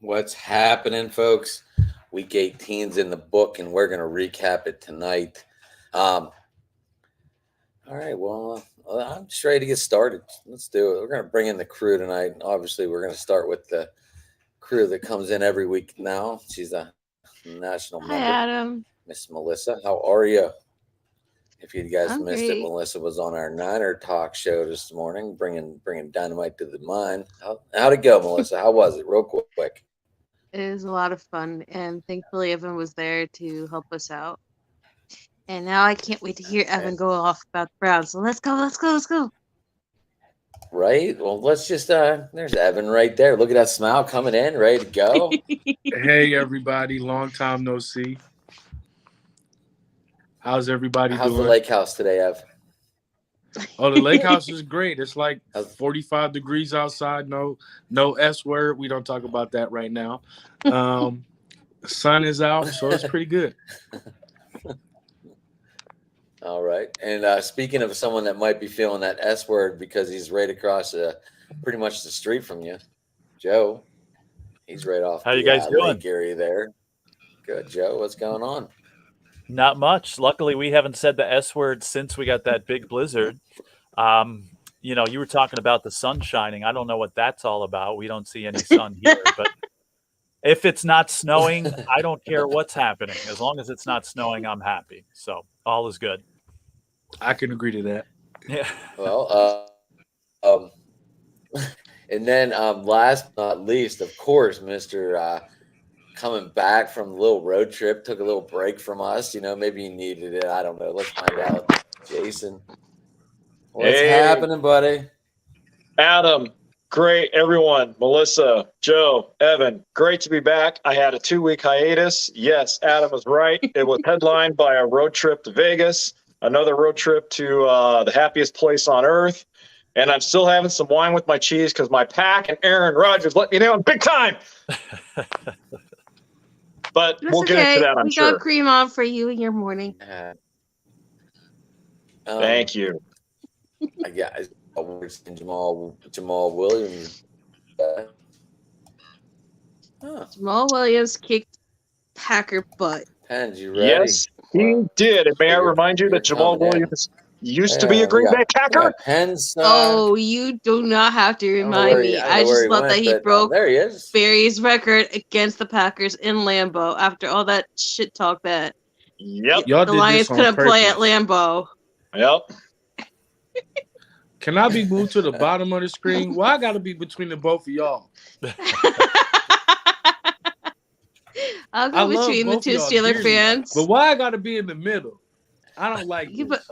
What's happening, folks? Week 18's in the book, and we're going to recap it tonight. All right, I'm just ready to get started. Let's do it. We're going to bring in the crew tonight. Obviously, we're going to start with the crew that comes in every week now. She's a national Hi, member, Adam. Miss Melissa. How are you? If you guys I'm missed it, great. Melissa was on our Niner talk show this morning, bringing dynamite to the mind. How'd it go, Melissa? How was it, real quick? It was a lot of fun, and thankfully Evan was there to help us out. And now I can't wait to hear Evan go off about the Browns. So let's go. Right? Well, let's just there's Evan right there. Look at that smile coming in, ready to go. Hey everybody, long time no see. How's everybody How's doing? the lake house today, Ev? Oh, the lake house is great. It's like 45 degrees outside. No S word. We don't talk about that right now. Sun is out, so it's pretty good. All right. And speaking of someone that might be feeling that S word because he's right across pretty much the street from you, Joe. He's right off How you guys doing? lake area there. Good, Joe. What's going on? Not much. Luckily, we haven't said the S word since we got that big blizzard. You were talking about the sun shining. I don't know what that's all about. We don't see any sun here, but if it's not snowing, I don't care what's happening. As long as it's not snowing, I'm happy. So all is good. I can agree to that. Yeah. Well, and then last but not least, of course, Mr. Coming back from a little road trip, took a little break from us. Maybe you needed it. I don't know. Let's find out. Jason, what's happening, buddy? Adam, great. Everyone, Melissa, Joe, Evan, great to be back. I had a 2-week hiatus. Yes, Adam was right. It was headlined by a road trip to Vegas, another road trip to the happiest place on earth. And I'm still having some wine with my cheese because my pack and Aaron Rodgers let me down big time. But That's we'll get into that, I'm sure. We got cream on for you in your morning. Thank you. I guess Jamal Williams. Jamal Williams kicked Packer butt. Pens, you ready? Yes, he did. And may I remind you that Jamal Williams used to be a Green Bay Packer? Pens. Oh, you do not have to remind me. I just love that he broke Barry's record against the Packers in Lambeau after all that shit talk that the Lions couldn't play at Lambeau. Yep. Can I be moved to the bottom of the screen? Well, I got to be between the both of y'all. I'll go between the two Steeler fans. But why I got to be in the middle? I don't like this.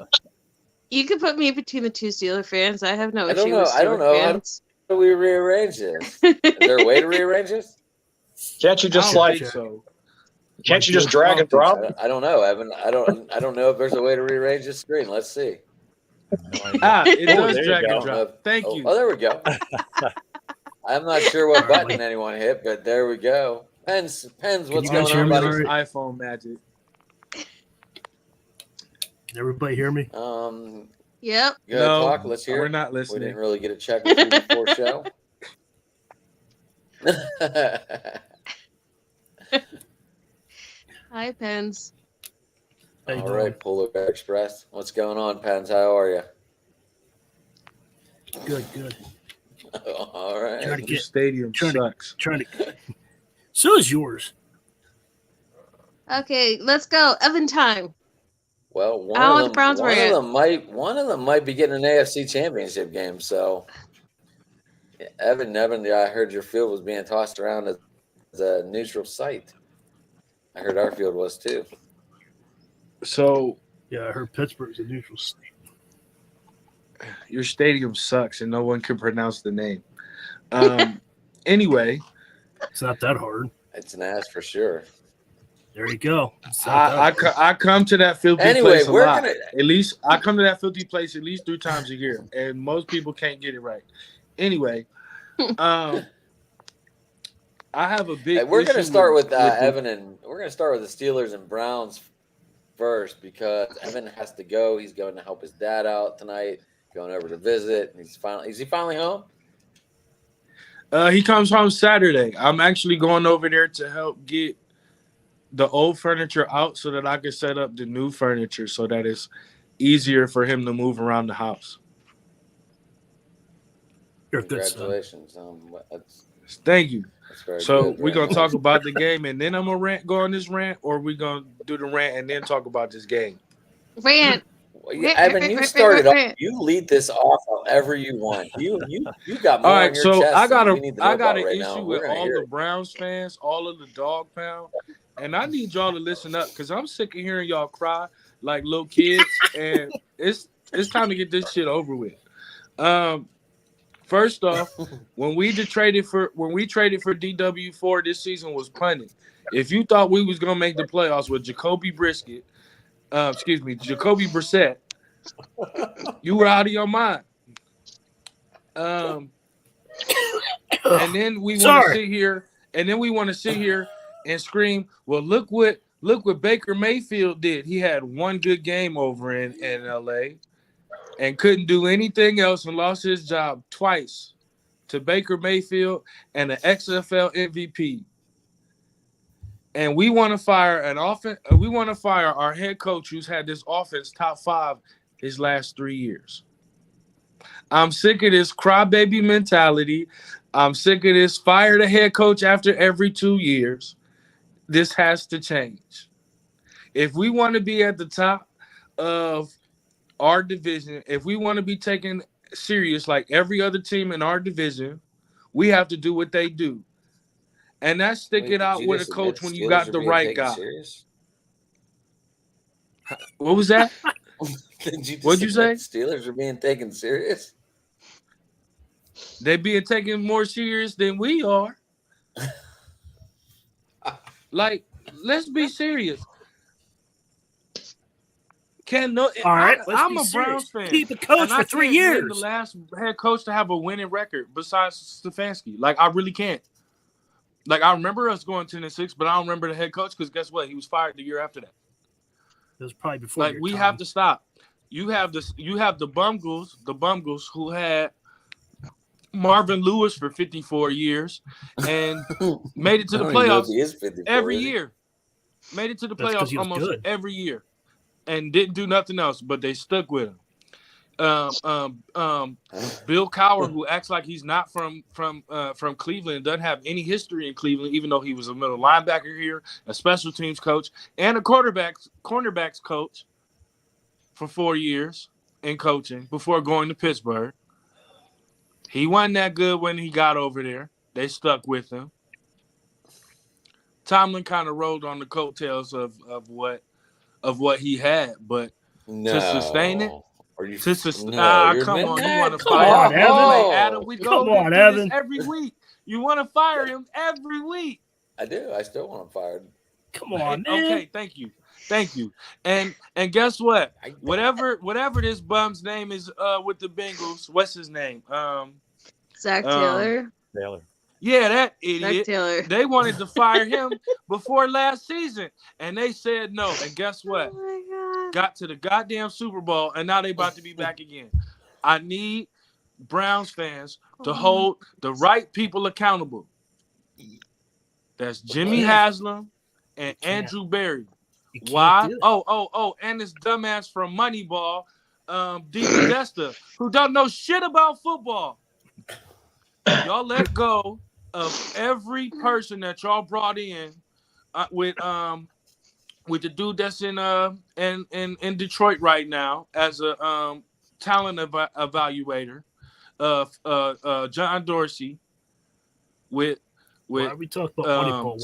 You can put me between the two Steeler fans. I have no issue with Steeler I don't know. fans. How do we rearrange this? Is there a way to rearrange this? Can't you just Can't you just drag and drop? I don't know, Evan. I don't know if there's a way to rearrange the screen. Let's see. It does drag and drop. Thank you. Oh, there we go. I'm not sure what button anyone hit, but there we go. Pens. What's going on, buddy? iPhone magic. Can everybody hear me? Yep. You gotta talk. Let's hear. We're not listening. We didn't really get a check with you before show. Hi, Pens. All right, Polar Bear Express. What's going on, Pens? How are you? Good. All right. Trying to get stadium sucks. So is yours. Okay, let's go. Evan time. Well, one of them might be getting an AFC Championship game. So, Evan, I heard your field was being tossed around as a neutral site. I heard our field was too. So, yeah, I heard Pittsburgh's a neutral state. Your stadium sucks, and no one can pronounce the name. Anyway, it's not that hard. It's an ass for sure. There you go. I come to that filthy place a lot. At least I come to that filthy place at least 3 times a year, and most people can't get it right. Anyway, I have a big. We're going to start with Evan, and we're going to start with the Steelers and Browns first because Evan has to go. He's going to help his dad out tonight, going over to visit. Is he finally home? He comes home Saturday. I'm actually going over there to help get the old furniture out so that I can set up the new furniture so that it's easier for him to move around the house. Congratulations. Thank you. So good, we're going to talk about the game and then I'm going to go on this rant, or we're going to do the rant and then talk about this game? Rant. Evan, you started off. You lead this off however you want. You got more on your chest. I got an issue with all the Browns fans, all of the dog pound, and I need y'all to listen up because I'm sick of hearing y'all cry like little kids, and it's time to get this shit over with. First off, when we traded for DW4 this season was punting. If you thought we was gonna make the playoffs with Jacoby Brissett, you were out of your mind. And then we want to sit here and scream, well, look what Baker Mayfield did. He had one good game over in LA and couldn't do anything else and lost his job twice to Baker Mayfield and an XFL MVP. And we want to fire our head coach who's had this offense top 5 his last 3 years. I'm sick of this crybaby mentality. I'm sick of this fire the head coach after every 2 years. This has to change. If we want to be at the top of our division, if we want to be taken serious like every other team in our division, we have to do what they do. And that's stick it out with a coach when you got the right guy. Serious? What was that? What'd you say? Steelers are being taken serious? They being taken more serious than we are. Like, let's be serious. I'm a Browns fan. Keep the coach for 3 years. The last head coach to have a winning record besides Stefanski. Like, I really can't. Like, I remember us going 10-6, but I don't remember the head coach because guess what? He was fired the year after that. It was probably before. Like, we have to stop. You have the Bungles who had Marvin Lewis for 54 years and made it to the playoffs every year. Made it to the playoffs almost every year. And didn't do nothing else, but they stuck with him. Bill Cowher, who acts like he's not from Cleveland, doesn't have any history in Cleveland, even though he was a middle linebacker here, a special teams coach, and a cornerbacks coach for 4 years in coaching before going to Pittsburgh. He wasn't that good when he got over there. They stuck with him. Tomlin kind of rolled on the coattails of what he had, but to sustain it. Come on, you want to fire him? Adam, we go on, Evan. Every week. You want to fire him every week. I do. I still want him fired. Come on, man. Okay, thank you. And guess what? Whatever this bum's name is with the Bengals, what's his name? Zach Taylor. Yeah, that idiot. Zach Taylor. They wanted to fire him before last season, and they said no. And guess what? Oh my God. Got to the goddamn Super Bowl, and now they about to be back again. I need Browns fans to hold the right people accountable. That's Jimmy Haslam and Andrew Berry. Why? And this dumbass from Moneyball, D. Podesta, who don't know shit about football. Y'all let go of every person that y'all brought in with the dude that's in Detroit right now as a talent evaluator, John Dorsey, with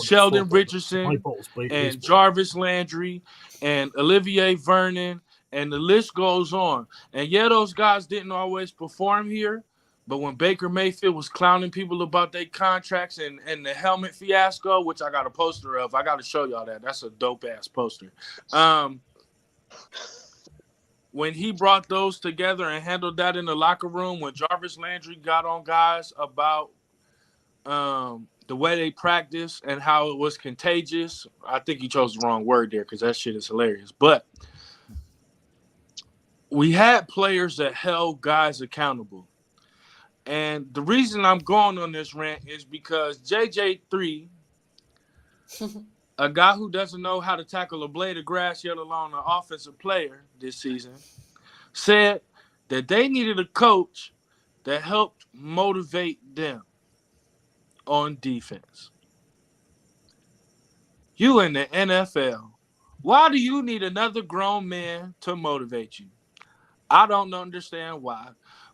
Sheldon Richardson and Jarvis Landry and Olivier Vernon, and the list goes on. And yeah, those guys didn't always perform here. But when Baker Mayfield was clowning people about their contracts and the helmet fiasco, which I got a poster of, I got to show y'all that. That's a dope-ass poster. When he brought those together and handled that in the locker room, when Jarvis Landry got on guys about the way they practice and how it was contagious, I think he chose the wrong word there because that shit is hilarious. But we had players that held guys accountable. And the reason I'm going on this rant is because JJ3, a guy who doesn't know how to tackle a blade of grass, yet alone an offensive player this season, said that they needed a coach that helped motivate them on defense. You in the NFL, why do you need another grown man to motivate you? I don't understand why,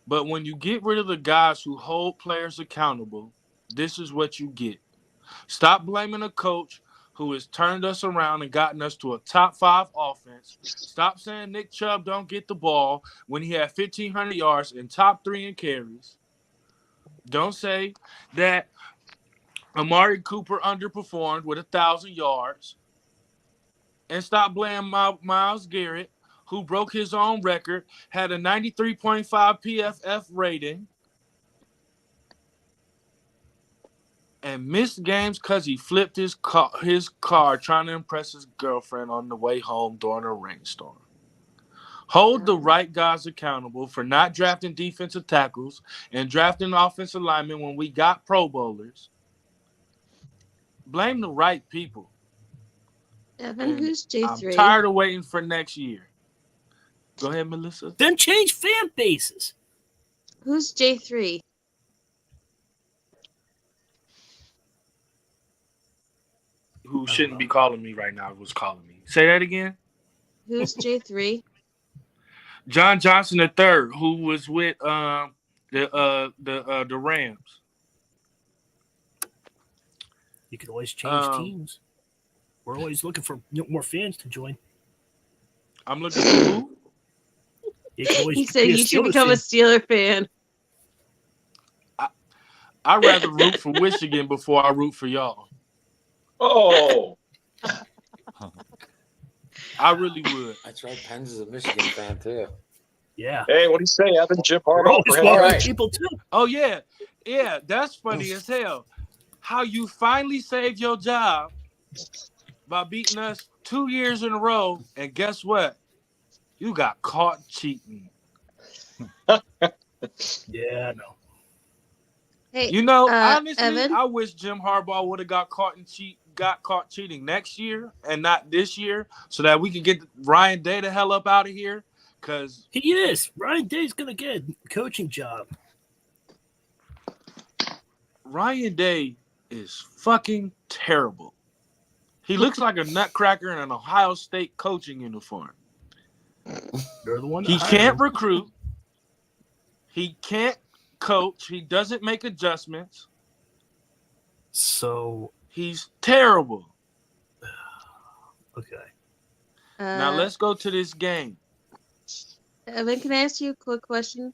but when you get rid of the guys who hold players accountable, this is what you get. Stop blaming a coach who has turned us around and gotten us to a top 5 offense. Stop saying Nick Chubb don't get the ball when he had 1,500 yards and top 3 in carries. Don't say that Amari Cooper underperformed with 1,000 yards. And stop blaming Myles Garrett, who broke his own record, had a 93.5 PFF rating, and missed games because he flipped his car trying to impress his girlfriend on the way home during a rainstorm. Hold the right guys accountable for not drafting defensive tackles and drafting offensive linemen when we got Pro Bowlers. Blame the right people. Evan, who's J3? I'm tired of waiting for next year. Go ahead, Melissa. Then change fan bases. Who's J3? Who shouldn't be calling me right now was calling me. Say that again. Who's J3? John Johnson III, who was with the Rams. You could always change teams. We're always looking for more fans to join. I'm looking for who? He said you should become a Steeler fan. I'd rather root for Michigan before I root for y'all. Oh. I really would. I tried Penn's as a Michigan fan too. Yeah. Hey, what do you say, Evan? Jim Harbaugh. All right. People too. Oh yeah, that's funny as hell. How you finally saved your job by beating us 2 years in a row, and guess what? You got caught cheating. Yeah, I know. Hey, honestly, Evan? I wish Jim Harbaugh would have got caught cheating next year and not this year, so that we could get Ryan Day the hell up out of here. Cause he is. Ryan Day's gonna get a coaching job. Ryan Day is fucking terrible. He looks like a nutcracker in an Ohio State coaching uniform. They're the one. He can't recruit. He can't coach. He doesn't make adjustments. So he's terrible. Okay. Now let's go to this game. Evan, can I ask you a quick question?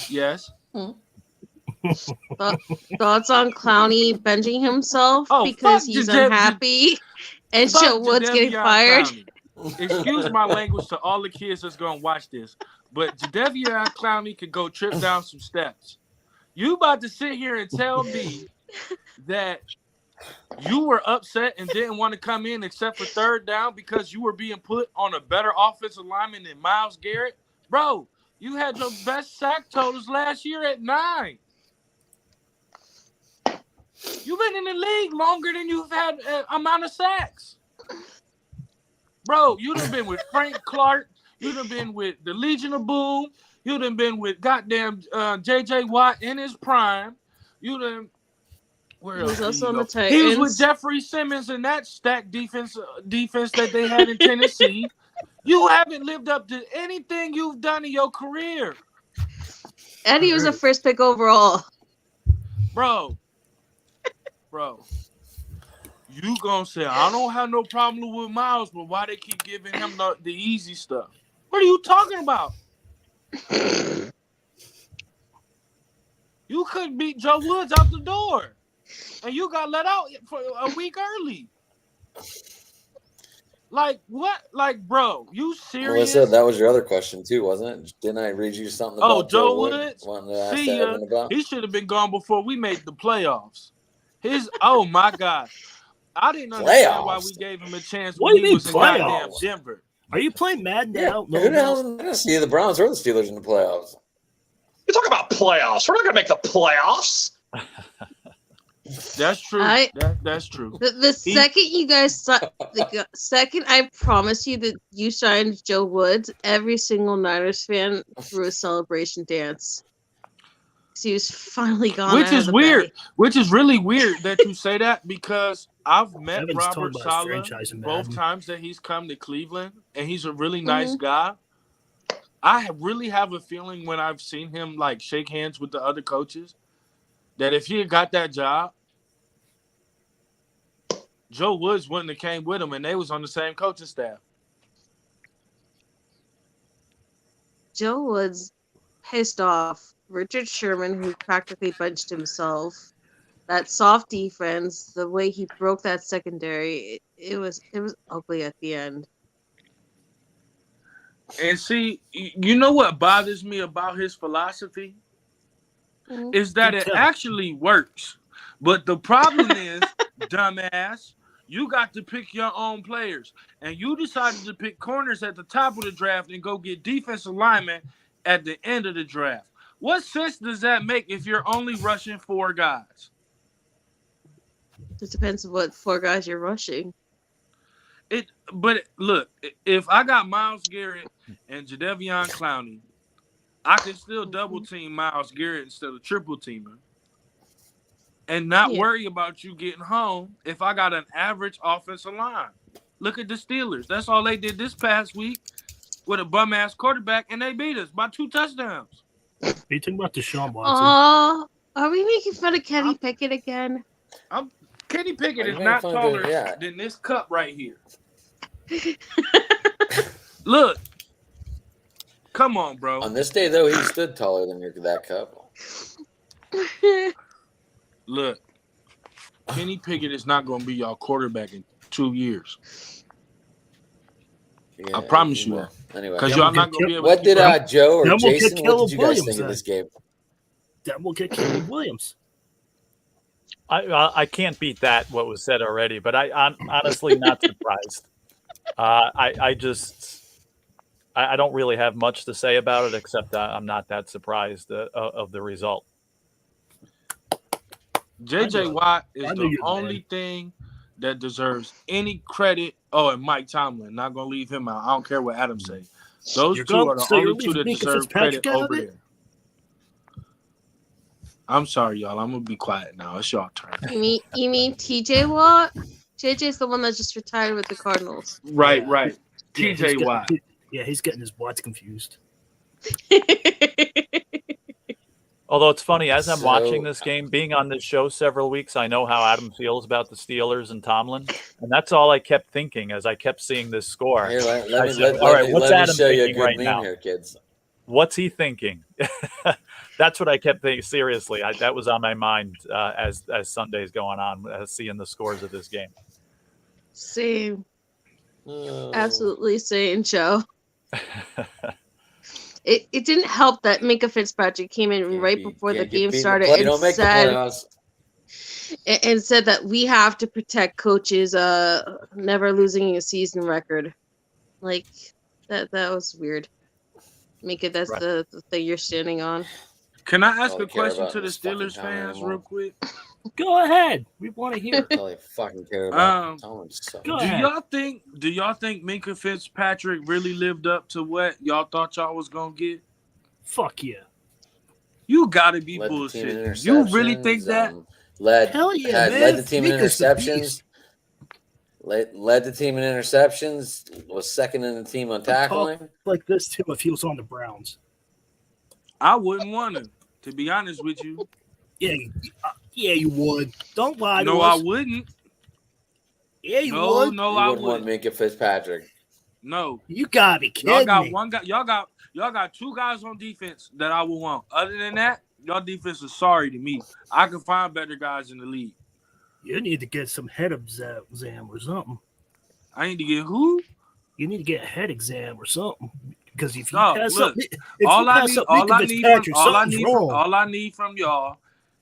Yes. Thoughts on Clowney benching himself because he's unhappy and Joe Woods getting fired? Excuse my language to all the kids that's going to watch this, but Jadeveon Clowney could go trip down some steps. You about to sit here and tell me that you were upset and didn't want to come in except for third down because you were being put on a better offensive lineman than Myles Garrett? Bro, you had your best sack totals last year at 9. You've been in the league longer than you've had amount of sacks. Bro, you done been with Frank Clark. You done been with the Legion of Boom. You done been with goddamn J.J. Watt in his prime. You done... Where else? He was also on the Titans. He was with Jeffrey Simmons in that stacked defense that they had in Tennessee. You haven't lived up to anything you've done in your career. And he was a first pick overall. Bro, you gonna say, I don't have no problem with Myles, but why they keep giving him the easy stuff? What are you talking about? You couldn't beat Joe Woods out the door. And you got let out for a week early. Like, what? Like, bro, you serious? Melissa, that was your other question, too, wasn't it? Didn't I read you something about Joe Woods? See ya. He should have been gone before we made the playoffs. Oh, my God. I didn't understand why we gave him a chance when he was in goddamn Denver. Are you playing Madden now? Who the hell's in Tennessee? The Browns or the Steelers in the playoffs? You're talking about playoffs. We're not going to make the playoffs. That's true. That's true. The second you guys, the second I promise you that you signed Joe Woods, every single Niners fan threw a celebration dance. He was finally gone. Which is weird. Bay. Which is really weird that you say that because I've met Robert Saleh both times that he's come to Cleveland, and he's a really nice guy. I really have a feeling when I've seen him like shake hands with the other coaches that if he had got that job, Joe Woods wouldn't have came with him, and they was on the same coaching staff. Joe Woods pissed off Richard Sherman, who practically benched himself. That soft defense, the way he broke that secondary, it was ugly at the end. And see, you know what bothers me about his philosophy? Is that it actually works. But the problem is, dumbass, you got to pick your own players. And you decided to pick corners at the top of the draft and go get defensive linemen at the end of the draft. What sense does that make if you're only rushing 4 guys? It depends on what 4 guys you're rushing. But look, if I got Myles Garrett and Jadeveon Clowney, I can still double team Myles Garrett instead of triple teaming. And not worry about you getting home if I got an average offensive line. Look at the Steelers. That's all they did this past week with a bum-ass quarterback, and they beat us by 2 touchdowns. Are you talking about Deshaun Watson? Are we making fun of Kenny Pickett again? Kenny Pickett is not taller than this cup right here. Look. Come on, bro. On this day, though, he stood taller than that cup. Look, Kenny Pickett is not going to be y'all quarterback in 2 years. Yeah, I promise you that. Anyway, because y'all not going to be able. What did Joe or Jason? What did you guys think of this game? That will get Caleb Williams. I can't beat that. What was said already, but I'm honestly not surprised. I don't really have much to say about it except I'm not that surprised of the result. JJ Watt is the only thing that deserves any credit. Oh, and Mike Tomlin. Not going to leave him out. I don't care what Adam say. Those two are the only two that deserve credit over there. I'm sorry, y'all. I'm going to be quiet now. It's y'all turn. You mean TJ Watt? JJ's the one that just retired with the Cardinals. Right. TJ Watt. He's getting his Watts confused. Although it's funny, as I'm watching this game, being on this show several weeks, I know how Adam feels about the Steelers and Tomlin, and that's all I kept thinking as I kept seeing this score. Here, what's Adam thinking right now? Here, kids. What's he thinking? That's what I kept thinking. Seriously, that was on my mind as Sunday's going on, seeing the scores of this game. Same. Absolutely same, Joe. It didn't help that Minkah Fitzpatrick came in right before the game started and said that we have to protect coaches never losing a season record. Like that was weird. Minkah, that's right. the thing you're standing on. Can I ask a question to the Steelers fans real quick? Go ahead. We want to hear. That's all I fucking care about. Do y'all think Minkah Fitzpatrick really lived up to what y'all thought y'all was gonna get? Fuck yeah. You gotta be bullshit. You really think that? Hell yeah, man. Led the team in interceptions. Led the team in interceptions. Was second in the team on tackling. Like this too, if he was on the Browns. I wouldn't want him, to be honest with you. Yeah, you would. Don't lie to us. No, I wouldn't. Yeah, you would. No, I wouldn't want Minkah Fitzpatrick. No. You gotta be kidding Y'all got me. one guy. Y'all got 2 guys on defense that I would want. Other than that, y'all defense is sorry to me. I can find better guys in the league. You need to get some head exam or something. I need to get who? You need to get a head exam or something. Because if you all I need from y'all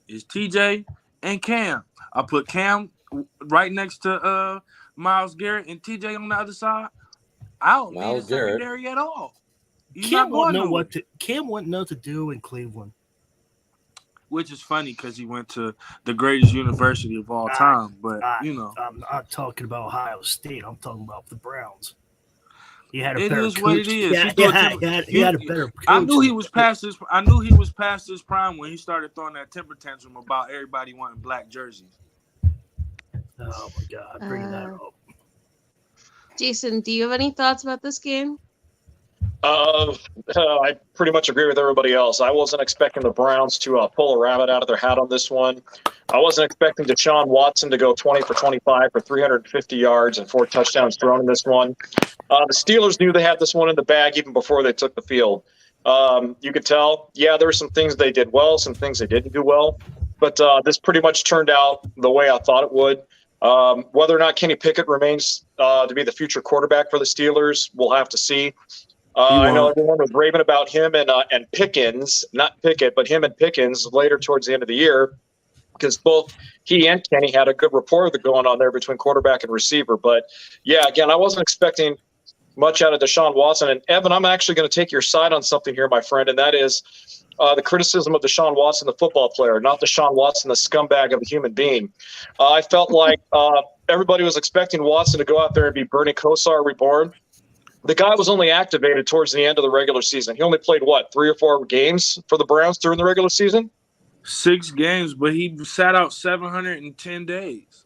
is TJ and Cam. I put Cam right next to Myles Garrett and TJ on the other side. I don't need a secondary at all. Cam wouldn't know what to do in Cleveland. which is funny because he went to the greatest university of all time. But I'm not talking about Ohio State. I'm talking about the Browns. He had a it better is coach. what it is. He had a better coach. I knew he was past his prime when he started throwing that temper tantrum about everybody wanting black jerseys. Oh my God, bring that up. Jason, do you have any thoughts about this game? I pretty much agree with everybody else. I wasn't expecting the Browns to pull a rabbit out of their hat on this one. I wasn't expecting Deshaun Watson to go 20 for 25 for 350 yards and 4 touchdowns thrown in this one. The Steelers knew they had this one in the bag even before they took the field. You could tell, there were some things they did well, some things they didn't do well. But this pretty much turned out the way I thought it would. Whether or not Kenny Pickett remains to be the future quarterback for the Steelers, we'll have to see. I know everyone was raving about him and Pickens, not Pickett, but him and Pickens later towards the end of the year, because both he and Kenny had a good rapport going on there between quarterback and receiver. But, again, I wasn't expecting much out of Deshaun Watson. And, Evan, I'm actually going to take your side on something here, my friend, and that is the criticism of Deshaun Watson, the football player, not Deshaun Watson, the scumbag of a human being. I felt like everybody was expecting Watson to go out there and be Bernie Kosar reborn. The guy was only activated towards the end of the regular season. He only played, 3 or 4 games for the Browns during the regular season? 6 games, but he sat out 710 days.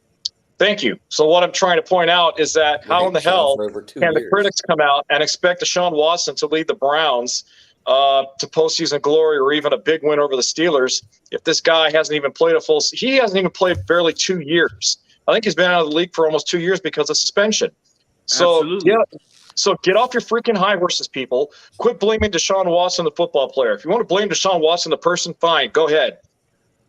Thank you. So what I'm trying to point out is that how in the hell can the critics come out and expect Deshaun Watson to lead the Browns to postseason glory or even a big win over the Steelers if this guy hasn't even played he hasn't even played barely 2 years. I think he's been out of the league for almost 2 years because of suspension. So, So get off your freaking high horses, people. Quit blaming Deshaun Watson, the football player. If you want to blame Deshaun Watson, the person, fine, go ahead.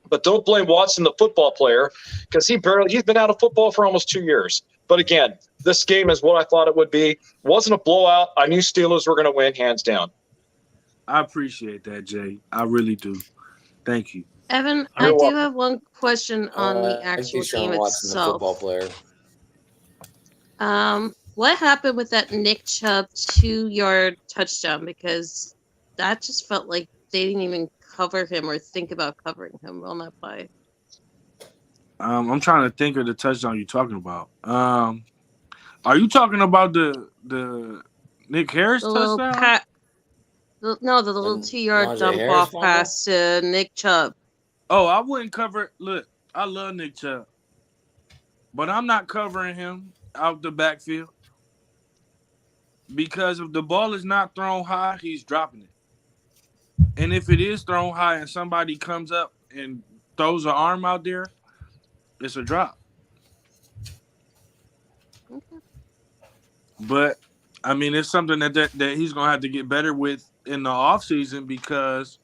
But don't blame Watson, the football player, because he's been out of football for almost 2 years. But again, this game is what I thought it would be. Wasn't a blowout. I knew Steelers were going to win, hands down. I appreciate that, Jay. I really do. Thank you. Evan, I do have one question on the actual game Watson, itself. The football player. What happened with that Nick Chubb 2-yard touchdown? Because that just felt like they didn't even cover him or think about covering him on that play. I'm trying to think of the touchdown you're talking about. Are you talking about the Nick Harris touchdown? The little 2-yard dump off pass to Nick Chubb. Oh, I wouldn't cover. Look, I love Nick Chubb, but I'm not covering him out the backfield. Because if the ball is not thrown high, he's dropping it. And if it is thrown high and somebody comes up and throws an arm out there, it's a drop. Okay. But, I mean, it's something that he's going to have to get better with in the offseason because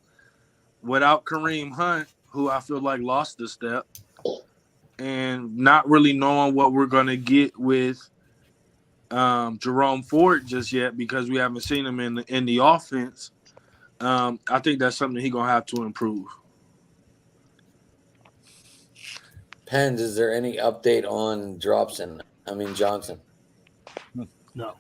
without Kareem Hunt, who I feel like lost a step, and not really knowing what we're going to get with Jerome Ford just yet because we haven't seen him in the offense. I think that's something he's going to have to improve. Pens, is there any update on Johnson? No.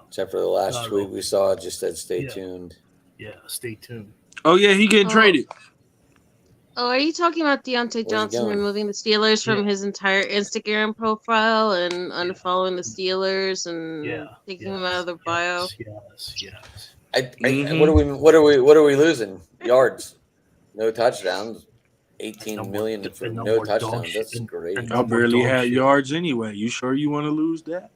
Except for the last tweet we saw, it just said stay tuned. Yeah, stay tuned. Oh, yeah, he getting traded. Oh, are you talking about Deontay Johnson removing the Steelers from his entire Instagram profile and unfollowing the Steelers and taking them out of their bio? Yes. What are we losing? Yards, no touchdowns, 18 million for no touchdowns. That's great. I barely had yards anyway. You sure you want to lose that?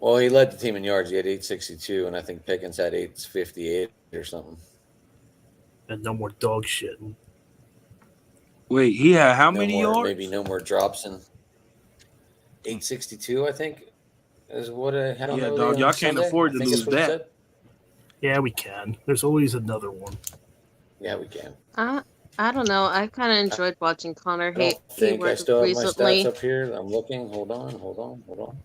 Well, he led the team in yards. He had 862, and I think Pickens had 858 or something. And no more dog shit. Wait, he had how many yards? Maybe no more drops in 862, I think, is what I don't know. Dog, y'all can't afford to lose that. Yeah, we can. There's always another one. Yeah, we can. I don't know. I kind of enjoyed watching Connor Hayward recently. I still have my stats up here. I'm looking. Hold on.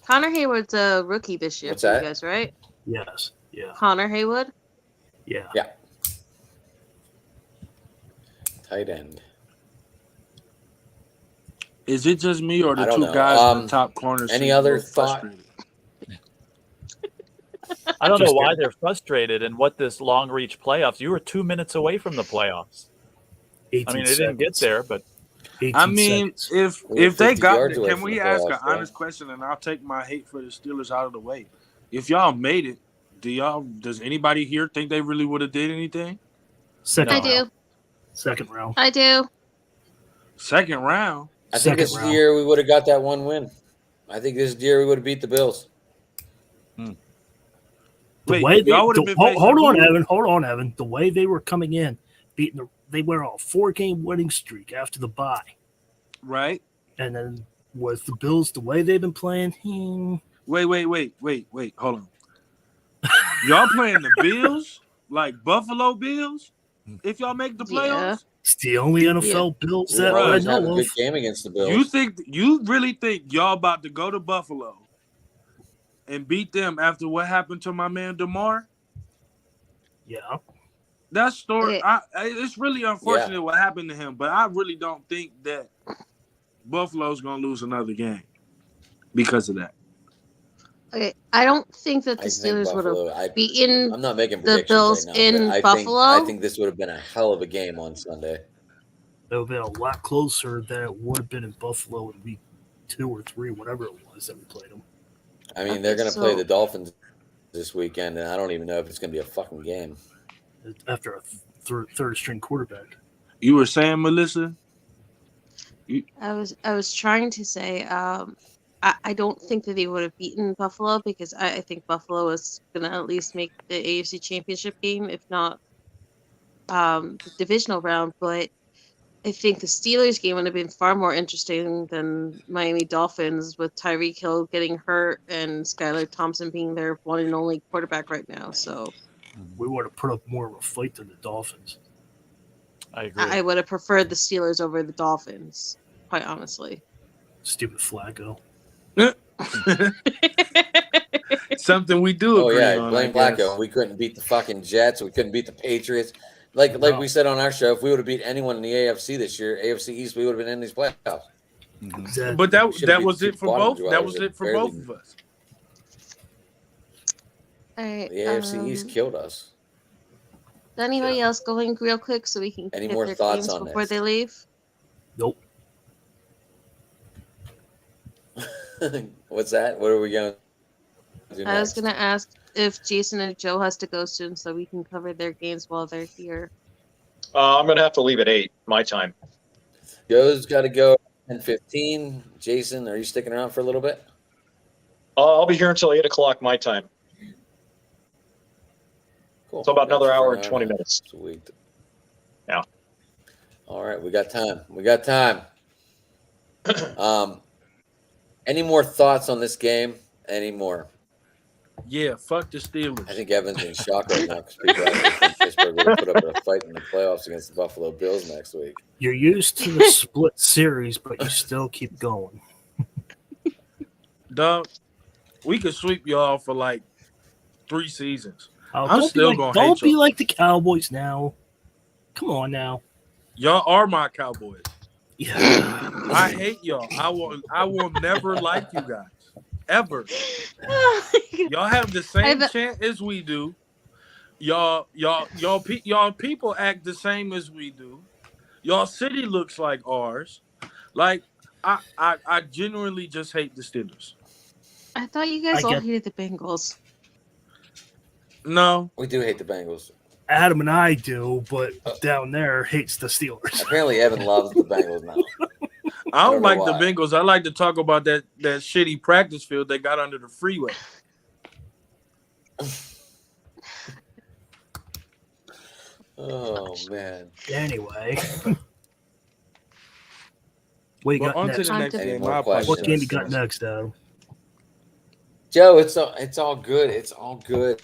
Connor Hayward's a rookie this year for you guys, right? Yes. Yeah. Connor Haywood? Yeah. Yeah. Tight end. Is it just me or the two guys in the top corners? Any other thought? I don't know why they're frustrated and what this long reach playoffs. You were 2 minutes away from the playoffs. I mean, they didn't get there, but I mean, if they got there, can we ask an honest question? And I'll take my hate for the Steelers out of the way. If y'all made it, does anybody here think they really would have did anything? I do. Second round. I do. Second round. I think this year we would have got that one win. I think this year we would have beat the Bills. Hold on, Evan. The way they were coming in, they were on a 4-game winning streak after the bye. Right. And then with the Bills, the way they've been playing. Wait. Hold on. Y'all playing the Bills like Buffalo Bills? If y'all make the playoffs? Yeah. It's the only NFL Bills that I know have a good game against the Bills. You really think y'all about to go to Buffalo and beat them after what happened to my man DeMar? Yeah. That story, it's really unfortunate what happened to him, but I really don't think that Buffalo's going to lose another game because of that. Okay, I don't think that the Steelers would have beaten I'm not making the Bills right now, in Buffalo. I think this would have been a hell of a game on Sunday. It would have been a lot closer than it would have been in Buffalo in week 2 or 3, whatever it was that we played them. I mean, they're going to play the Dolphins this weekend, and I don't even know if it's going to be a fucking game. After a third-string quarterback. You were saying, Melissa? I was trying to say I don't think that they would have beaten Buffalo because I think Buffalo is going to at least make the AFC Championship game, if not the divisional round. But I think the Steelers game would have been far more interesting than Miami Dolphins with Tyreek Hill getting hurt and Skylar Thompson being their one and only quarterback right now. So we would have put up more of a fight than the Dolphins. I agree. I would have preferred the Steelers over the Dolphins, quite honestly. Stupid Flacco. Something we do. Oh yeah, blame Flacco. We couldn't beat the fucking Jets. We couldn't beat the Patriots. Like we said on our show, if we would have beat anyone in the AFC this year, AFC East, we would have been in these playoffs. Exactly. But that was it for both. That was it for both of us. Right, the AFC East killed us. Is anybody else going real quick so we can Any get more their thoughts games on before this? they leave? Nope. What's that? What are we going to do next? I was going to ask if Jason and Joe has to go soon so we can cover their games while they're here. I'm going to have to leave at 8, my time. Joe's got to go at 10:15. Jason, are you sticking around for a little bit? I'll be here until 8 o'clock my time. Cool. So about another hour and 20 minutes. Sweet. Yeah. All right, we got time. Any more thoughts on this game? Any more? Yeah, fuck the Steelers. I think Evan's in shock right now because people think Pittsburgh would have put up a fight in the playoffs against the Buffalo Bills next week. You're used to the split series, but you still keep going. Dog, we could sweep y'all for like 3 seasons. I'm still going to hate y'all. Don't be like the Cowboys now. Come on now. Y'all are my Cowboys. Yeah. I hate y'all. I will never like you guys. Ever. Y'all have the same chant as we do. Y'all people act the same as we do. Y'all city looks like ours. Like I genuinely just hate the Steelers. I thought you guys all hated the Bengals. No. We do hate the Bengals. Adam and I do, but down there hates the Steelers. Apparently Evan loves the Bengals now. I don't like the Bengals. I like to talk about that shitty practice field they got under the freeway. Oh, man. Anyway. What you got next? What game you got next, Adam? Joe, it's all good. It's all good.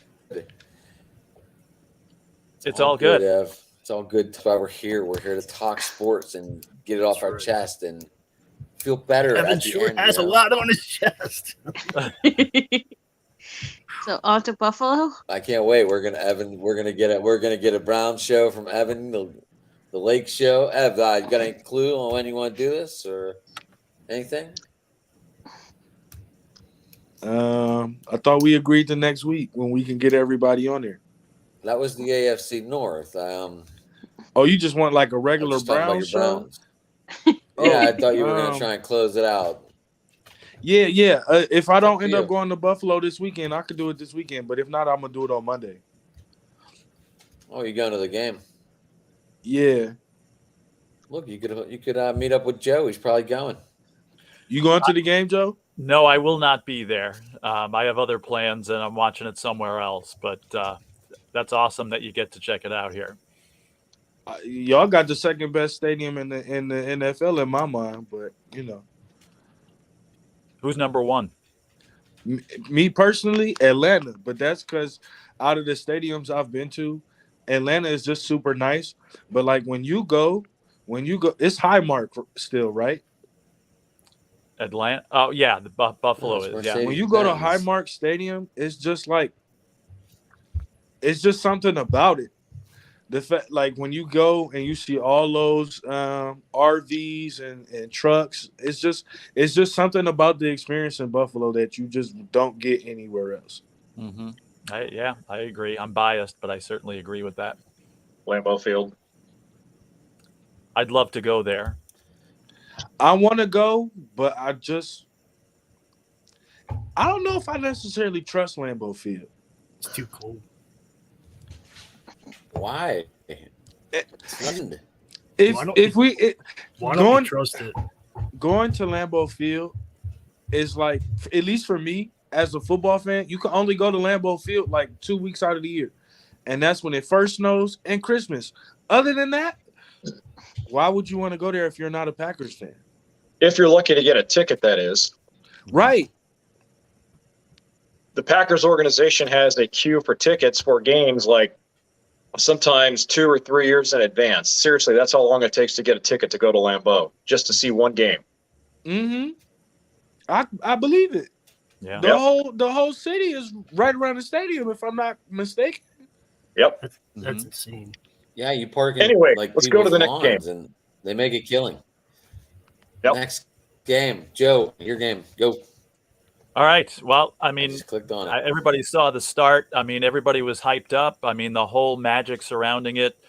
It's all good. Ev. It's all good. That's why we're here. We're here to talk sports and get it off our chest and feel better. Evan sure has a lot on his chest. So on to Buffalo. I can't wait. We're gonna get a Brown show from Evan, the Lake show. Ev, you got any clue on when you want to do this or anything? I thought we agreed to next week when we can get everybody on there. That was the AFC North. Oh, you just want like a regular Browns show? Yeah, I thought you were going to try and close it out. Yeah. If I don't end up going to Buffalo this weekend, I could do it this weekend. But if not, I'm gonna do it on Monday. Oh, you going to the game? Yeah. Look, you could meet up with Joe. He's probably going. You going to the game, Joe? No, I will not be there. I have other plans, and I'm watching it somewhere else. But that's awesome that you get to check it out here. Y'all got the second best stadium in the NFL in my mind, but you know. Who's number one? Me personally, Atlanta. But that's because out of the stadiums I've been to, Atlanta is just super nice. But like when you go, it's Highmark still, right? Atlanta. Oh yeah, the Buffalo is. Yeah. When you go to Highmark Stadium, it's just something about it. The fact, like when you go and you see all those RVs and trucks, it's just something about the experience in Buffalo that you just don't get anywhere else. Mm-hmm. I agree. I'm biased, but I certainly agree with that. Lambeau Field. I'd love to go there. I want to go, but I don't know if I necessarily trust Lambeau Field. It's too cold. Why? Why don't we trust it? Going to Lambeau Field is like, at least for me as a football fan, you can only go to Lambeau Field like 2 weeks out of the year, and that's when it first snows and Christmas. Other than that, why would you want to go there if you're not a Packers fan? If you're lucky to get a ticket, that is. Right. The Packers organization has a queue for tickets for games like sometimes 2 or 3 years in advance. Seriously, that's how long it takes to get a ticket to go to Lambeau just to see one game. Mm-hmm. I believe it. Yeah. The whole city is right around the stadium, if I'm not mistaken. Yep. That's insane. Yeah, you park in anyway, like let's go to the next game. And they make a killing. Yep. Next game. Joe, your game. Go. All right. Well, I mean, just clicked on it. Everybody saw the start. I mean, everybody was hyped up. I mean, the whole magic surrounding it,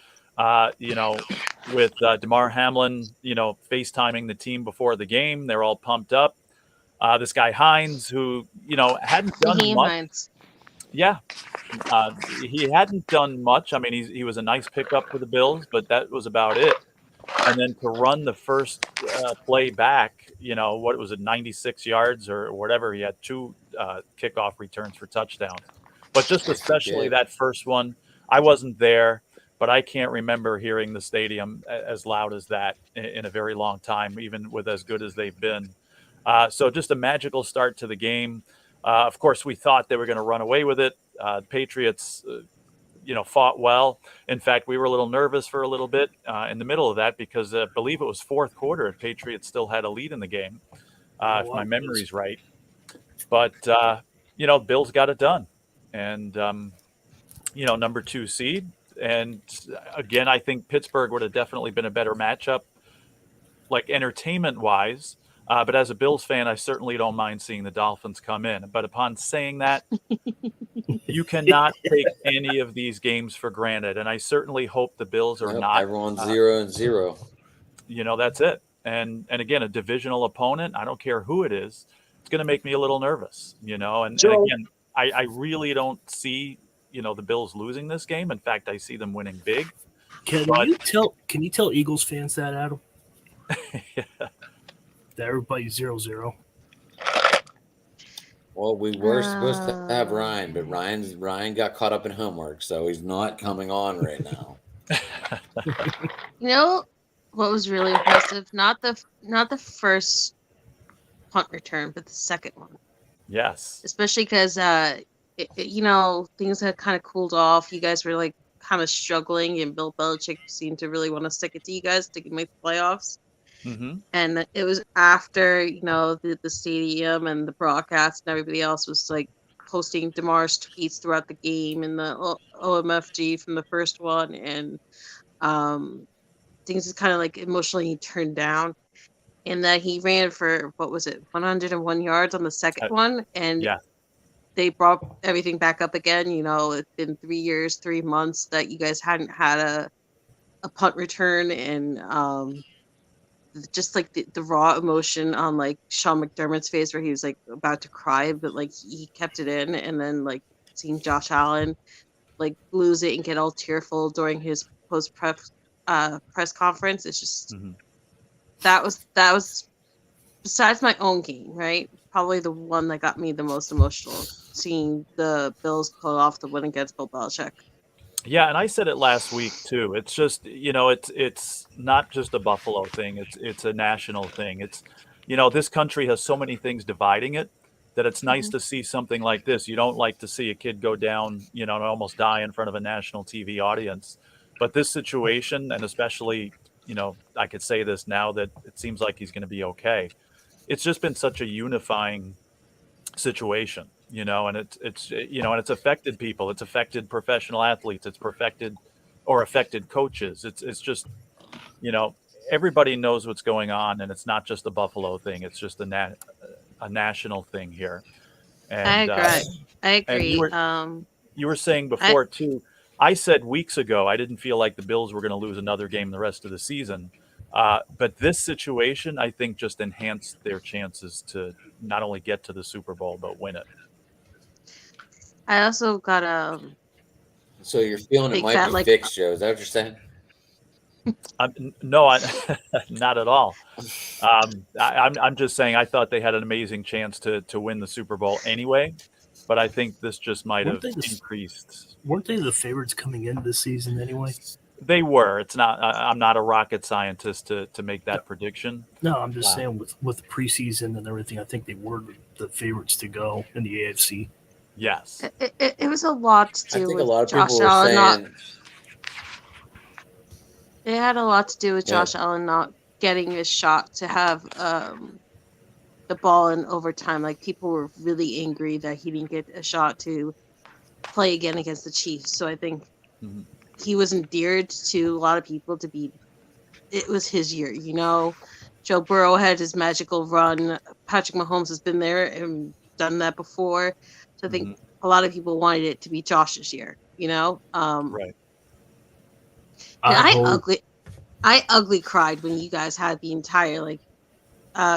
with Damar Hamlin, FaceTiming the team before the game. They're all pumped up. This guy Hines, who, hadn't done much. Hines. Yeah. He hadn't done much. I mean, he was a nice pickup for the Bills, but that was about it. And then to run the first play back, what was it, 96 yards or whatever, he had 2 kickoff returns for touchdowns. But just especially that first one, I wasn't there, but I can't remember hearing the stadium as loud as that in a very long time, even with as good as they've been. So just a magical start to the game. Of course, we thought they were going to run away with it. The Patriots, fought well. In fact, we were a little nervous for a little bit in the middle of that because I believe it was fourth quarter. Patriots still had a lead in the game, if my memory's right. But, Bills got it done. And, number 2 seed. And, again, I think Pittsburgh would have definitely been a better matchup, like entertainment-wise. But as a Bills fan, I certainly don't mind seeing the Dolphins come in. But upon saying that, you cannot take any of these games for granted. And I certainly hope the Bills are not. Everyone's 0-0. That's it. And again, a divisional opponent, I don't care who it is, it's going to make me a little nervous, And again, I really don't see, the Bills losing this game. In fact, I see them winning big. Can you tell Eagles fans that, Adam? Yeah. That everybody's 0-0. Well, we were supposed to have Ryan, but Ryan got caught up in homework, so he's not coming on right now. What was really impressive? Not the first punt return, but the second one. Yes. Especially because things had kind of cooled off. You guys were like kind of struggling, and Bill Belichick seemed to really want to stick it to you guys to make the playoffs. Mm-hmm. And it was after, the stadium and the broadcast and everybody else was like posting Damar's tweets throughout the game and the OMFG from the first one. And things just kind of like emotionally turned down. in that he ran for, what was it, 101 yards on the second one, and they brought everything back up again. It's been 3 years, 3 months that you guys hadn't had a punt return, and just like the raw emotion on like Sean McDermott's face where he was like about to cry, but like he kept it in, and then like seeing Josh Allen like lose it and get all tearful during his post press conference. It's just that was besides my own game, right? Probably the one that got me the most emotional, seeing the Bills pull off the win against Bill Belichick. Yeah, and I said it last week too. It's just, it's not just a Buffalo thing. It's a national thing. It's, this country has so many things dividing it that it's nice to see something like this. You don't like to see a kid go down, and almost die in front of a national TV audience. But this situation, and especially, I could say this now that it seems like he's going to be okay. It's just been such a unifying situation. And it's and it's affected people. It's affected professional athletes. It's affected coaches. It's just, everybody knows what's going on, and it's not just a Buffalo thing. It's just a national thing here. And I agree. You were saying before too. I said weeks ago I didn't feel like the Bills were going to lose another game the rest of the season. But this situation, I think, just enhanced their chances to not only get to the Super Bowl but win it. I also got So you're feeling it might be fixed, Joe? Is that what you're saying? No, not at all. I'm just saying I thought they had an amazing chance to win the Super Bowl anyway, but I think this just might have increased. Weren't they the favorites coming in this season anyway? They were. It's not. I'm not a rocket scientist to make that prediction. No, I'm just saying with the preseason and everything, I think they were the favorites to go in the AFC. Yes, it was a lot to do with Josh Allen. It had a lot to do with Josh Allen not getting a shot to have the ball in overtime. Like, people were really angry that he didn't get a shot to play again against the Chiefs. So I think he was endeared to a lot of people it was his year, Joe Burrow had his magical run. Patrick Mahomes has been there and done that before. So I think a lot of people wanted it to be Josh's year, right. I ugly cried when you guys had the entire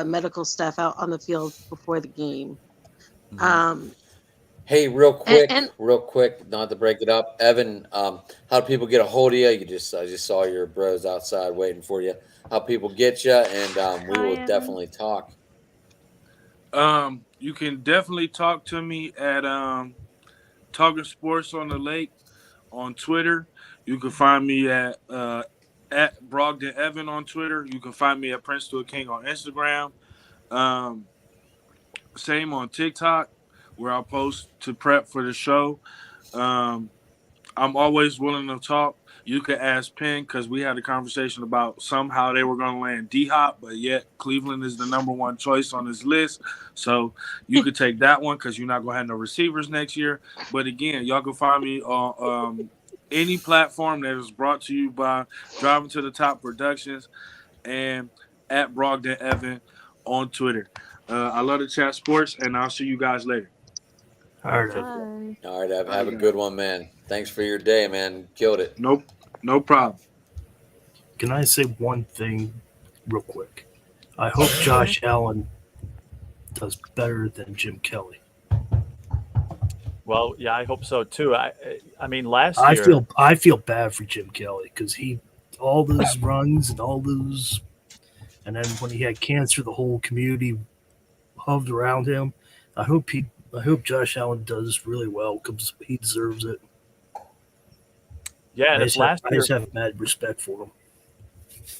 medical staff out on the field before the game. Hey, real quick, not to break it up, Evan. How do people get a hold of you? I just saw your bros outside waiting for you. How people get you, and we will definitely talk. You can definitely talk to me at Talking Sports on the Lake on Twitter. You can find me at Brogdon Evan on Twitter. You can find me at Prince to a King on Instagram. Same on TikTok, where I'll post to prep for the show. I'm always willing to talk. You could ask Penn, because we had a conversation about somehow they were going to land D-Hop, but yet Cleveland is the number one choice on this list. So you could take that one because you're not going to have no receivers next year. But again, y'all can find me on any platform that is brought to you by Driving to the Top Productions and at Brogdon Evan on Twitter. I love to chat sports, and I'll see you guys later. All right. All right, have a good one, man. Thanks for your day, man. Killed it. Nope. No problem. Can I say one thing real quick? I hope Josh Allen does better than Jim Kelly. Well, yeah, I hope so too. I mean, last year I feel bad for Jim Kelly because all those runs and all those, and then when he had cancer, the whole community hoved around him. I hope Josh Allen does really well because he deserves it. Yeah, and I just have mad respect for him.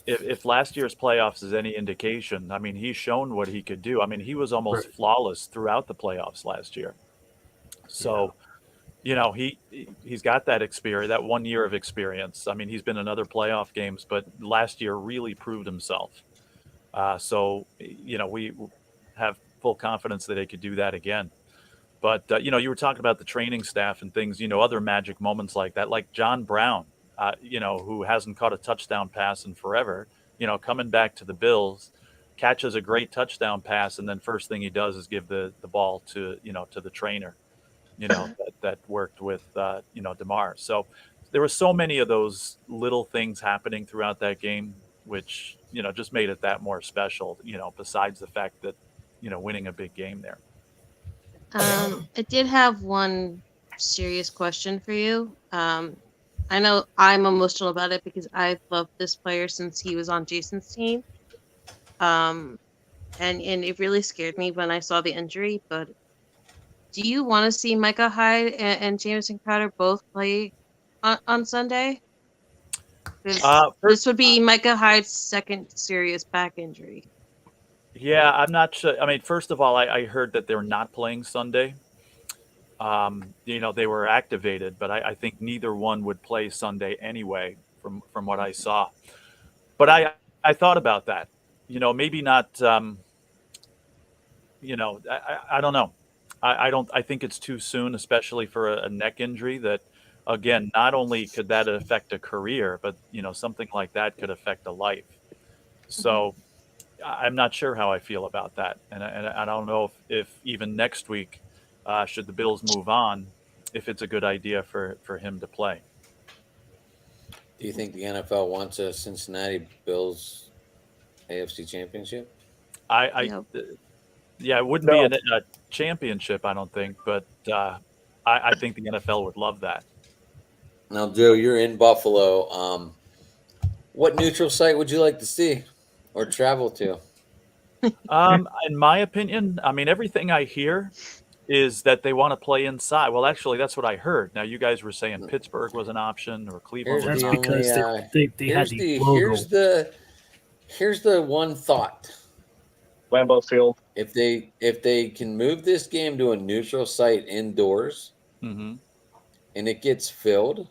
If last year's playoffs is any indication, I mean, he's shown what he could do. I mean, he was almost flawless throughout the playoffs last year. So, he's got that experience, that 1 year of experience. I mean, he's been in other playoff games, but last year really proved himself. So, we have full confidence that he could do that again. But, you were talking about the training staff and things, other magic moments like that, like John Brown, who hasn't caught a touchdown pass in forever, coming back to the Bills, catches a great touchdown pass, and then first thing he does is give the ball to the trainer, that worked with DeMar. So there were so many of those little things happening throughout that game, which just made it that more special. Besides the fact that winning a big game there. I did have one serious question for you. I know I'm emotional about it because I've loved this player since he was on Jason's team. And it really scared me when I saw the injury. But do you want to see Micah Hyde and Jamison Crowder both play on Sunday? This would be Micah Hyde's second serious back injury. Yeah, I'm not sure. I mean, first of all, I heard that they're not playing Sunday. They were activated, but I think neither one would play Sunday anyway, from what I saw. But I thought about that. Maybe not. I don't know. I think it's too soon, especially for a neck injury. That again, not only could that affect a career, but something like that could affect a life. So I'm not sure how I feel about that, and I don't know if even next week, should the Bills move on, if it's a good idea for him to play. Do you think the NFL wants a Cincinnati Bills AFC championship? Yeah, it wouldn't be a championship, I don't think, but I think the NFL would love that. Now, Joe, you're in Buffalo. What neutral site would you like to see or travel to? In my opinion, I mean, everything I hear is that they want to play inside. Well, actually, that's what I heard. Now, you guys were saying Pittsburgh was an option or Cleveland. That's because they had the logo. Here's the one thought. Lambeau Field. If they can move this game to a neutral site indoors, mm-hmm. and it gets filled,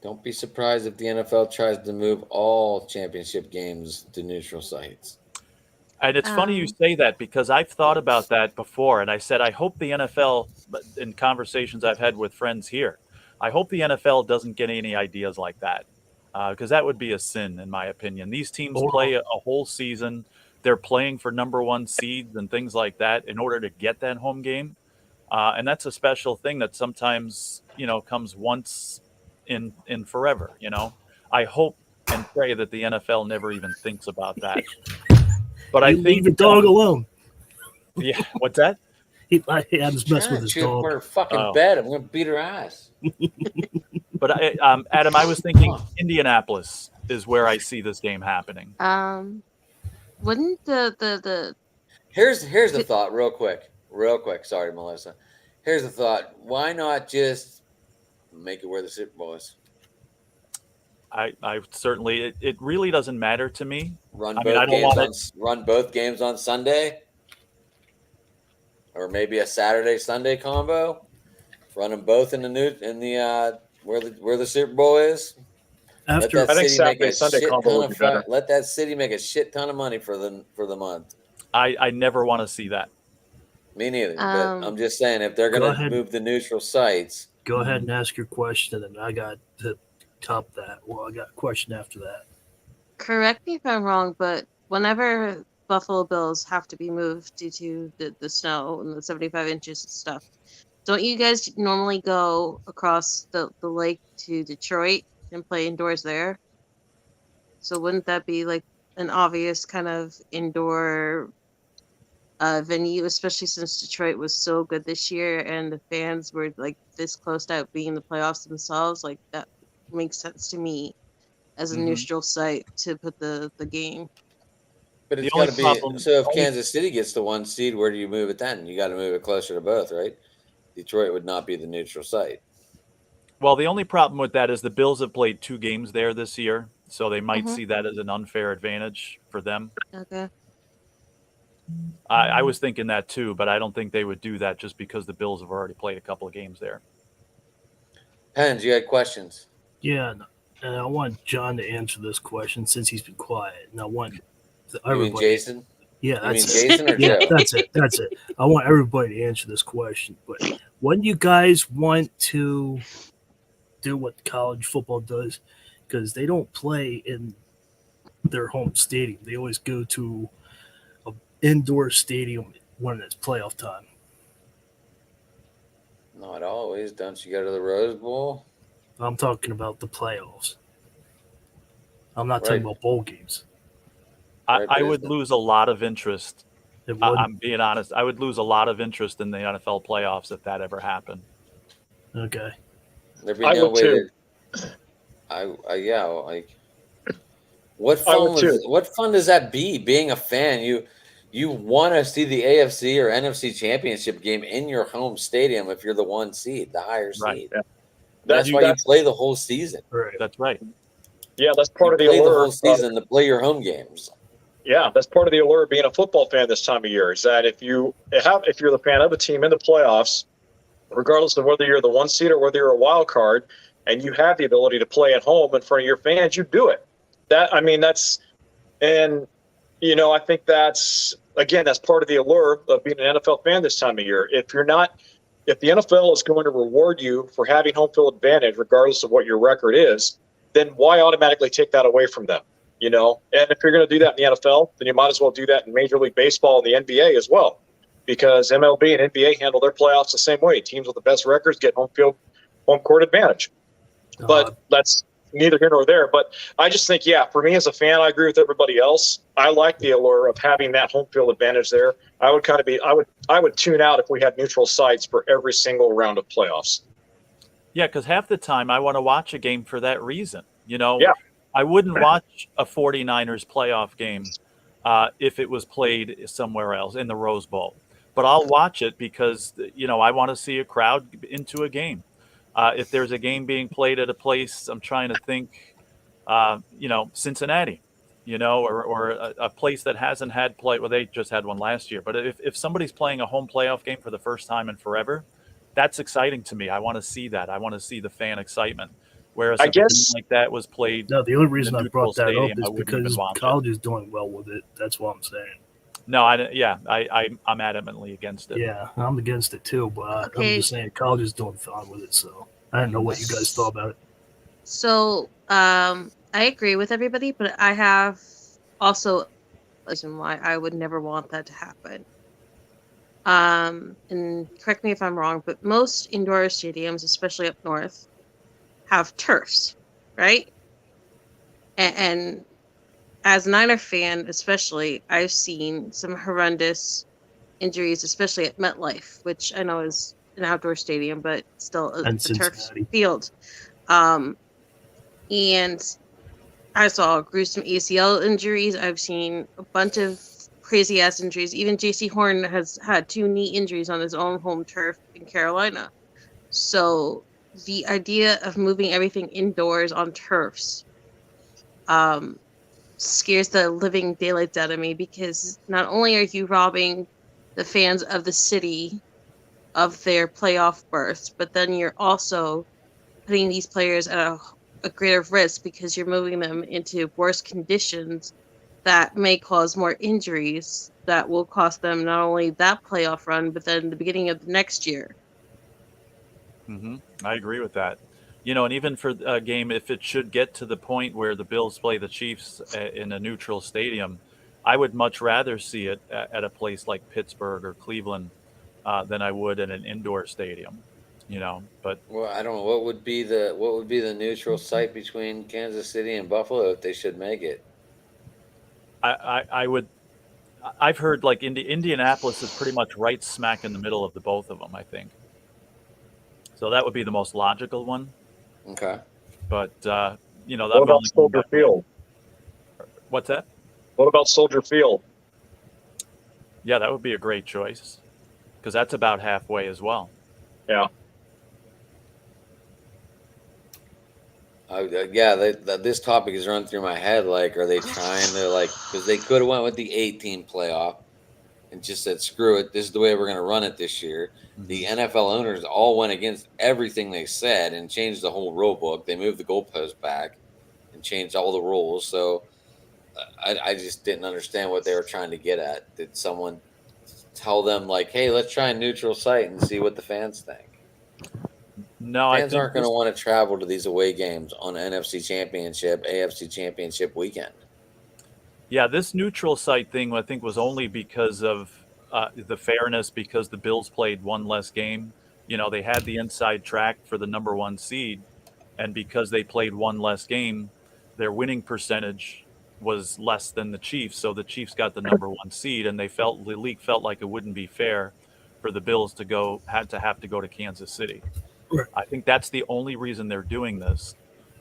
don't be surprised if the NFL tries to move all championship games to neutral sites. And it's funny you say that, because I've thought about that before, and I said I hope the NFL, in conversations I've had with friends here, I hope the NFL doesn't get any ideas like that, because that would be a sin, in my opinion. These teams play a whole season. They're playing for number one seeds and things like that in order to get that home game. And that's a special thing that sometimes, comes once in forever, I hope and pray that the NFL never even thinks about that. But I think leave the dog alone. Yeah, what's that? He had his mess with his dog. Her fucking bed. I'm going to beat her ass. But Adam, I was thinking Indianapolis is where I see this game happening. Wouldn't the Here's the thought, real quick. Sorry, Melissa. Here's the thought. Why not just make it where the Super Bowl is? I certainly, it really doesn't matter to me. Run both games on Sunday, or maybe a Saturday Sunday combo. Run them both in the where the Super Bowl is. I think Saturday Sunday combo would be better. Let that city make a shit ton of money for the month. I never want to see that. Me neither. But I'm just saying, if they're going to move the neutral sites, go ahead and ask your question, and I got to top that. Well, I got a question after that. Correct me if I'm wrong, but whenever Buffalo Bills have to be moved due to the snow and the 75 inches and stuff, don't you guys normally go across the lake to Detroit and play indoors there? So wouldn't that be like an obvious kind of indoor venue, especially since Detroit was so good this year and the fans were like this close to out being in the playoffs themselves? Like, that makes sense to me as a neutral site to put the game. But it's got to be. So if Kansas City gets the 1 seed, where do you move it then? You got to move it closer to both, right? Detroit would not be the neutral site. Well, the only problem with that is the Bills have played 2 games there this year, so they might see that as an unfair advantage for them. Okay. I was thinking that too, but I don't think they would do that just because the Bills have already played a couple of games there. Pens, you had questions? Yeah, and I want John to answer this question since he's been quiet. And I want everybody. You mean Jason? Yeah, that's Jason or Joe? Yeah, that's it. I want everybody to answer this question. But when you guys want to do what college football does, because they don't play in their home stadium. They always go to an indoor stadium when it's playoff time. Not always. Don't you go to the Rose Bowl? I'm talking about the playoffs. I'm not talking about bowl games. I would lose a lot of interest. I'm being honest. I would lose a lot of interest in the NFL playoffs if that ever happened. Okay. There'd be no way too. What fun does that be? Being a fan, you want to see the AFC or NFC championship game in your home stadium if you're the one seed, the higher seed. Yeah. That's why you play the whole season. Right. That's right. Yeah, that's part of the allure. Play the whole season to play your home games. Yeah, that's part of the allure of being a football fan this time of year. Is that if you're the fan of a team in the playoffs, regardless of whether you're the one seed or whether you're a wild card, and you have the ability to play at home in front of your fans, you do it. I think that's part of the allure of being an NFL fan this time of year. If the NFL is going to reward you for having home field advantage, regardless of what your record is, then why automatically take that away from them? And if you're going to do that in the NFL, then you might as well do that in Major League Baseball and the NBA as well, because MLB and NBA handle their playoffs the same way. Teams with the best records get home court advantage. But that's neither here nor there. But I just think, for me as a fan, I agree with everybody else. I like the allure of having that home field advantage there. I would tune out if we had neutral sites for every single round of playoffs. Yeah, because half the time I want to watch a game for that reason. I wouldn't watch a 49ers playoff game if it was played somewhere else in the Rose Bowl. But I'll watch it because, I want to see a crowd into a game. If there's a game being played at a place, I'm trying to think, Cincinnati, or a place that hasn't had play. Well, they just had one last year. But if somebody's playing a home playoff game for the first time in forever, that's exciting to me. I want to see that. I want to see the fan excitement. Whereas a game like that was played. No, the only reason I brought that up is because college is doing well with it. That's what I'm saying. No, I'm adamantly against it. Yeah, I'm against it too, but I'm just saying college is doing fine with it. So I don't know what you guys thought about it. So I agree with everybody, but I have also a reason why I would never want that to happen. And correct me if I'm wrong, but most indoor stadiums, especially up north, have turfs, right? And as a Niner fan, especially, I've seen some horrendous injuries, especially at MetLife, which I know is an outdoor stadium, but still a turf field. And I saw gruesome ACL injuries. I've seen a bunch of crazy ass injuries. Even JC Horn has had 2 knee injuries on his own home turf in Carolina. So the idea of moving everything indoors on turfs scares the living daylights out of me, because not only are you robbing the fans of the city of their playoff berths, but then you're also putting these players at a greater risk because you're moving them into worse conditions that may cause more injuries that will cost them not only that playoff run, but then the beginning of the next year. I agree with that. And even for a game, if it should get to the point where the Bills play the Chiefs in a neutral stadium, I would much rather see it at a place like Pittsburgh or Cleveland than I would in an indoor stadium. But I don't know what would be the neutral site between Kansas City and Buffalo if they should make it. I've heard like Indianapolis is pretty much right smack in the middle of the both of them, I think. So that would be the most logical one. Okay. But, that what about Soldier Field? What's that? What about Soldier Field? Yeah, that would be a great choice, because that's about halfway as well. Yeah. This topic is running through my head. Like, are they trying to because they could have went with the 8-team playoff and just said, screw it, this is the way we're going to run it this year. Mm-hmm. The NFL owners all went against everything they said and changed the whole rule book. They moved the goalpost back and changed all the rules. So I just didn't understand what they were trying to get at. Did someone tell them, hey, let's try a neutral site and see what the fans think? No, fans aren't going to want to travel to these away games on NFC Championship, AFC Championship weekend. Yeah, this neutral site thing I think was only because of the fairness, because the Bills played one less game. They had the inside track for the number 1 seed, and because they played one less game, their winning percentage was less than the Chiefs. So the Chiefs got the number 1 seed, and the league felt like it wouldn't be fair for the Bills to have to go to Kansas City. Right. I think that's the only reason they're doing this.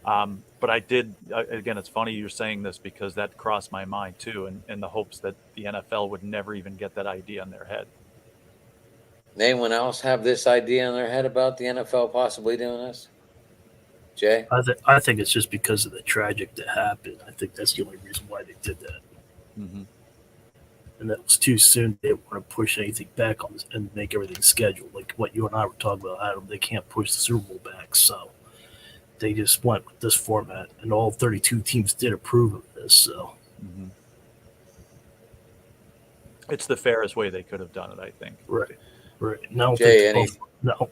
But I did, again, it's funny you're saying this because that crossed my mind too, in the hopes that the NFL would never even get that idea in their head. Anyone else have this idea in their head about the NFL possibly doing this? Jay? I think it's just because of the tragic that happened. I think that's the only reason why they did that. Mm-hmm. And that was too soon. They didn't want to push anything back on this and make everything scheduled. Like what you and I were talking about, Adam, they can't push the Super Bowl back. So they just went with this format, and all 32 teams did approve of this. So it's the fairest way they could have done it, I think. Right. And I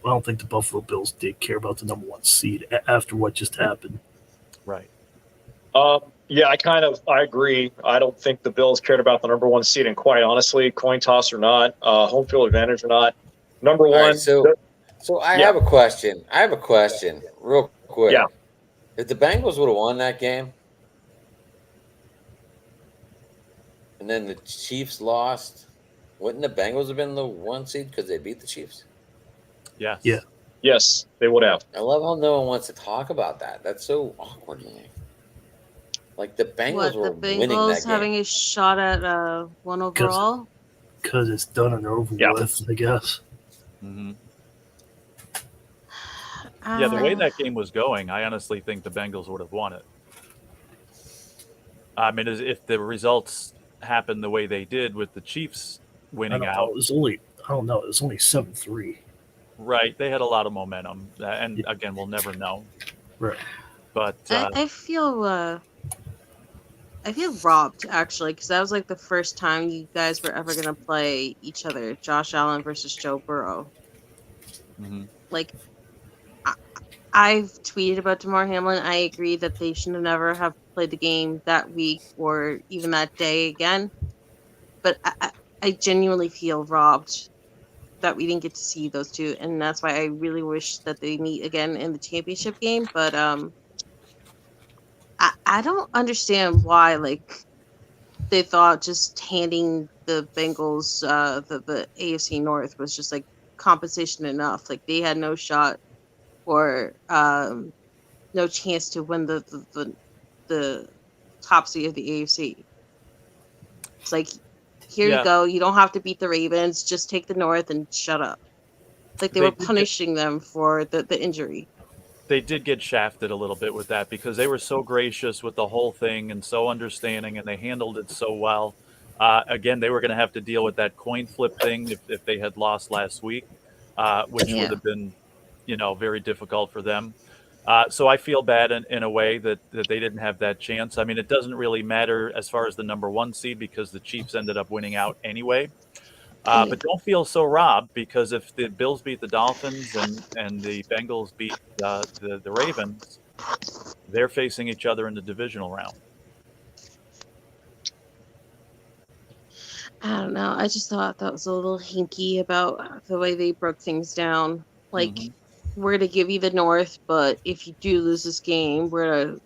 don't think the Buffalo Bills did care about the number 1 seed after what just happened. Right. Yeah, I agree. I don't think the Bills cared about the number 1 seed, and quite honestly, coin toss or not, home field advantage or not, number 1. Right, so I have a question. Real quick. Yeah. If the Bengals would have won that game, and then the Chiefs lost, wouldn't the Bengals have been the 1 seed because they beat the Chiefs? Yes. Yeah. Yes, they would have. I love how no one wants to talk about that. That's so awkward to me. Like the Bengals were winning that game. Having a shot at 1 overall? Because it's done and over with, I guess. Mm-hmm. Yeah, the way that game was going, I honestly think the Bengals would have won it. I mean, if the results happened the way they did with the Chiefs winning out. It was only 7-3. Right. They had a lot of momentum. And again, we'll never know. Right. But I feel robbed, actually, because that was like the first time you guys were ever going to play each other, Josh Allen versus Joe Burrow. Mm-hmm. Like, I've tweeted about Damar Hamlin. I agree that they should never have played the game that week or even that day again. But I genuinely feel robbed that we didn't get to see those two, and that's why I really wish that they meet again in the championship game. But I don't understand why they thought just handing the Bengals the AFC North was just like compensation enough. Like they had no shot or no chance to win the top seed of the AFC. It's like, here you go. You don't have to beat the Ravens. Just take the North and shut up. Like they were punishing them for the injury. They did get shafted a little bit with that because they were so gracious with the whole thing and so understanding, and they handled it so well. Again, they were going to have to deal with that coin flip thing if they had lost last week, which would have been, very difficult for them. So I feel bad in a way that they didn't have that chance. I mean, it doesn't really matter as far as the number 1 seed because the Chiefs ended up winning out anyway. But don't feel so robbed, because if the Bills beat the Dolphins and the Bengals beat the Ravens, they're facing each other in the divisional round. I don't know. I just thought that was a little hinky about the way they broke things down. Like, we're going to give you the North, but if you do lose this game, we're going to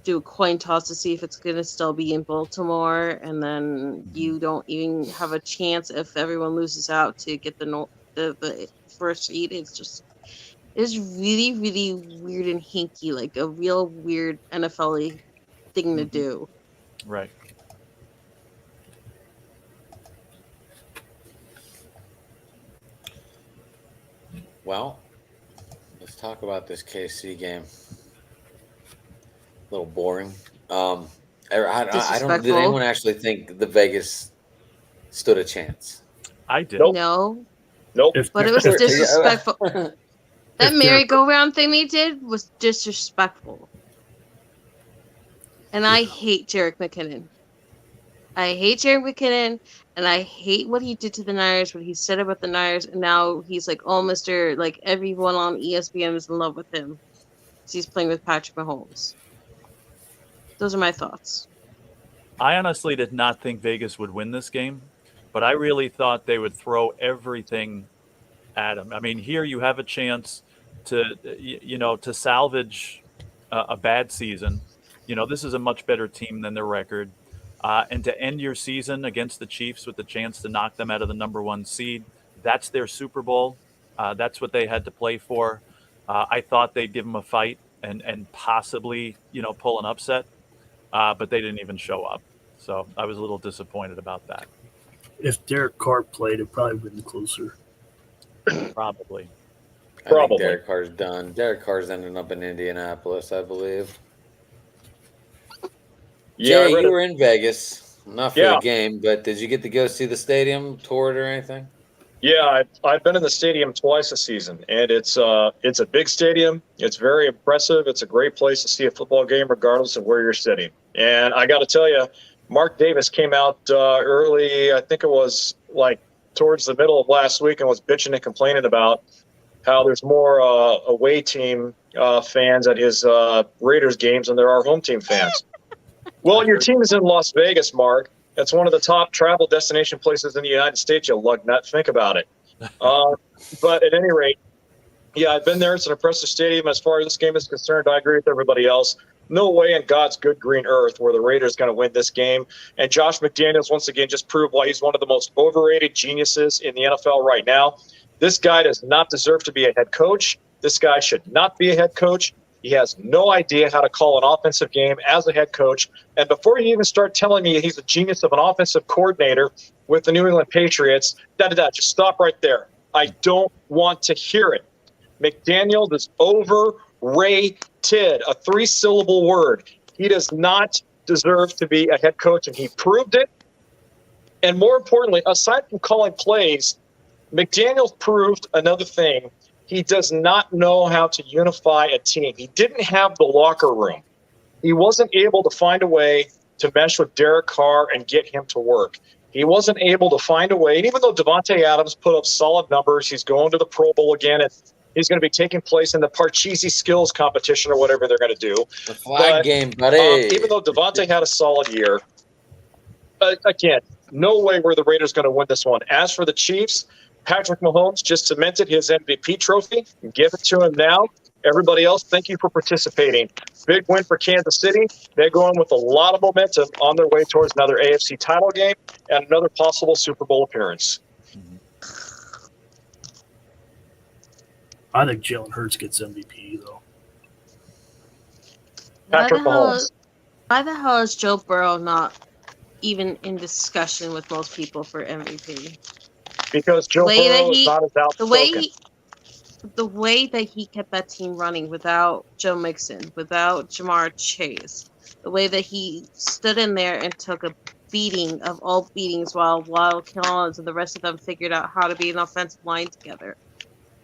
do a coin toss to see if it's going to still be in Baltimore, and then you don't even have a chance if everyone loses out to get the first seed. It's really, really weird and hinky, like a real weird NFL-y thing to do. Right. Well, let's talk about this KC game. A little boring. I don't. Did anyone actually think the Vegas stood a chance? I did. No. Nope. But it was disrespectful. That merry-go-round thing they did was disrespectful. And I hate Jerick McKinnon. And I hate what he did to the Niners, what he said about the Niners, and now he's like, oh, Mr. Like, everyone on ESPN is in love with him. He's playing with Patrick Mahomes. Those are my thoughts. I honestly did not think Vegas would win this game, but I really thought they would throw everything at them. I mean, here you have a chance to, to salvage a bad season. This is a much better team than their record. And to end your season against the Chiefs with the chance to knock them out of the number 1 seed, that's their Super Bowl. That's what they had to play for. I thought they'd give them a fight and possibly, pull an upset, but they didn't even show up. So I was a little disappointed about that. If Derek Carr played, it probably would have been closer. Probably. I think Derek Carr's done. Derek Carr's ending up in Indianapolis, I believe. Yeah, Jay, you were in Vegas, not for the game, but did you get to go see the stadium, tour it or anything? Yeah, I've been in the stadium twice this season, and it's a big stadium. It's very impressive. It's a great place to see a football game, regardless of where you're sitting. And I got to tell you, Mark Davis came out early. I think it was like towards the middle of last week, and was bitching and complaining about how there's more away team fans at his Raiders games than there are home team fans. Well, your team is in Las Vegas, Mark. It's one of the top travel destination places in the United States, you lug nut. Think about it. But at any rate, yeah, I've been there. It's an impressive stadium. As far as this game is concerned, I agree with everybody else. No way in God's good green earth where the Raiders going to win this game. And Josh McDaniels, once again, just proved why he's one of the most overrated geniuses in the NFL right now. This guy does not deserve to be a head coach. This guy should not be a head coach. He has no idea how to call an offensive game as a head coach. And before you even start telling me he's a genius of an offensive coordinator with the New England Patriots, just stop right there. I don't want to hear it. McDaniels is overrated, a 3-syllable word. He does not deserve to be a head coach, and he proved it. And more importantly, aside from calling plays, McDaniels proved another thing. He does not know how to unify a team. He didn't have the locker room. He wasn't able to find a way to mesh with Derek Carr and get him to work. He wasn't able to find a way. And even though Davante Adams put up solid numbers, he's going to the Pro Bowl again, and he's going to be taking place in the Parcheesi skills competition or whatever they're going to do. The flag game, buddy. Even though Davante had a solid year, again, no way were the Raiders going to win this one. As for the Chiefs, Patrick Mahomes just cemented his MVP trophy. Give it to him now. Everybody else, thank you for participating. Big win for Kansas City. They're going with a lot of momentum on their way towards another AFC title game and another possible Super Bowl appearance. I think Jalen Hurts gets MVP, though. Patrick Mahomes. Why the hell is Joe Burrow not even in discussion with most people for MVP? Because Joe Burrow is not as outspoken. The way that he kept that team running without Joe Mixon, without Jamar Chase, the way that he stood in there and took a beating of all beatings while Collins and the rest of them figured out how to be an offensive line together.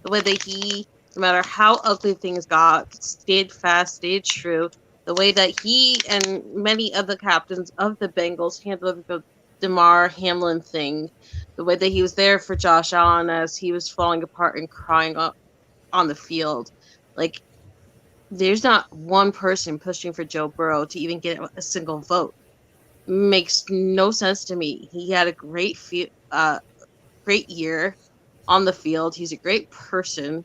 The way that he, no matter how ugly things got, stayed fast, stayed true. The way that he and many other captains of the Bengals handled the DeMar Hamlin thing. The way that he was there for Josh Allen as he was falling apart and crying on the field. Like, there's not one person pushing for Joe Burrow to even get a single vote. Makes no sense to me. He had a great year on the field. He's a great person.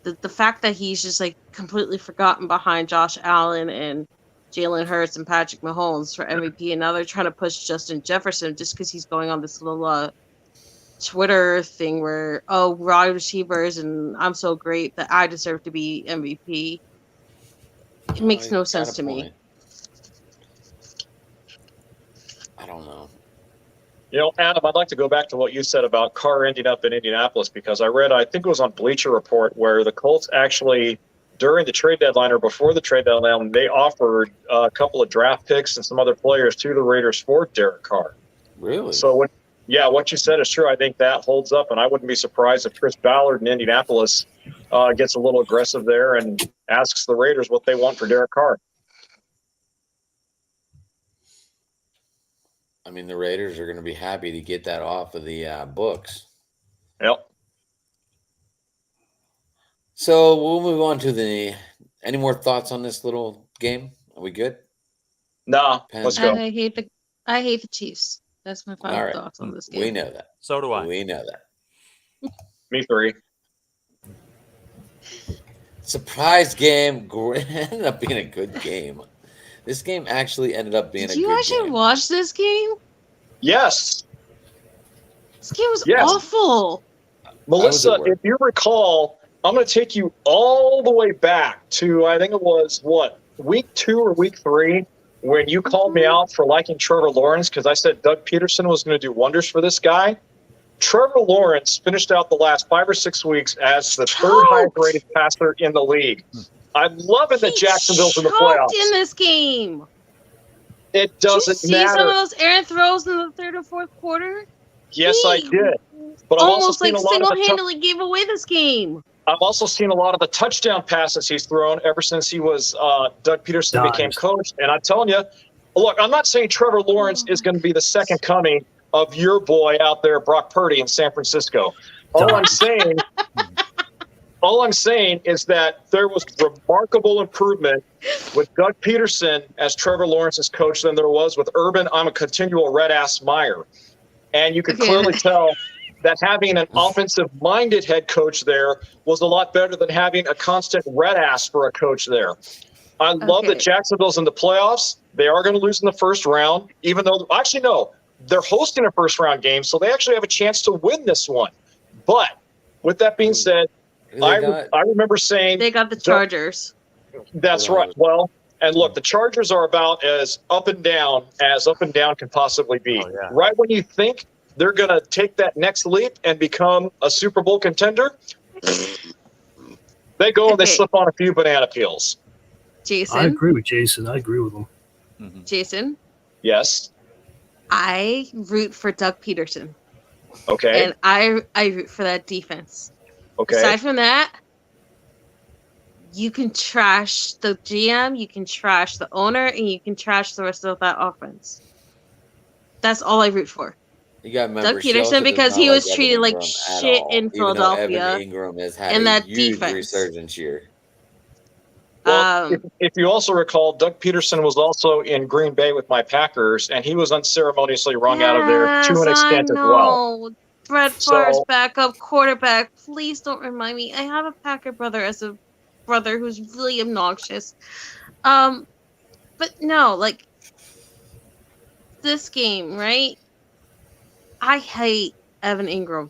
The fact that he's just like completely forgotten behind Josh Allen and Jalen Hurts and Patrick Mahomes for MVP, and now they're trying to push Justin Jefferson just because he's going on this little Twitter thing where, wide receivers and I'm so great that I deserve to be MVP. It makes no sense to me. I don't know. Adam, I'd like to go back to what you said about Carr ending up in Indianapolis, because I read, I think it was on Bleacher Report, where the Colts actually, during the trade deadline or before the trade deadline, they offered a couple of draft picks and some other players to the Raiders for Derek Carr. Really? So, what you said is true. I think that holds up, and I wouldn't be surprised if Chris Ballard in Indianapolis gets a little aggressive there and asks the Raiders what they want for Derek Carr. I mean, the Raiders are going to be happy to get that off of the books. Yep. So we'll move on to any more thoughts on this little game? Are we good? Nah, let's go. I hate the Chiefs. That's my final thoughts on this game. We know that. So do I. We know that. Me 3. Surprise game ended up being a good game. This game actually ended up being a good game. Did you actually watch this game? Yes. This game was awful. Melissa, if you recall, I'm going to take you all the way back to, I think it was, week 2 or week 3, when you called me out for liking Trevor Lawrence because I said Doug Peterson was going to do wonders for this guy. Trevor Lawrence finished out the last 5 or 6 weeks as the third highest rated passer in the league. I'm loving that Jacksonville's in the playoffs. In this game. It doesn't matter. Did you see some of those errant throws in the third or fourth quarter? Yes, I did. But almost like single-handedly gave away this game. I've also seen a lot of the touchdown passes he's thrown ever since he was Doug Peterson became coach. And I'm telling you, look, I'm not saying Trevor Lawrence is going to be the second coming of your boy out there, Brock Purdy in San Francisco. All I'm saying is that there was remarkable improvement with Doug Peterson as Trevor Lawrence's coach than there was with Urban. I'm a continual red-ass Meyer. And you could clearly tell that having an offensive-minded head coach there was a lot better than having a constant red-ass for a coach there. I love that Jacksonville's in the playoffs. They are going to lose in the first round, even though – actually, no. They're hosting a first-round game, so they actually have a chance to win this one. But with that being said, I remember saying – They got the Chargers. That's right. Well, and look, the Chargers are about as up and down can possibly be. Oh, yeah. Right when you think they're going to take that next leap and become a Super Bowl contender, they go and they slip on a few banana peels. Jason? I agree with Jason. I agree with him. Mm-hmm. Jason? Yes? I root for Doug Peterson. Okay. And I root for that defense. Okay. Aside from that, you can trash the GM, you can trash the owner, and you can trash the rest of that offense. That's all I root for. You got Doug Peterson because he was treated like shit in Philadelphia. Evan Ingram has had a huge resurgence year. Well, if you also recall, Doug Peterson was also in Green Bay with my Packers, and he was unceremoniously rung out of there to an extent as well. Brett Favre's backup quarterback. Please don't remind me. I have a Packer brother as a brother who's really obnoxious. But no, like this game, right? I hate Evan Ingram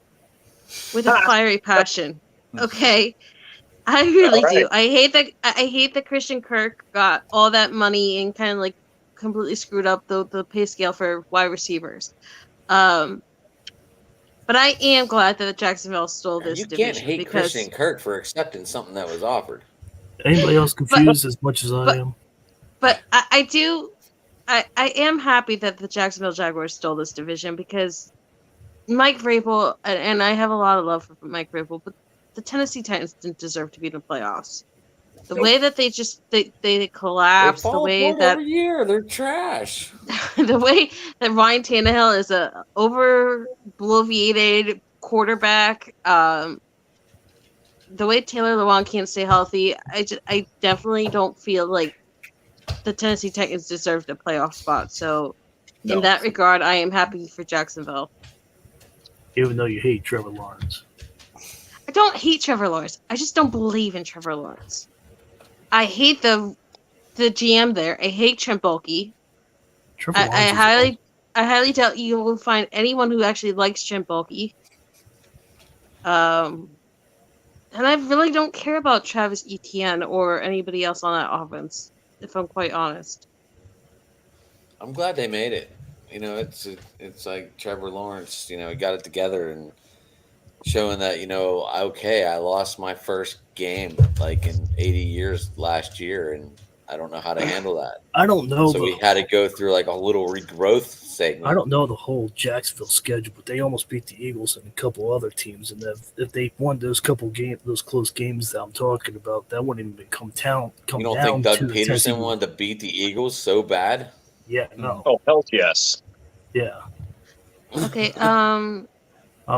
with a fiery passion. Okay. I really do. I hate that Christian Kirk got all that money and kind of like completely screwed up the pay scale for wide receivers. But I am glad that Jacksonville stole this division. You can't hate Christian Kirk for accepting something that was offered. Anybody else confused as much as I am? But I am happy that the Jacksonville Jaguars stole this division because Mike Vrabel, and I have a lot of love for Mike Vrabel, but the Tennessee Titans didn't deserve to be in the playoffs. The way that they collapsed, the way that every year they're trash. The way that Ryan Tannehill is a over-bloviated quarterback, the way Taylor Lewan can't stay healthy, I definitely don't feel like the Tennessee Titans deserved a playoff spot. So, in that regard, I am happy for Jacksonville. Even though you hate Trevor Lawrence. I don't hate Trevor Lawrence. I just don't believe in Trevor Lawrence. I hate the GM there. I hate Trent Baalke. I highly doubt you will find anyone who actually likes Trent Baalke. And I really don't care about Travis Etienne or anybody else on that offense, if I'm quite honest. I'm glad they made it. You know, it's like Trevor Lawrence, you know, he got it together and showing that, you know, okay, I lost my first game like in 80 years last year, and I don't know how to handle that. I don't know. So we had to go through like a little regrowth segment. I don't know the whole Jacksonville schedule, but they almost beat the Eagles and a couple other teams. And if they won those close games that I'm talking about, that wouldn't even come down. You don't think Doug Peterson wanted to beat the Eagles so bad? Yeah, no. Oh, hell yes. Yeah. Okay. I'm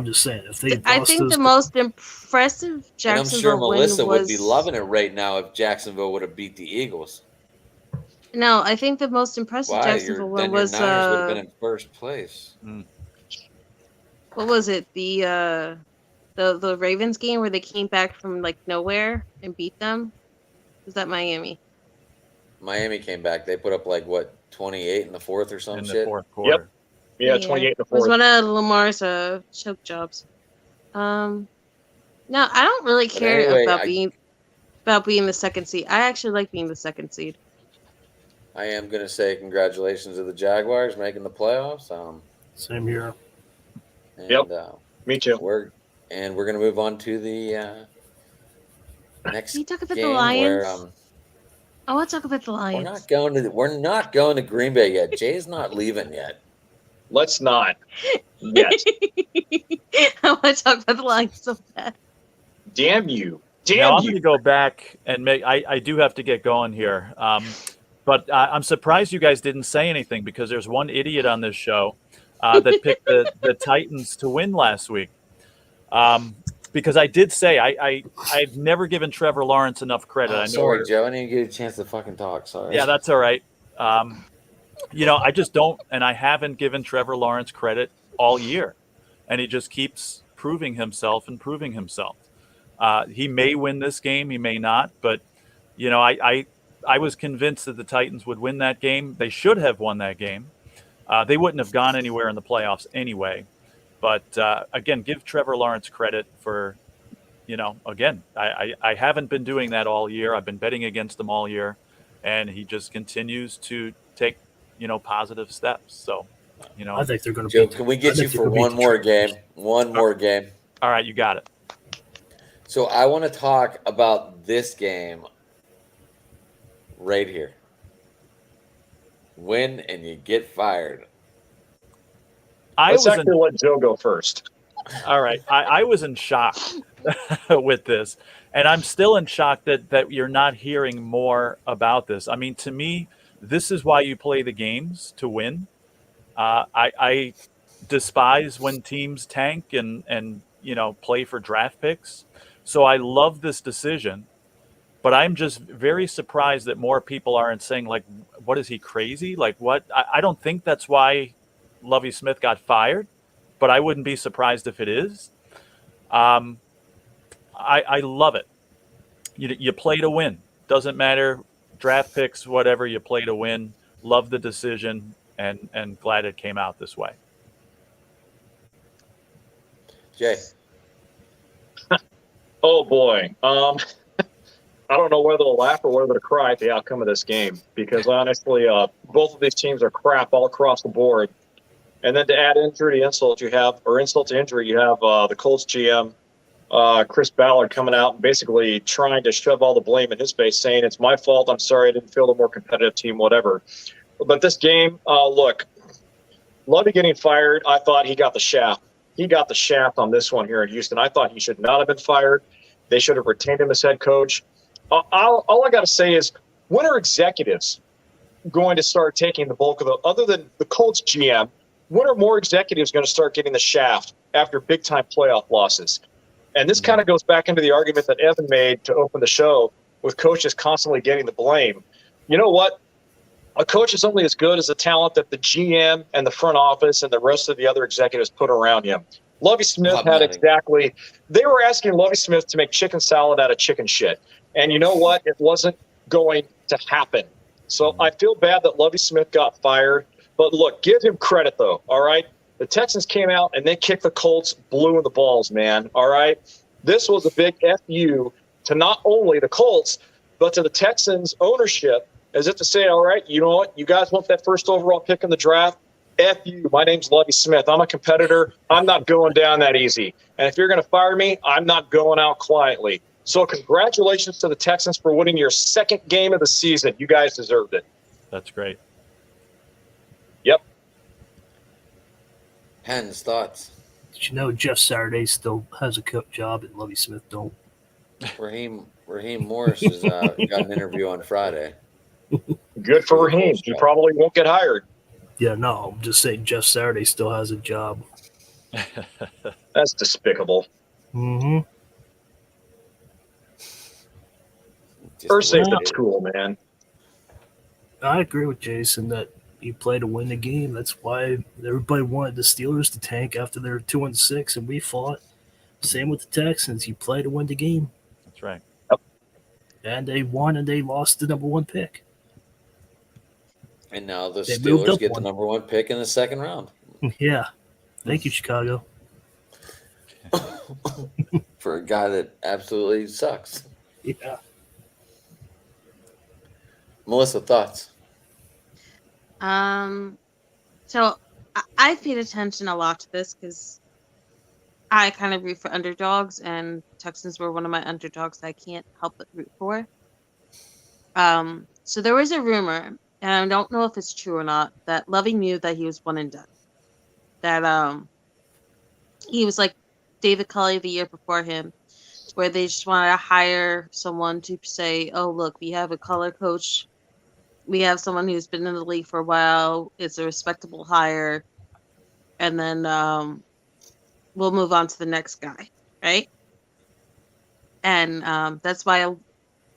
just saying, if they, I think the most impressive Jacksonville win, I'm sure Melissa would be loving it right now if Jacksonville would have beat the Eagles. No, I think the most impressive Jacksonville one was Niners would have been in first place. What was it? The Ravens game where they came back from like nowhere and beat them? Was that Miami? Miami came back. They put up like what 28 in the fourth or some in shit. The fourth quarter. Yep. Yeah, 28 in the fourth. It was one of Lamar's choke jobs. No, I don't really care about being the second seed. I actually like being the second seed. I am gonna say congratulations to the Jaguars making the playoffs. Same here. And, me too. We're gonna move on to the next. Can you talk about game the Lions? where, I want to talk about the Lions. We're not going to Green Bay yet. Jay's not leaving yet. Let's not yet. I want to talk about the Lions so bad. Damn you! Now I'm going to go back and make. I do have to get going here, but I'm surprised you guys didn't say anything because there's one idiot on this show that picked the Titans to win last week. Because I did say I've never given Trevor Lawrence enough credit. I know sorry, Joe. I didn't give you a chance to fucking talk. Sorry. Yeah, that's all right. I just don't, and I haven't given Trevor Lawrence credit all year, and he just keeps proving himself. He may win this game, he may not, but I was convinced that the Titans would win that game. They should have won that game. They wouldn't have gone anywhere in the playoffs anyway. But again, give Trevor Lawrence credit for, again, I haven't been doing that all year. I've been betting against him all year, and he just continues to take, positive steps. So, I think they're going to. Joe, can we get you for one more game? One more game. All right, you got it. So I want to talk about this game right here. Win and you get fired. Let's actually let Joe go first. All right. I was in shock with this, and I'm still in shock that you're not hearing more about this. I mean, to me, this is why you play the games, to win. I despise when teams tank and play for draft picks. So I love this decision, but I'm just very surprised that more people aren't saying, like, what is he, crazy? Like, what? I don't think that's why Lovie Smith got fired, but I wouldn't be surprised if it is. I love it. You play to win. Doesn't matter, draft picks, whatever, you play to win. Love the decision, and glad it came out this way. Jay. Oh, boy. I don't know whether to laugh or whether to cry at the outcome of this game because, honestly, both of these teams are crap all across the board. And then to add insult to injury, you have the Colts GM, Chris Ballard, coming out and basically trying to shove all the blame in his face, saying, it's my fault, I'm sorry, I didn't field a more competitive team, whatever. But this game, look, Lovie getting fired, I thought he got the shaft. He got the shaft on this one here in Houston. I thought he should not have been fired. They should have retained him as head coach. All I got to say is, when are executives going to start taking the bulk of other than the Colts GM, when are more executives going to start getting the shaft after big-time playoff losses? And this kind of goes back into the argument that Evan made to open the show with coaches constantly getting the blame. You know what? A coach is only as good as the talent that the GM and the front office and the rest of the other executives put around him. Lovie Smith they were asking Lovie Smith to make chicken salad out of chicken shit. And you know what? It wasn't going to happen. So I feel bad that Lovie Smith got fired. But look, give him credit, though, all right? The Texans came out and they kicked the Colts blue in the balls, man, all right? This was a big FU to not only the Colts, but to the Texans ownership, as if to say, all right, you know what? You guys want that first overall pick in the draft? F you. My name's Lovie Smith. I'm a competitor. I'm not going down that easy. And if you're going to fire me, I'm not going out quietly. So congratulations to the Texans for winning your second game of the season. You guys deserved it. That's great. Yep. Penn's thoughts. Did you know Jeff Saturday still has a coach job and Lovie Smith don't? Raheem Morris has got an interview on Friday. Good for Raheem. He probably won't get hired. Yeah, no, I'm just saying Jeff Saturday still has a job. That's despicable. Mm-hmm. Irsay's not cool, man. I agree with Jason that you play to win the game. That's why everybody wanted the Steelers to tank after they're 2-6, and we fought. Same with the Texans. You play to win the game. That's right. Yep. And they won, and they lost the number 1 pick. And now the Steelers get the number 1 pick in the second round. Yeah. Thank you, Chicago. For a guy that absolutely sucks. Yeah. Melissa, thoughts? So I paid attention a lot to this because I kind of root for underdogs, and Texans were one of my underdogs that I can't help but root for. So there was a rumor, and I don't know if it's true or not, that Lovie knew that he was one and done. That he was like David Culley the year before him, where they just wanted to hire someone to say, "Oh, look, we have a color coach. We have someone who's been in the league for a while. It's a respectable hire, and then we'll move on to the next guy, right?" And that's why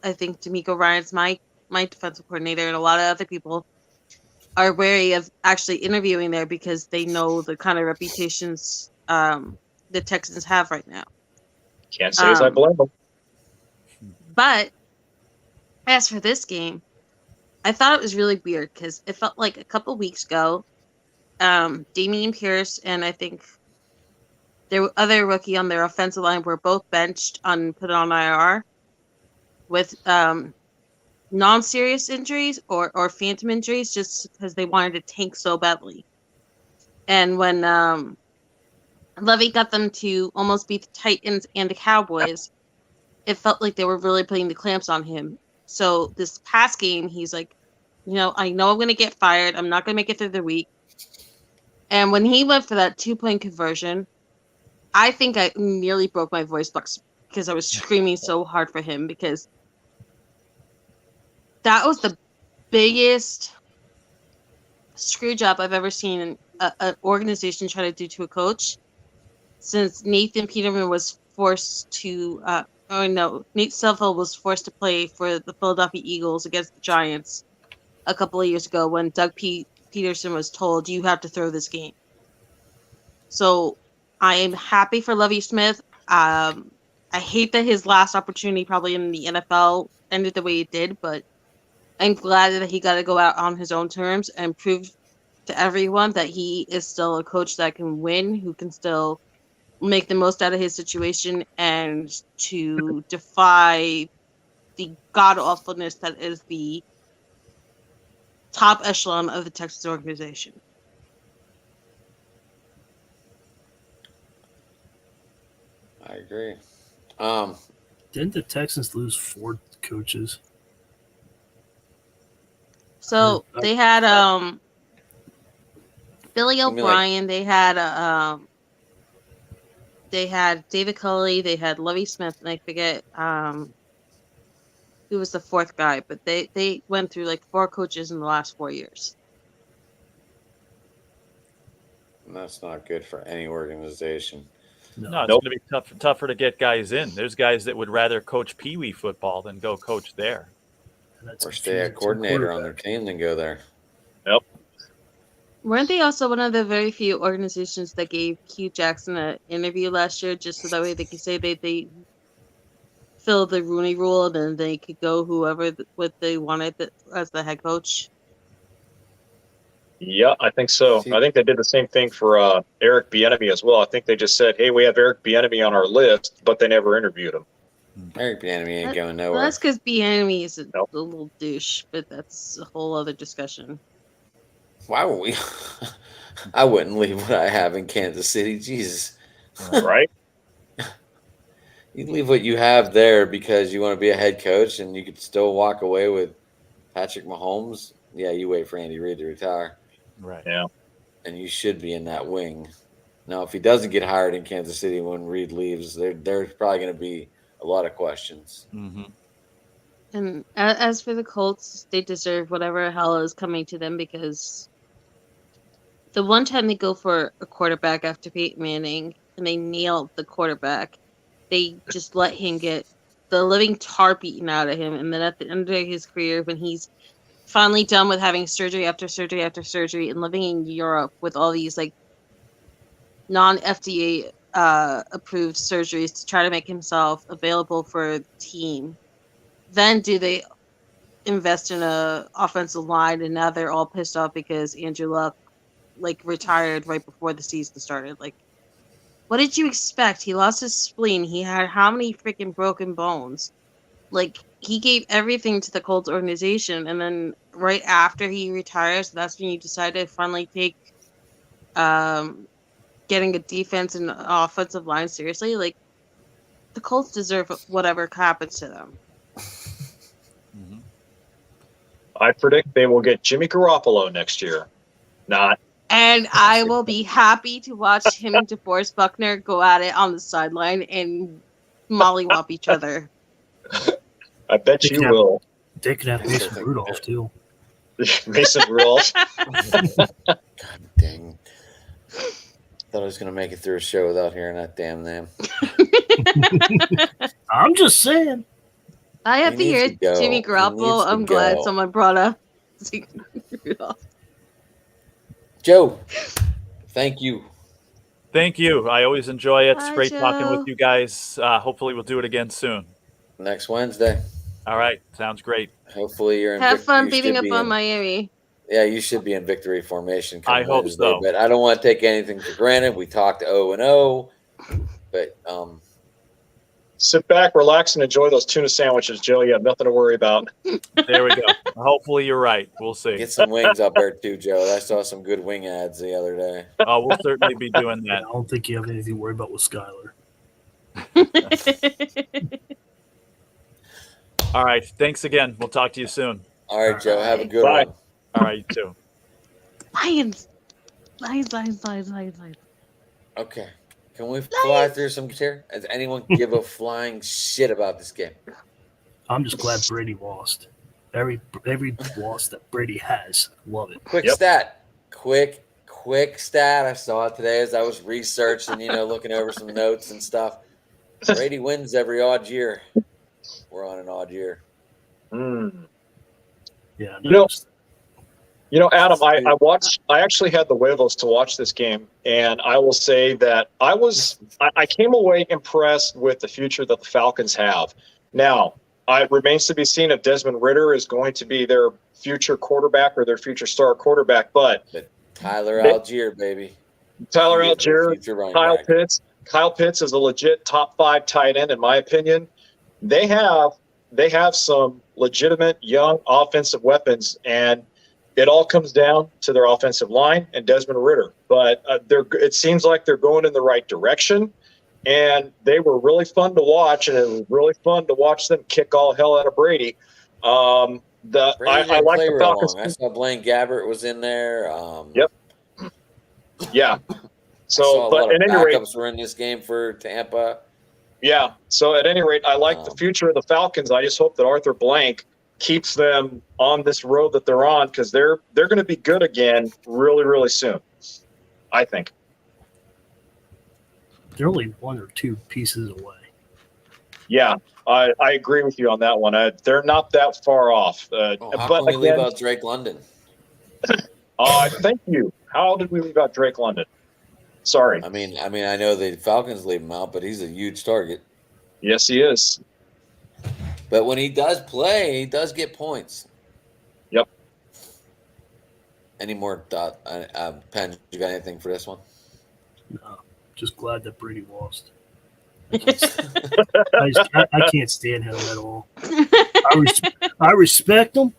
I think DeMeco Ryans my defensive coordinator, and a lot of other people are wary of actually interviewing there because they know the kind of reputations the Texans have right now. Can't say as I blame them. But as for this game, I thought it was really weird because it felt like a couple weeks ago, Damian Pierce and I think their other rookie on their offensive line were both benched and put on IR with non-serious injuries or phantom injuries just because they wanted to tank so badly. And when Levy got them to almost beat the Titans and the Cowboys, it felt like they were really putting the clamps on him. So this past game, he's like, I know I'm going to get fired. I'm not going to make it through the week. And when he went for that 2-point conversion, I think I nearly broke my voice box because I was screaming so hard for him because that was the biggest screw job I've ever seen an organization try to do to a coach since Nathan Peterman was forced to Nate Sudfeld was forced to play for the Philadelphia Eagles against the Giants a couple of years ago when Doug Peterson was told, you have to throw this game. So I am happy for Lovie Smith. I hate that his last opportunity probably in the NFL ended the way it did, but I'm glad that he got to go out on his own terms and prove to everyone that he is still a coach that can win, who can still make the most out of his situation and to defy the god-awfulness that is the top echelon of the Texas organization. I agree. Didn't the Texans lose 4 coaches? So they had Billy O'Brien, they had David Culley, they had Lovie Smith, and I forget who was the 4th guy, but they went through like 4 coaches in the last 4 years. And that's not good for any organization. No, it's going to be tougher to get guys in. There's guys that would rather coach Pee Wee football than go coach there. Or stay a coordinator on their team than go there. Yep. Weren't they also one of the very few organizations that gave Hugh Jackson an interview last year just so that way they could say they filled the Rooney Rule and then they could go what they wanted as the head coach? Yeah, I think so. I think they did the same thing for Eric Bieniemy as well. I think they just said, hey, we have Eric Bieniemy on our list, but they never interviewed him. Eric Bieniemy ain't going nowhere. Well, that's because Bieniemy is a little douche, but that's a whole other discussion. Why would we? I wouldn't leave what I have in Kansas City. Jesus. Right? You leave what you have there because you want to be a head coach and you could still walk away with Patrick Mahomes. Yeah, you wait for Andy Reid to retire. Right. Yeah. And you should be in that wing. Now, if he doesn't get hired in Kansas City when Reid leaves, there's probably going to be a lot of questions. Mm-hmm. And as for the Colts, they deserve whatever hell is coming to them because the one time they go for a quarterback after Peyton Manning and they nailed the quarterback, they just let him get the living tar beaten out of him. And then at the end of his career, when he's finally done with having surgery after surgery after surgery and living in Europe with all these like non-FDA approved surgeries to try to make himself available for the team. Then do they invest in a offensive line, and now they're all pissed off because Andrew Luck like retired right before the season started. Like, what did you expect? He lost his spleen. He had how many freaking broken bones? Like, he gave everything to the Colts organization, and then right after he retires, that's when you decide to finally take getting a defense and offensive line seriously. Like, the Colts deserve whatever happens to them. I predict they will get Jimmy Garoppolo next year. Not. And I will be happy to watch him and DeForest Buckner go at it on the sideline and mollywop each other. I bet you will. They could have Mason Rudolph, too. Mason Rudolph. God dang. Thought I was going to make it through a show without hearing that damn name. I'm just saying. I have to hear Jimmy Garoppolo. I'm glad someone brought up Rudolph. Joe, thank you. Thank you. I always enjoy it. It's great Joe. talking with you guys. Hopefully we'll do it again soon. Next Wednesday. All right. Sounds great. Hopefully you're in Have fun beating up on Miami. Yeah, you should be in victory formation. I hope so. But I don't want to take anything for granted. We talked 0-0, but sit back, relax, and enjoy those tuna sandwiches, Joe. You have nothing to worry about. There we go. Hopefully you're right. We'll see. Get some wings up there too, Joe. I saw some good wing ads the other day. Oh, we'll certainly be doing that. I don't think you have anything to worry about with Skyler. All right. Thanks again. We'll talk to you soon. All right, Joe. Have a good Bye. one. All right, you too. Lions. Okay. Can we fly through some here? Does anyone give a flying shit about this game? I'm just glad Brady lost. Every loss that Brady has, love it. Quick stat. Quick stat. I saw it today as I was researching, looking over some notes and stuff. Brady wins every odd year. We're on an odd year. Yeah. Adam, I actually had the huevos to watch this game, and I will say that I came away impressed with the future that the Falcons have. Now, it remains to be seen if Desmond Ridder is going to be their future quarterback or their future star quarterback, but Tyler Algier, baby. Tyler Algier, Kyle Pitts is a legit top 5 tight end, in my opinion. They have some legitimate young offensive weapons, and it all comes down to their offensive line and Desmond Ridder. But it seems like they're going in the right direction, and they were really fun to watch, and it was really fun to watch them kick all hell out of Brady. I like the Falcons. I saw Blaine Gabbert was in there. Yep. Yeah. So, but at any rate, were in this game for Tampa. Yeah. So at any rate, I like the future of the Falcons. I just hope that Arthur Blank keeps them on this road that they're on, because they're going to be good again really, really soon, I think. They're only 1 or 2 pieces away. Yeah, I agree with you on that one. They're not that far off. How can we leave out Drake London? Thank you. How did we leave out Drake London? Sorry. I mean, I know the Falcons leave him out, but he's a huge target. Yes, he is. But when he does play, he does get points. Yep. Any more thought? Penn, you got anything for this one? No, just glad that Brady lost. I can't stand him at all. I respect him,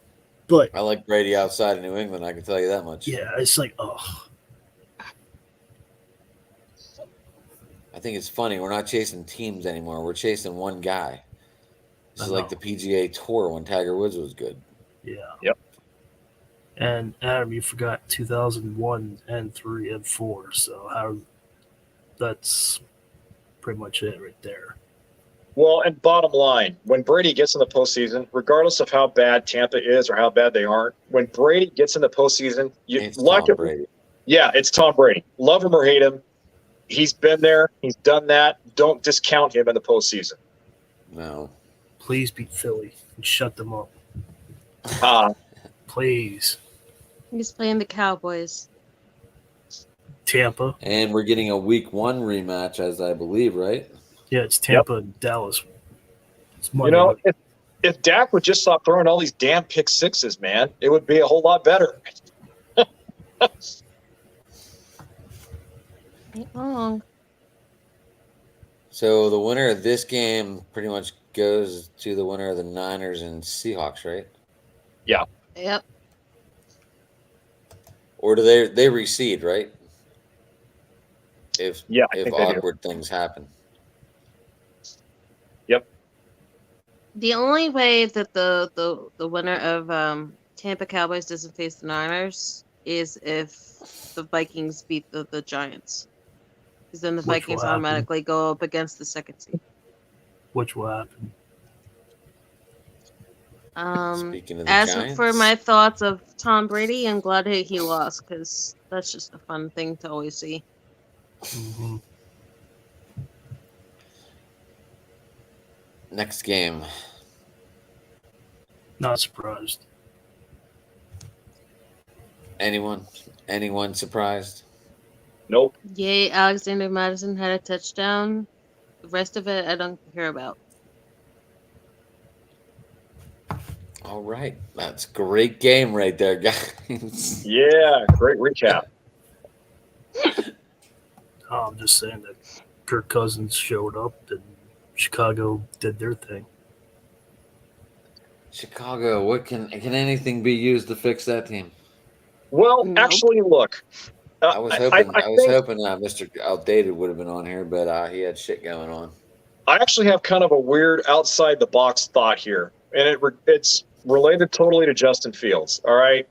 but I like Brady outside of New England. I can tell you that much. Yeah, it's like, oh. I think it's funny. We're not chasing teams anymore. We're chasing one guy. This is like the PGA Tour when Tiger Woods was good. Yeah. Yep. And Adam, you forgot 2001 and 3 and 4. So that's pretty much it right there. Well, and bottom line, when Brady gets in the postseason, regardless of how bad Tampa is or how bad they aren't, when Brady gets in the postseason, it's like Tom Brady. Yeah, it's Tom Brady. Love him or hate him, he's been there. He's done that. Don't discount him in the postseason. No. Please beat Philly and shut them up. plays? He's playing the Cowboys. Tampa. And we're getting a week 1 rematch, as I believe, right? Yeah, it's Tampa and Dallas. It's if Dak would just stop throwing all these damn pick sixes, man, it would be a whole lot better. Ain't wrong. So the winner of this game pretty much goes to the winner of the Niners and Seahawks, right? Yeah. Yep. Or do they reseed, right? If awkward things happen. Yep. The only way that the winner of Tampa Cowboys doesn't face the Niners is if the Vikings beat the Giants. Because then the Vikings automatically go up against the second seed. Which will happen. As for my thoughts of Tom Brady, I'm glad he lost because that's just a fun thing to always see. Mm-hmm. Next game. Not surprised. Anyone surprised? Nope. Yay, Alexander Madison had a touchdown. The rest of it I don't care about. All right. That's a great game right there, guys. Yeah, great recap. I'm just saying that Kirk Cousins showed up and Chicago did their thing. Chicago, what can anything be used to fix that team? Well, actually, look. I was hoping Mr. Outdated would have been on here, but he had shit going on. I actually have kind of a weird outside the box thought here, and it's related totally to Justin Fields. All right,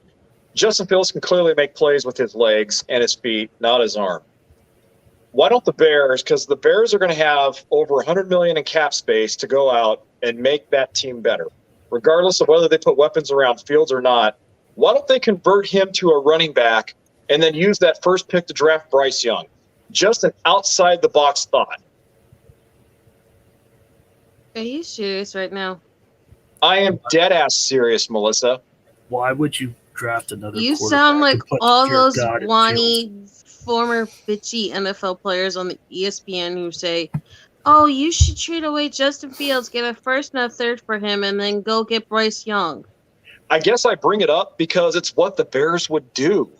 Justin Fields can clearly make plays with his legs and his feet, not his arm. Why don't the Bears? Because the Bears are going to have over $100 million in cap space to go out and make that team better, regardless of whether they put weapons around Fields or not. Why don't they convert him to a running back and then use that first pick to draft Bryce Young? Just an outside the box thought. Are you serious right now? I am dead ass serious, Melissa. Why would you draft another? You sound like all those whiny, former bitchy NFL players on the ESPN who say, "Oh, you should trade away Justin Fields, get a first and a third for him, and then go get Bryce Young." I guess I bring it up because it's what the Bears would do.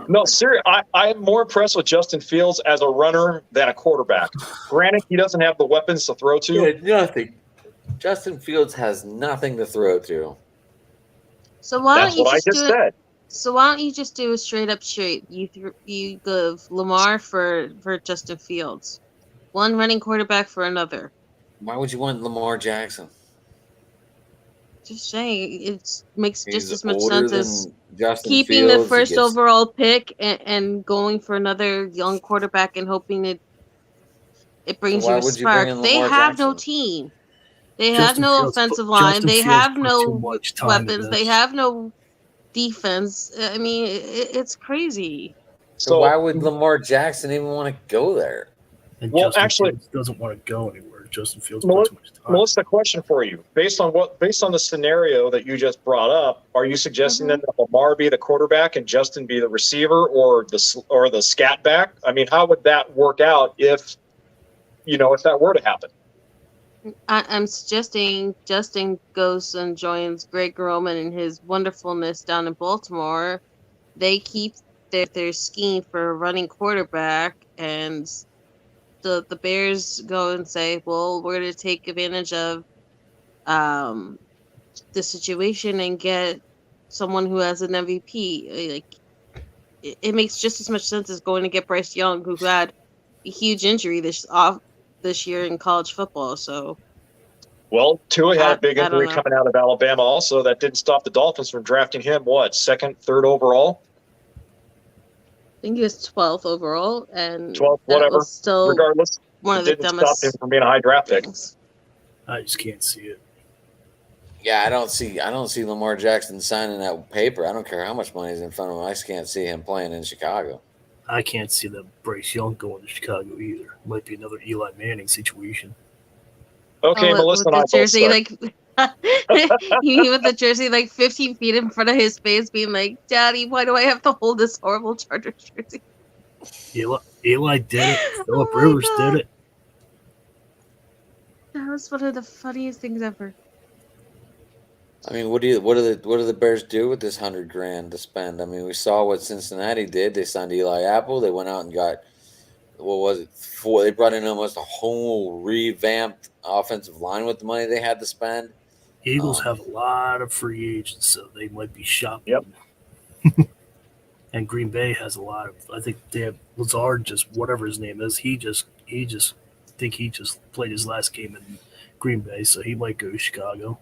No, seriously, I'm more impressed with Justin Fields as a runner than a quarterback. Granted, he doesn't have the weapons to throw to. Yeah, nothing. Justin Fields has nothing to throw to. So why That's don't you what I just said. So why don't you just do a straight up trade? You give Lamar for Justin Fields, one running quarterback for another. Why would you want Lamar Jackson? Just saying, it makes just as much older sense as Justin keeping Fields. the first overall pick and going for another young quarterback and hoping it brings you a spark. They have no team. They have no offensive line. They have no weapons. They have no defense. I mean, it's crazy. So why would Lamar Jackson even want to go there? And well, Justin actually, Fields doesn't want to go anywhere. Justin Fields puts too much time. Melissa, question for you: based on the scenario that you just brought up, are you suggesting that Lamar be the quarterback and Justin be the receiver or the scat back? I mean, how would that work out if that were to happen? I'm suggesting Justin goes and joins Greg Roman and his wonderfulness down in Baltimore. They keep their scheme for a running quarterback, and the Bears go and say, well, we're going to take advantage of the situation and get someone who has an MVP. Like, it makes just as much sense as going to get Bryce Young, who had a huge injury this year in college football. So, well, Tua had a big injury coming out of Alabama also. That didn't stop the Dolphins from drafting him, second, third overall? I think he was 12th overall, and 12th, whatever. Still regardless, one of the dumbest. Stop him from being a high draft pick. I just can't see it. Yeah, I don't see Lamar Jackson signing that paper. I don't care how much money is in front of him. I just can't see him playing in Chicago. I can't see the Bryce Young going to Chicago either. Might be another Eli Manning situation. Okay, Melissa and I both jersey, like He with the jersey like 15 feet in front of his face, being like, "Daddy, why do I have to hold this horrible Chargers jersey?" Eli did it. Philip Rivers did it. That was one of the funniest things ever. I mean, what do the Bears do with this $100,000 to spend? I mean, we saw what Cincinnati did. They signed Eli Apple. They went out and got, what was it? They brought in almost a whole revamped offensive line with the money they had to spend. Eagles have a lot of free agents, so they might be shopping. Yep. And Green Bay has a lot of. I think they have Lazard, just whatever his name is. He just played his last game in Green Bay, so he might go to Chicago.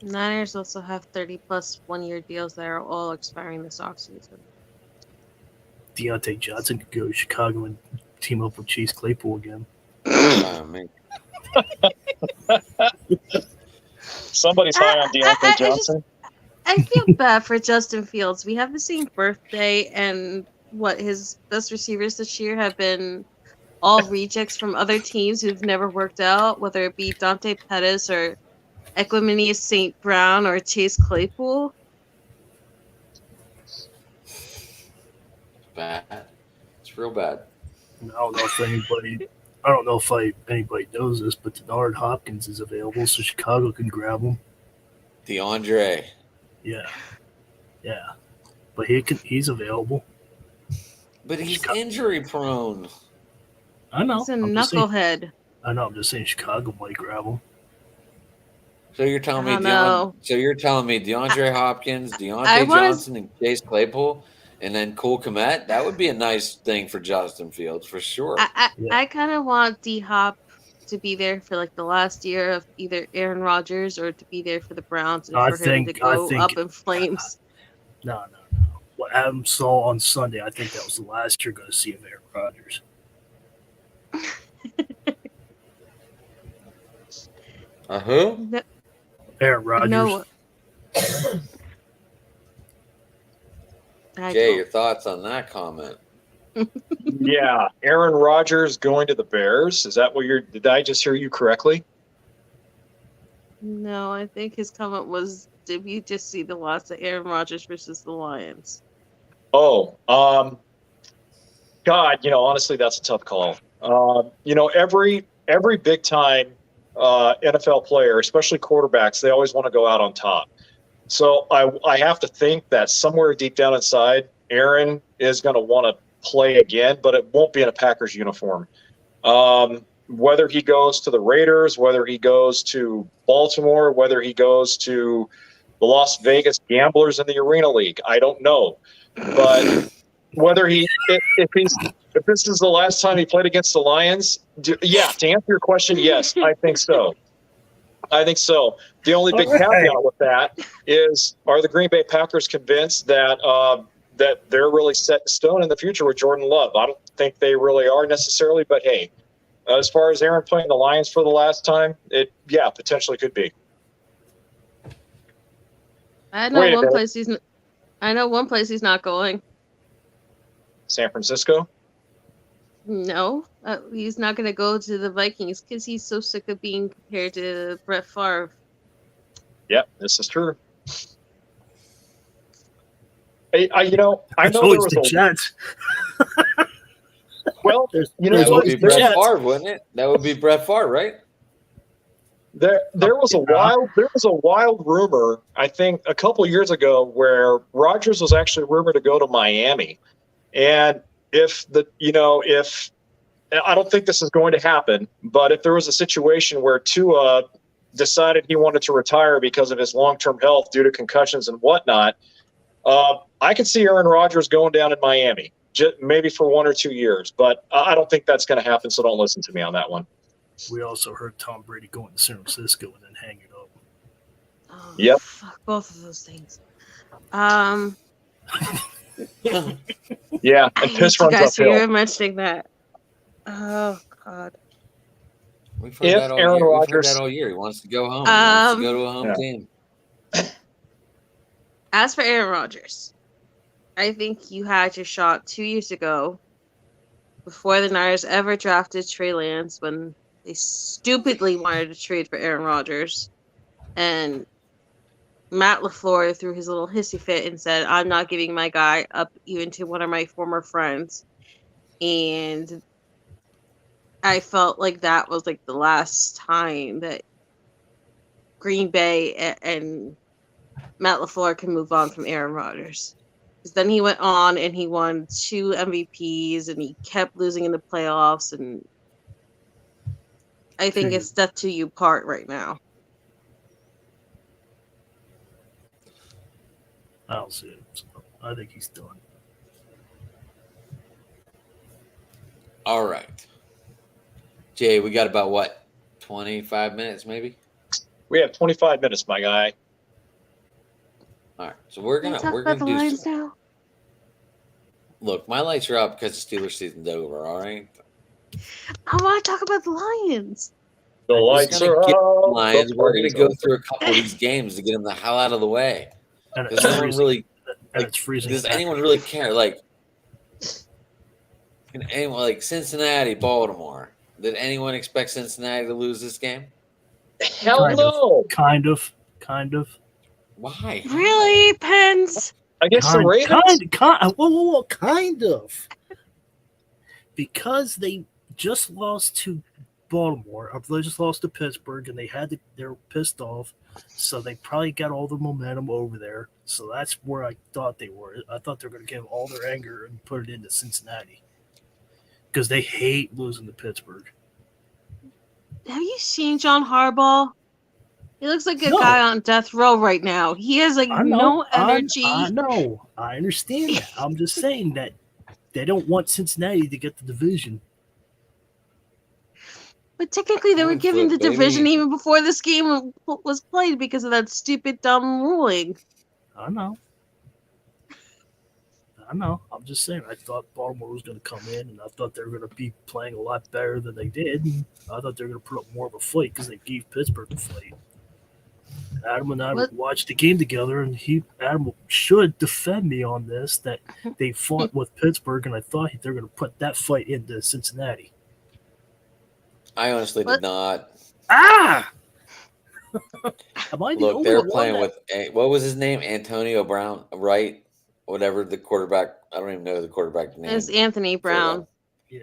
Niners also have 30+ 1-year deals that are all expiring this offseason. Deontay Johnson could go to Chicago and team up with Chase Claypool again. Somebody's high on Deontay Johnson. I feel bad for Justin Fields. We have the same birthday, and his best receivers this year have been all rejects from other teams who've never worked out, whether it be Dante Pettis or Equanimeous St. Brown or Chase Claypool. Bad. It's real bad. I don't know if anybody knows this, but Denard Hopkins is available, so Chicago can grab him. DeAndre. Yeah. But he's available. But he's injury prone. I know. He's a knucklehead. I know. I'm just saying Chicago might grab him. So you're telling me DeAndre Hopkins, Johnson, and Chase Claypool, and then Cole Kmet? That would be a nice thing for Justin Fields for sure. I kind of want D-Hop to be there for like the last year of either Aaron Rodgers or to be there for the Browns and for him to go up in flames. No. What Adam saw on Sunday, I think that was the last you're going to see of Aaron Rodgers. Who? No, Aaron Rodgers. no. Jay, your thoughts on that comment? Yeah, Aaron Rodgers going to the Bears. Is that what did I just hear you correctly? No, I think his comment was, did we just see the loss of Aaron Rodgers versus the Lions? Oh, God, honestly, that's a tough call. Every big time NFL player, especially quarterbacks, they always want to go out on top. So I have to think that somewhere deep down inside, Aaron is going to want to play again, but it won't be in a Packers uniform. Whether he goes to the Raiders, whether he goes to Baltimore, whether he goes to the Las Vegas Gamblers in the Arena League, I don't know. But whether if this is the last time he played against the Lions, to answer your question, yes, I think so. The only big caveat with that is, are the Green Bay Packers convinced that that they're really set in stone in the future with Jordan Love? I don't think they really are necessarily, but hey, as far as Aaron playing the Lions for the last time, potentially could be. I know one place he's not going. San Francisco? No, he's not going to go to the Vikings because he's so sick of being compared to Brett Favre. Yep, this is true. I know there was the Jets. Well, that would be Brett Favre, wouldn't it? That would be Brett Favre, right? There was a wild rumor, I think, a couple of years ago where Rodgers was actually rumored to go to Miami, and if I don't think this is going to happen, but if there was a situation where Tua decided he wanted to retire because of his long-term health due to concussions and whatnot, I could see Aaron Rodgers going down in Miami, maybe for 1 or 2 years, but I don't think that's going to happen, so don't listen to me on that one. We also heard Tom Brady going to San Francisco and then hang it up. Oh, yep. Fuck both of those things. Yeah, and piss runs uphill. You were mentioning that. Oh God. We've heard that all year. He wants to go home. He wants to go to a home team. As for Aaron Rodgers, I think you had your shot 2 years ago, before the Niners ever drafted Trey Lance, when they stupidly wanted to trade for Aaron Rodgers, and Matt LaFleur threw his little hissy fit and said, "I'm not giving my guy up even to one of my former friends." And I felt like that was like the last time that Green Bay and Matt LaFleur can move on from Aaron Rodgers. Because then he went on and he won 2 MVPs and he kept losing in the playoffs. And I think it's death to you part right now. I don't see it. So I think he's done. All right. Jay, we got about what? 25 minutes maybe? We have 25 minutes, my guy. All right. So we're gonna talk about the Lions now. Look, my lights are out because the Steelers season's over, all right? I want to talk about the Lions. The lights are out. Lions. We're going to go through a couple of these games to get them the hell out of the way. Does anyone really, does anyone really care? Like, anyone, like Cincinnati, Baltimore. Did anyone expect Cincinnati to lose this game? Hell no. Kind of. Why? Really, Pence? Against the Ravens? Kind of. Because they just lost to Baltimore, or they just lost to Pittsburgh, and they're pissed off, so they probably got all the momentum over there. So that's where I thought they were. I thought they were going to give all their anger and put it into Cincinnati because they hate losing to Pittsburgh. Have you seen John Harbaugh? He looks like a guy on death row right now. He has like no energy. I know. I understand that. I'm just saying that they don't want Cincinnati to get the division. But technically, they were given the division even before this game was played because of that stupid, dumb ruling. I know. I'm just saying. I thought Baltimore was going to come in, and I thought they were going to be playing a lot better than they did. And I thought they were going to put up more of a fight because they gave Pittsburgh a fight. Adam and I watched the game together, and Adam should defend me on this, that they fought with Pittsburgh, and I thought they were going to put that fight into Cincinnati. I honestly did not. Look, they're playing with, what was his name? Antonio Brown, right? Whatever the quarterback, I don't even know the quarterback name. It's Anthony Brown. Yeah.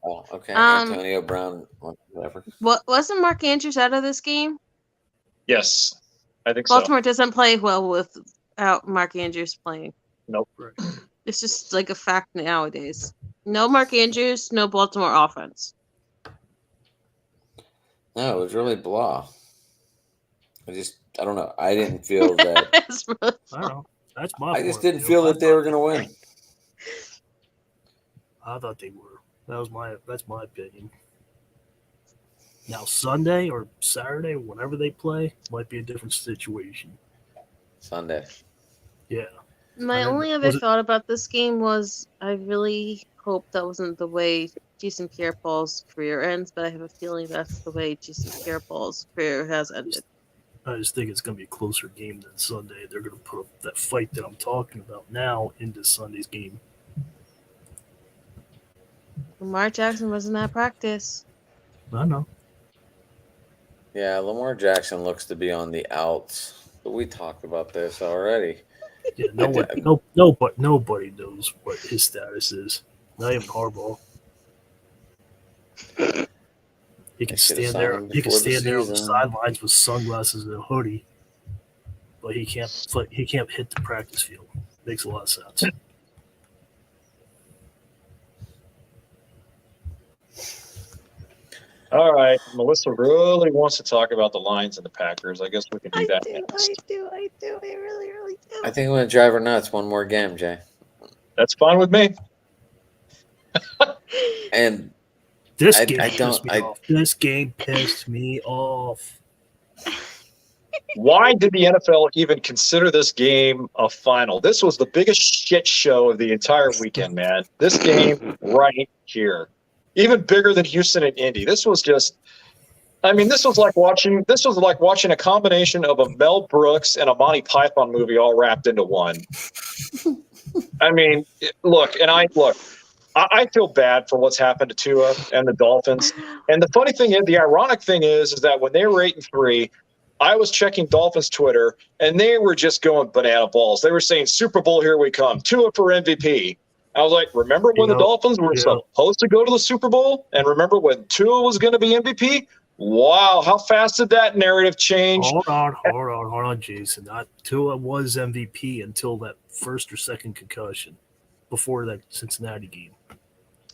Oh, okay. Antonio Brown, whatever. Wasn't Mark Andrews out of this game? Yes, I think Baltimore doesn't play well without Mark Andrews playing. Nope. It's just like a fact nowadays. No Mark Andrews, no Baltimore offense. No, it was really blah. I don't know. I didn't feel that. I don't know. That's my. I just didn't feel that they were going to win. I thought they were. That's my opinion. Now Sunday or Saturday, whenever they play, might be a different situation. Sunday. Yeah. My only other thought about this game was I really hope that wasn't the way Jason Pierre-Paul's career ends, but I have a feeling that's the way Jason Pierre-Paul's career has ended. I just think it's going to be a closer game than Sunday. They're going to put up that fight that I'm talking about now into Sunday's game. Lamar Jackson wasn't at practice. I know. Yeah, Lamar Jackson looks to be on the outs, but we talked about this already. Yeah, nobody knows what his status is. Not even Harbaugh. He can stand there. He can stand there on the sidelines with sunglasses and a hoodie, but he can't hit the practice field. Makes a lot of sense. All right, Melissa really wants to talk about the Lions and the Packers. I guess we can do that. I do. I really, really do. I think I'm going to drive her nuts one more game, Jay. That's fine with me. And this game pissed me off. Why did the NFL even consider this game a final? This was the biggest shit show of the entire weekend, man. This game right here. Even bigger than Houston and Indy. This was like watching a combination of a Mel Brooks and a Monty Python movie all wrapped into one. I mean, I feel bad for what's happened to Tua and the Dolphins. And the ironic thing is that when they were 8-3, I was checking Dolphins Twitter, and they were just going banana balls. They were saying, Super Bowl, here we come. Tua for MVP. I was like, remember when the Dolphins were supposed to go to the Super Bowl? And remember when Tua was going to be MVP? Wow, how fast did that narrative change? Hold on, Jason. Tua was MVP until that first or second concussion before that Cincinnati game.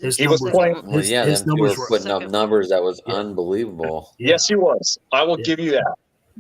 He was playing. His numbers were putting up numbers that was unbelievable. Yeah. Yes, he was. I will give you that.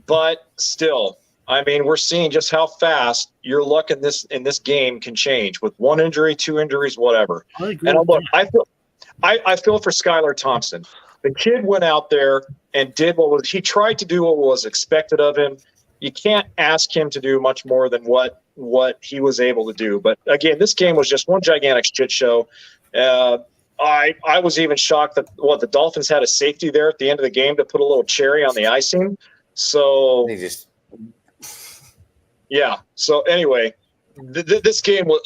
But still, I mean, we're seeing just how fast your luck in this game can change with one injury, two injuries, whatever. I agree. And look, I feel for Skylar Thompson. The kid went out there and did he tried to do what was expected of him. You can't ask him to do much more than what he was able to do. But again, this game was just one gigantic shit show. I was even shocked that the Dolphins had a safety there at the end of the game to put a little cherry on the icing. So So anyway, this game was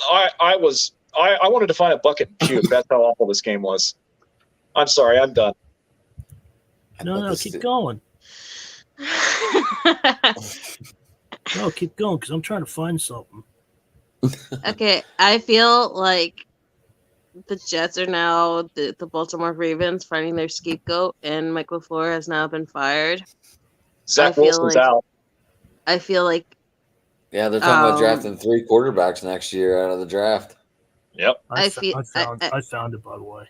I wanted to find a bucket and puke. That's how awful this game was. I'm sorry, I'm done. No, keep going. No, keep going because I'm trying to find something. Okay, I feel like the Jets are now the Baltimore Ravens finding their scapegoat, and Mike LaFleur has now been fired. Zach Wilson's out. I feel like they're talking about drafting 3 quarterbacks next year out of the draft. Yep. I found it, by the way.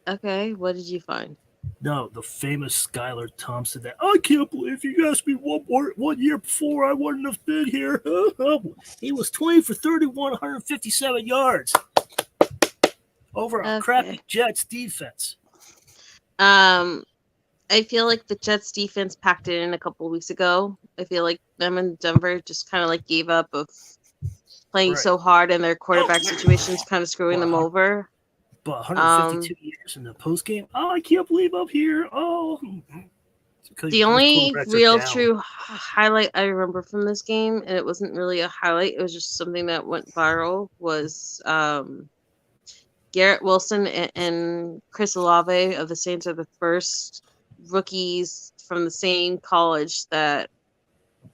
Okay, what did you find? No, the famous Skylar Thompson. I can't believe you asked me 1 year before I wouldn't have been here. He was 20 for 31, 157 yards over a crappy Jets defense. I feel like the Jets defense packed it in a couple of weeks ago. I feel like them in Denver just kind of like gave up of playing so hard, and their quarterback situations kind of screwing them over. But 152 years in the post game. Oh, I can't believe I'm here. Oh, the only real true highlight I remember from this game, and it wasn't really a highlight, it was just something that went viral, was Garrett Wilson and Chris Olave of the Saints are the first rookies from the same college that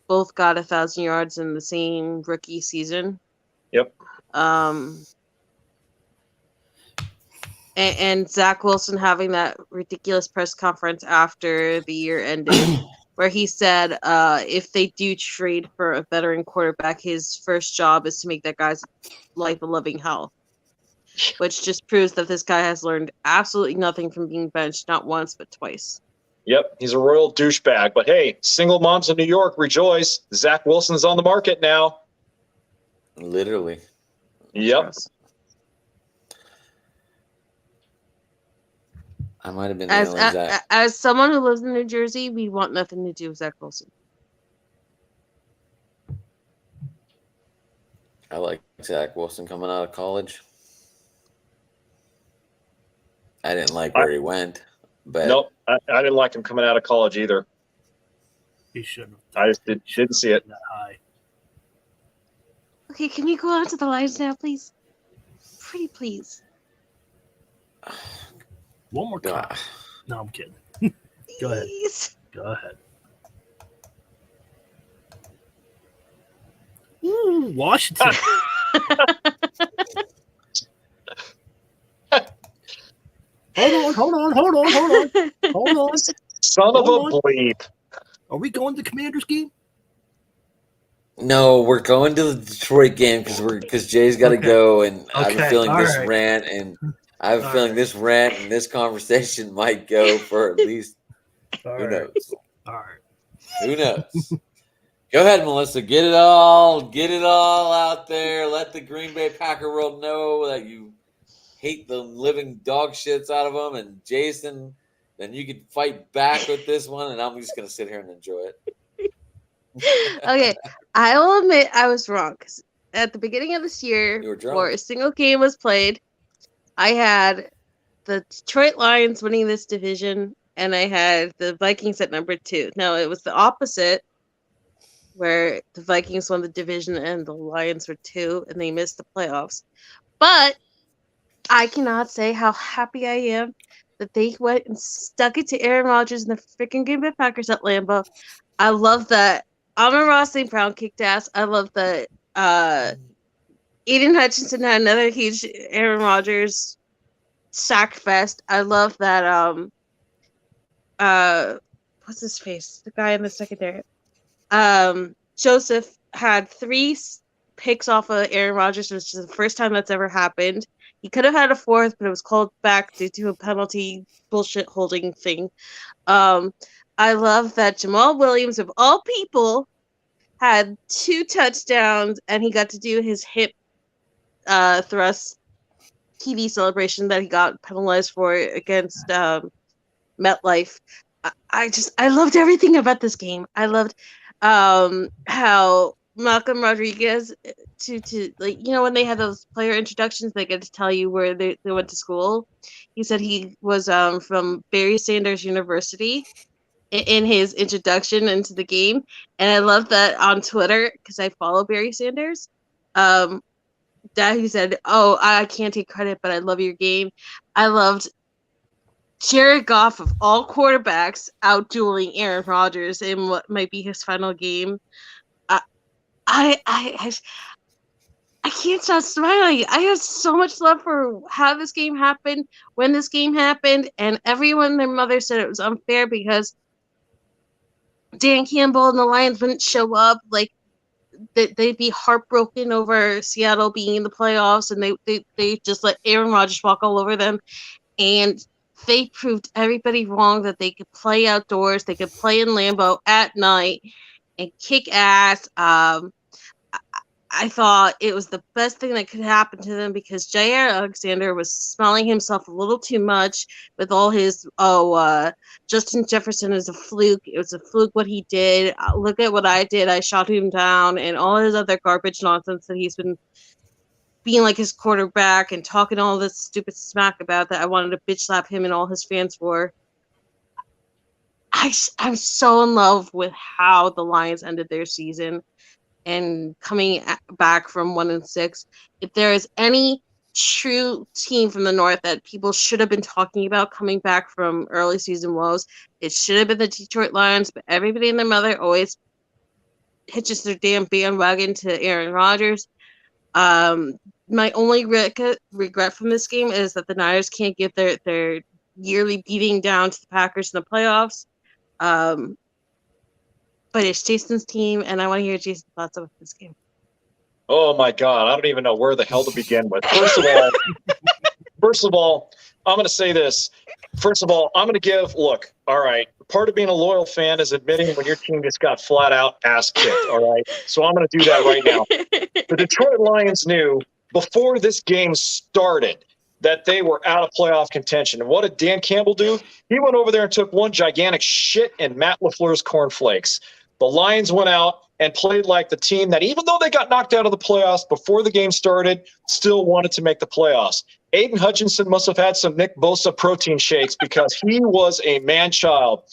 both got 1,000 yards in the same rookie season. Yep. And Zach Wilson having that ridiculous press conference after the year ended, where he said if they do trade for a veteran quarterback, his first job is to make that guy's life a living hell. Which just proves that this guy has learned absolutely nothing from being benched, not once, but twice. Yep, he's a royal douchebag. But hey, single moms in New York, rejoice. Zach Wilson's on the market now. Literally. Yep. I might have been as someone who lives in New Jersey, we want nothing to do with Zach Wilson. I like Zach Wilson coming out of college. I didn't like where he went, but nope, I didn't like him coming out of college either. He shouldn't. I just didn't see it. That high. Okay, can you go on to the lines now, please? Pretty please. One more time. No, I'm kidding. Go ahead. Go ahead. Ooh, Washington. Hold on. Son of a bleep. Are we going to the Commanders game? No, we're going to the Detroit game because Jay's got to go, and I have a feeling rant and I have a feeling this rant and this conversation might go for at least who knows. All right. Who knows? Go ahead, Melissa. Get it all out there. Let the Green Bay Packer world know that you hate the living dog shits out of them. And Jason, then you can fight back with this one, and I'm just gonna sit here and enjoy it. Okay, I will admit I was wrong, because at the beginning of this year, before a single game was played, I had the Detroit Lions winning this division, and I had the Vikings at number 2. Now, it was the opposite, where the Vikings won the division and the Lions were 2, and they missed the playoffs. But I cannot say how happy I am that they went and stuck it to Aaron Rodgers and the freaking Green Bay Packers at Lambeau. I love that Amon-Ra St. Brown kicked ass. I love that Aiden Hutchinson had another huge Aaron Rodgers sack fest. I love that what's his face? The guy in the secondary. Joseph had 3 picks off of Aaron Rodgers, which is the first time that's ever happened. He could have had a 4th, but it was called back due to a penalty bullshit holding thing. I love that Jamal Williams, of all people, had 2 touchdowns, and he got to do his hip thrust TV celebration that he got penalized for against MetLife. I loved everything about this game. I loved how Malcolm Rodriguez to like, you know, when they had those player introductions, they get to tell you where they went to school. He said he was from Barry Sanders University in his introduction into the game, and I love that on Twitter because I follow Barry Sanders. That he said, "Oh, I can't take credit, but I love your game." I loved Jared Goff of all quarterbacks out-dueling Aaron Rodgers in what might be his final game. I can't stop smiling. I have so much love for how this game happened, when this game happened, and everyone and their mother said it was unfair because Dan Campbell and the Lions wouldn't show up. Like, they'd be heartbroken over Seattle being in the playoffs, and they just let Aaron Rodgers walk all over them. And they proved everybody wrong that they could play outdoors, they could play in Lambeau at night and kick ass. I thought it was the best thing that could happen to them because Jair Alexander was smelling himself a little too much with all his, Justin Jefferson is a fluke. It was a fluke what he did. Look at what I did. I shot him down, and all his other garbage nonsense that he's been being like his quarterback and talking all this stupid smack about that I wanted to bitch slap him and all his fans for. I'm so in love with how the Lions ended their season and coming back from 1-6. If there is any true team from the North that people should have been talking about coming back from early season woes, it should have been the Detroit Lions, but everybody and their mother always hitches their damn bandwagon to Aaron Rodgers. My only regret from this game is that the Niners can't get their yearly beating down to the Packers in the playoffs. But it's Jason's team, and I want to hear Jason's thoughts about this game. Oh my God, I don't even know where the hell to begin with. First of all, I'm going to say this. First of all, I'm going to give. Look, all right. Part of being a loyal fan is admitting when your team just got flat out ass kicked. All right, so I'm going to do that right now. The Detroit Lions knew before this game started that they were out of playoff contention. And what did Dan Campbell do? He went over there and took one gigantic shit in Matt LaFleur's cornflakes. The Lions went out and played like the team that, even though they got knocked out of the playoffs before the game started, still wanted to make the playoffs. Aiden Hutchinson must have had some Nick Bosa protein shakes because he was a man-child.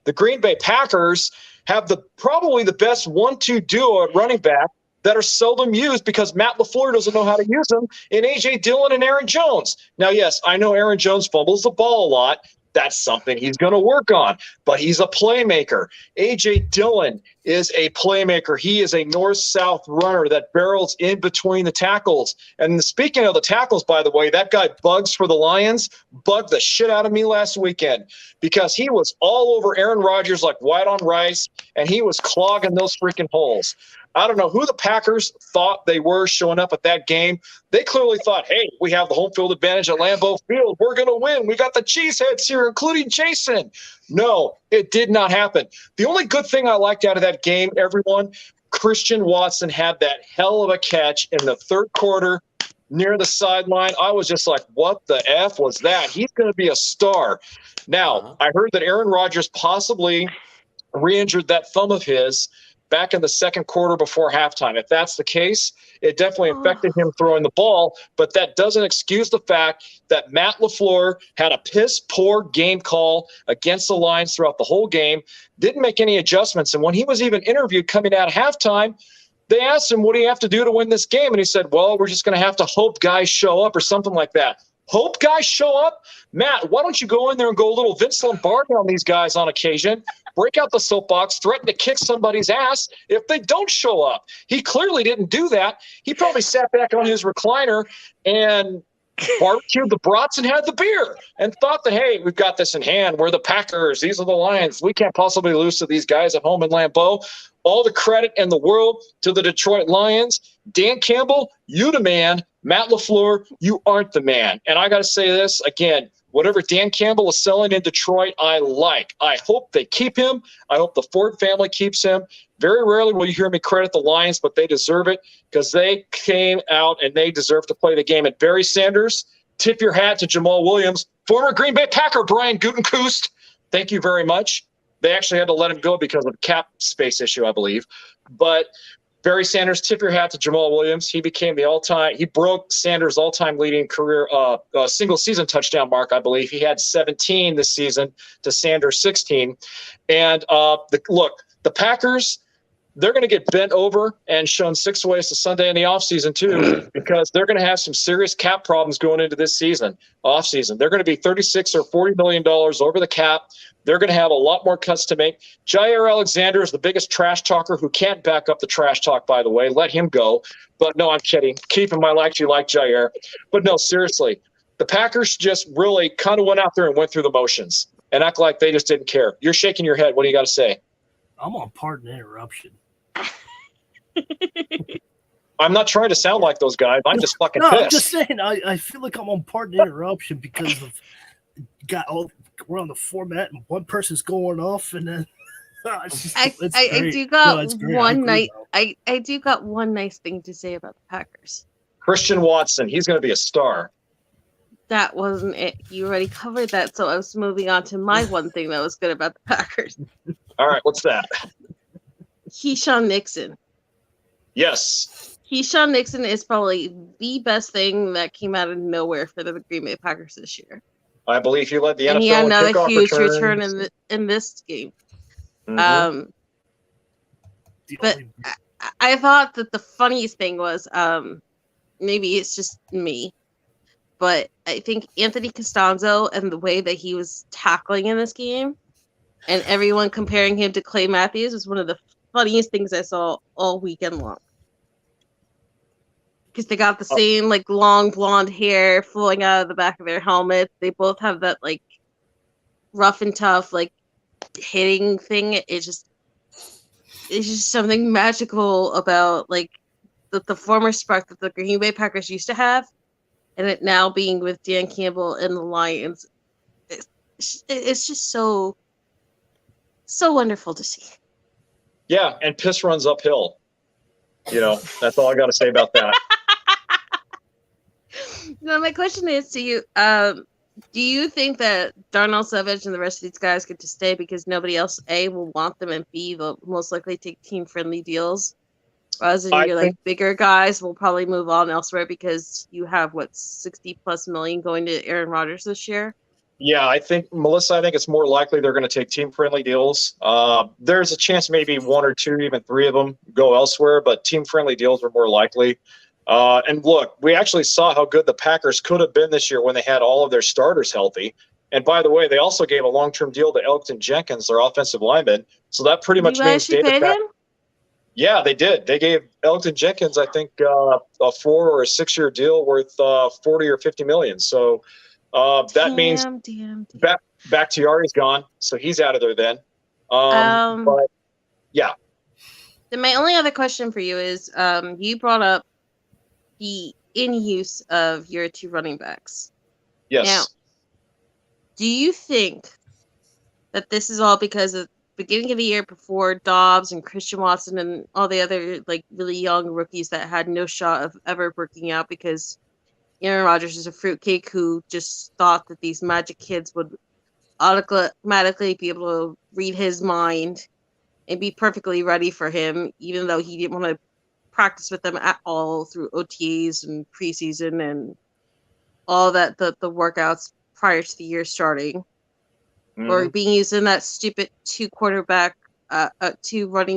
The Green Bay Packers have probably the best 1-2 duo at running back that are seldom used because Matt LaFleur doesn't know how to use them in A.J. Dillon and Aaron Jones. Now, yes, I know Aaron Jones fumbles the ball a lot. That's something he's going to work on, but he's a playmaker. A.J. Dillon is a playmaker. He is a north-south runner that barrels in between the tackles. And speaking of the tackles, by the way, that guy Bugs for the Lions bugged the shit out of me last weekend because he was all over Aaron Rodgers like white on rice, and he was clogging those freaking holes. I don't know who the Packers thought they were showing up at that game. They clearly thought, hey, we have the home field advantage at Lambeau Field. We're going to win. We got the cheeseheads here, including Jason. No, it did not happen. The only good thing I liked out of that game, everyone, Christian Watson had that hell of a catch in the third quarter near the sideline. I was just like, what the F was that? He's going to be a star. Now, I heard that Aaron Rodgers possibly re-injured that thumb of his back in the second quarter before halftime. If that's the case, it definitely affected him throwing the ball, but that doesn't excuse the fact that Matt LaFleur had a piss-poor game call against the Lions throughout the whole game, didn't make any adjustments, and when he was even interviewed coming out of halftime, they asked him, what do you have to do to win this game? And he said, well, we're just going to have to hope guys show up or something like that. Hope guys show up. Matt, why don't you go in there and go a little Vince Lombardi on these guys on occasion? Break out the soapbox, threaten to kick somebody's ass if they don't show up. He clearly didn't do that. He probably sat back on his recliner and barbecued the brats and had the beer and thought that, hey, we've got this in hand. We're the Packers. These are the Lions. We can't possibly lose to these guys at home in Lambeau. All the credit in the world to the Detroit Lions. Dan Campbell, you the man. Matt LaFleur, you aren't the man. And I got to say this again, whatever Dan Campbell is selling in Detroit, I like. I hope they keep him. I hope the Ford family keeps him. Very rarely will you hear me credit the Lions, but they deserve it because they came out and they deserve to play the game. And Barry Sanders, tip your hat to Jamal Williams, former Green Bay Packer Brian Gutekunst. Thank you very much. They actually had to let him go because of a cap space issue, I believe. But Barry Sanders, tip your hat to Jamal Williams. He became he broke Sanders' all-time leading career single season touchdown mark, I believe. He had 17 this season to Sanders' 16. And the Packers, they're going to get bent over and shown 6 ways to Sunday in the offseason too, because they're going to have some serious cap problems going into this offseason. They're going to be $36 or $40 million over the cap. They're going to have a lot more cuts to make. Jair Alexander is the biggest trash talker who can't back up the trash talk, by the way. Let him go. But no, I'm kidding. Keep him. I actually like Jair. But no, seriously, the Packers just really kind of went out there and went through the motions and act like they just didn't care. You're shaking your head. What do you got to say? I'm on pardon interruption. I'm not trying to sound like those guys. I'm just fucking pissed. I'm just saying. I feel like I'm on pardon interruption because of we're on the format and one person's going off and then I do got one nice thing to say about the Packers. Christian Watson, he's going to be a star. That wasn't it. You already covered that, so I was moving on to my one thing that was good about the Packers. All right, what's that? Keyshawn Nixon. Yes. Keyshawn Nixon is probably the best thing that came out of nowhere for the Green Bay Packers this year. I believe he led the NFL. And he had another huge return in this game. Mm-hmm. But I thought that the funniest thing was, maybe it's just me, but I think Anthony Costanzo and the way that he was tackling in this game and everyone comparing him to Clay Matthews was one of the funniest things I saw all weekend long. Because they got the same long blonde hair flowing out of the back of their helmets. They both have that rough and tough hitting thing. It's just something magical about the former spark that the Green Bay Packers used to have, and it now being with Dan Campbell and the Lions. It's just so wonderful to see. Yeah, and piss runs uphill. That's all I got to say about that. Now, my question is to you, do you think that Darnell Savage and the rest of these guys get to stay because nobody else, A, will want them, and B, they'll most likely take team-friendly deals? Whereas your bigger guys will probably move on elsewhere because you have, $60+ million going to Aaron Rodgers this year? Yeah, Melissa, I think it's more likely they're going to take team-friendly deals. There's a chance maybe 1 or 2, even 3 of them go elsewhere, but team-friendly deals are more likely. And look, we actually saw how good the Packers could have been this year when they had all of their starters healthy. And by the way, they also gave a long-term deal to Elgton Jenkins, their offensive lineman. So that pretty much means David Pack. Yeah, they did. They gave Elgton Jenkins, I think, a 4 or a 6-year deal worth $40 or $50 million. So that means Bakhtiari's gone, so he's out of there then. But yeah. Then my only other question for you is, you brought up the in-use of your 2 running backs. Yes. Now, do you think that this is all because of the beginning of the year before Dobbs and Christian Watson and all the other really young rookies that had no shot of ever working out because Aaron Rodgers is a fruitcake who just thought that these magic kids would automatically be able to read his mind and be perfectly ready for him, even though he didn't want to practice with them at all through OTAs and preseason and all that, the workouts prior to the year starting, or being used in that stupid 2 running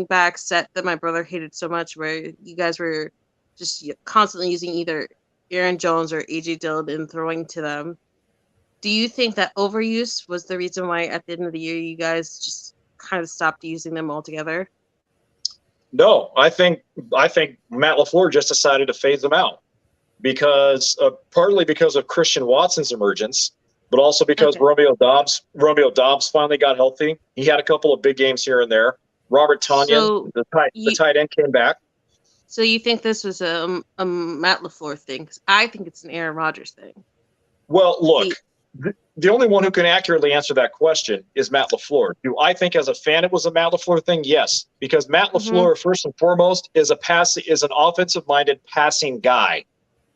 back set that my brother hated so much, where you guys were just constantly using either Aaron Jones or A.J. Dillon and throwing to them. Do you think that overuse was the reason why at the end of the year you guys just kind of stopped using them altogether? No, I think Matt LaFleur just decided to phase them out because partly because of Christian Watson's emergence, but also because Romeo Doubs finally got healthy. He had a couple of big games here and there. Robert Tonyan, the tight end, came back. So you think this was a Matt LaFleur thing? Because I think it's an Aaron Rodgers thing. Well, look, the only one who can accurately answer that question is Matt LaFleur. Do I think as a fan it was a Matt LaFleur thing? Yes, because Matt LaFleur, first and foremost, is an offensive-minded passing guy.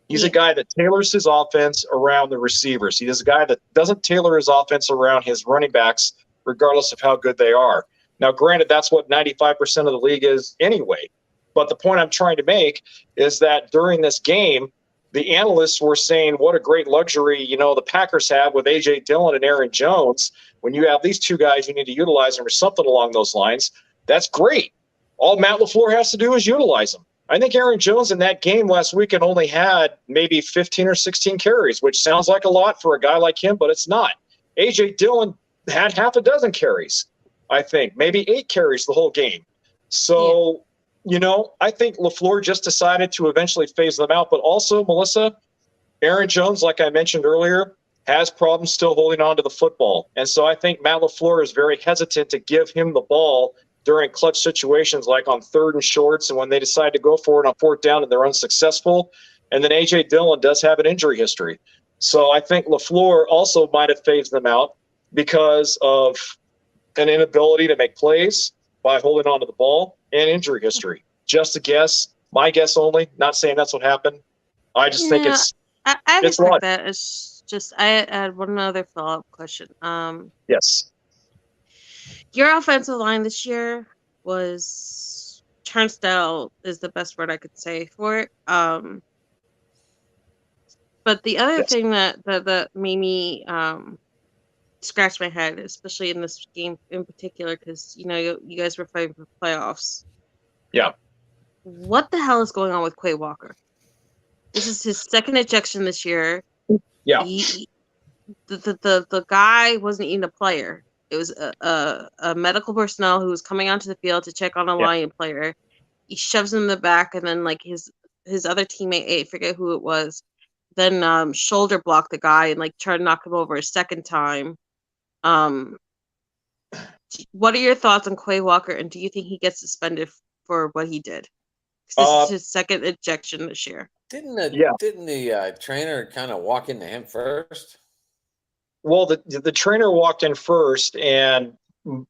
He's a guy that tailors his offense around the receivers. He is a guy that doesn't tailor his offense around his running backs, regardless of how good they are. Now, granted, that's what 95% of the league is anyway. But the point I'm trying to make is that during this game, the analysts were saying what a great luxury, the Packers have with A.J. Dillon and Aaron Jones. When you have these two guys, you need to utilize them or something along those lines. That's great. All Matt LaFleur has to do is utilize them. I think Aaron Jones in that game last weekend only had maybe 15 or 16 carries, which sounds like a lot for a guy like him, but it's not. A.J. Dillon had half a dozen carries, I think, maybe 8 carries the whole game. So, I think LaFleur just decided to eventually phase them out. But also, Melissa, Aaron Jones, like I mentioned earlier, has problems still holding on to the football. And so I think Matt LaFleur is very hesitant to give him the ball during clutch situations like on 3rd and shorts and when they decide to go for it on 4th down and they're unsuccessful. And then A.J. Dillon does have an injury history. So I think LaFleur also might have phased them out because of an inability to make plays by holding on to the ball and injury history. Just a guess, my guess only, not saying that's what happened. I just think I respect that. It's just, I had one other follow-up question. Yes. Your offensive line this year was turnstile is the best word I could say for it. But the other thing that made me scratch my head, especially in this game in particular, because you guys were fighting for playoffs. Yeah. What the hell is going on with Quay Walker? This is his second ejection this year. Yeah. The guy wasn't even a player. It was a medical personnel who was coming onto the field to check on a Lion player. He shoves him in the back, and then his other teammate, I forget who it was, then shoulder blocked the guy and tried to knock him over a second time. What are your thoughts on Quay Walker, and do you think he gets suspended for what he did? This is his second ejection this year. Didn't the trainer kind of walk into him first? Well, the trainer walked in first and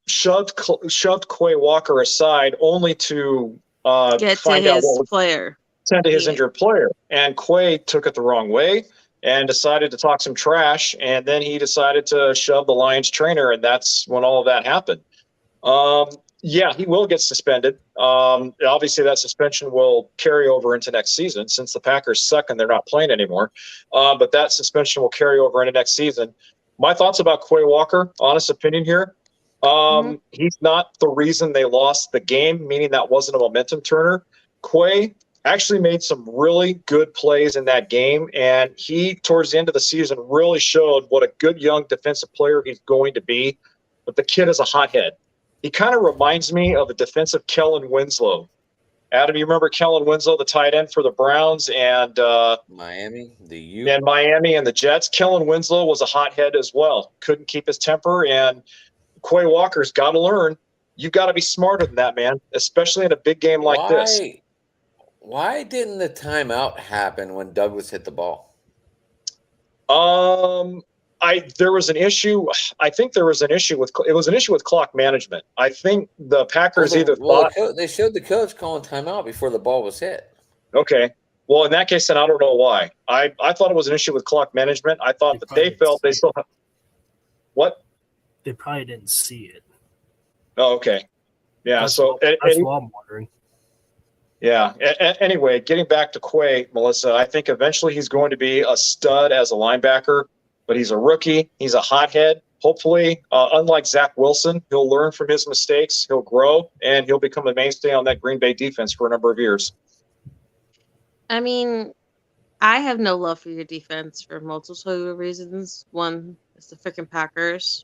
shoved Quay Walker aside, only to get to his player, send to his injured player. And Quay took it the wrong way and decided to talk some trash. And then he decided to shove the Lions trainer, and that's when all of that happened. Yeah, he will get suspended. Obviously, that suspension will carry over into next season since the Packers suck and they're not playing anymore. But that suspension will carry over into next season. My thoughts about Quay Walker, honest opinion here, he's not the reason they lost the game, meaning that wasn't a momentum turner. Quay actually made some really good plays in that game, and he, towards the end of the season, really showed what a good young defensive player he's going to be. But the kid is a hothead. He kind of reminds me of the defensive Kellen Winslow. Adam, you remember Kellen Winslow, the tight end for the Browns and Miami and the Jets? Kellen Winslow was a hothead as well. Couldn't keep his temper, and Quay Walker's got to learn. You've got to be smarter than that, man, especially in a big game like this. Why didn't the timeout happen when Douglas hit the ball? There was an issue. I think there was an issue with clock management. I think the Packers thought they showed the coach calling timeout before the ball was hit. Okay. Well, in that case, then I don't know why. I thought it was an issue with clock management. I thought they felt they still have what? They probably didn't see it. Oh, okay. Yeah. That's what I'm wondering. Yeah. Anyway, getting back to Quay, Melissa, I think eventually he's going to be a stud as a linebacker. But he's a rookie. He's a hothead. Hopefully, unlike Zach Wilson, he'll learn from his mistakes. He'll grow, and he'll become a mainstay on that Green Bay defense for a number of years. I mean, I have no love for your defense for multiple reasons. One, it's the freaking Packers.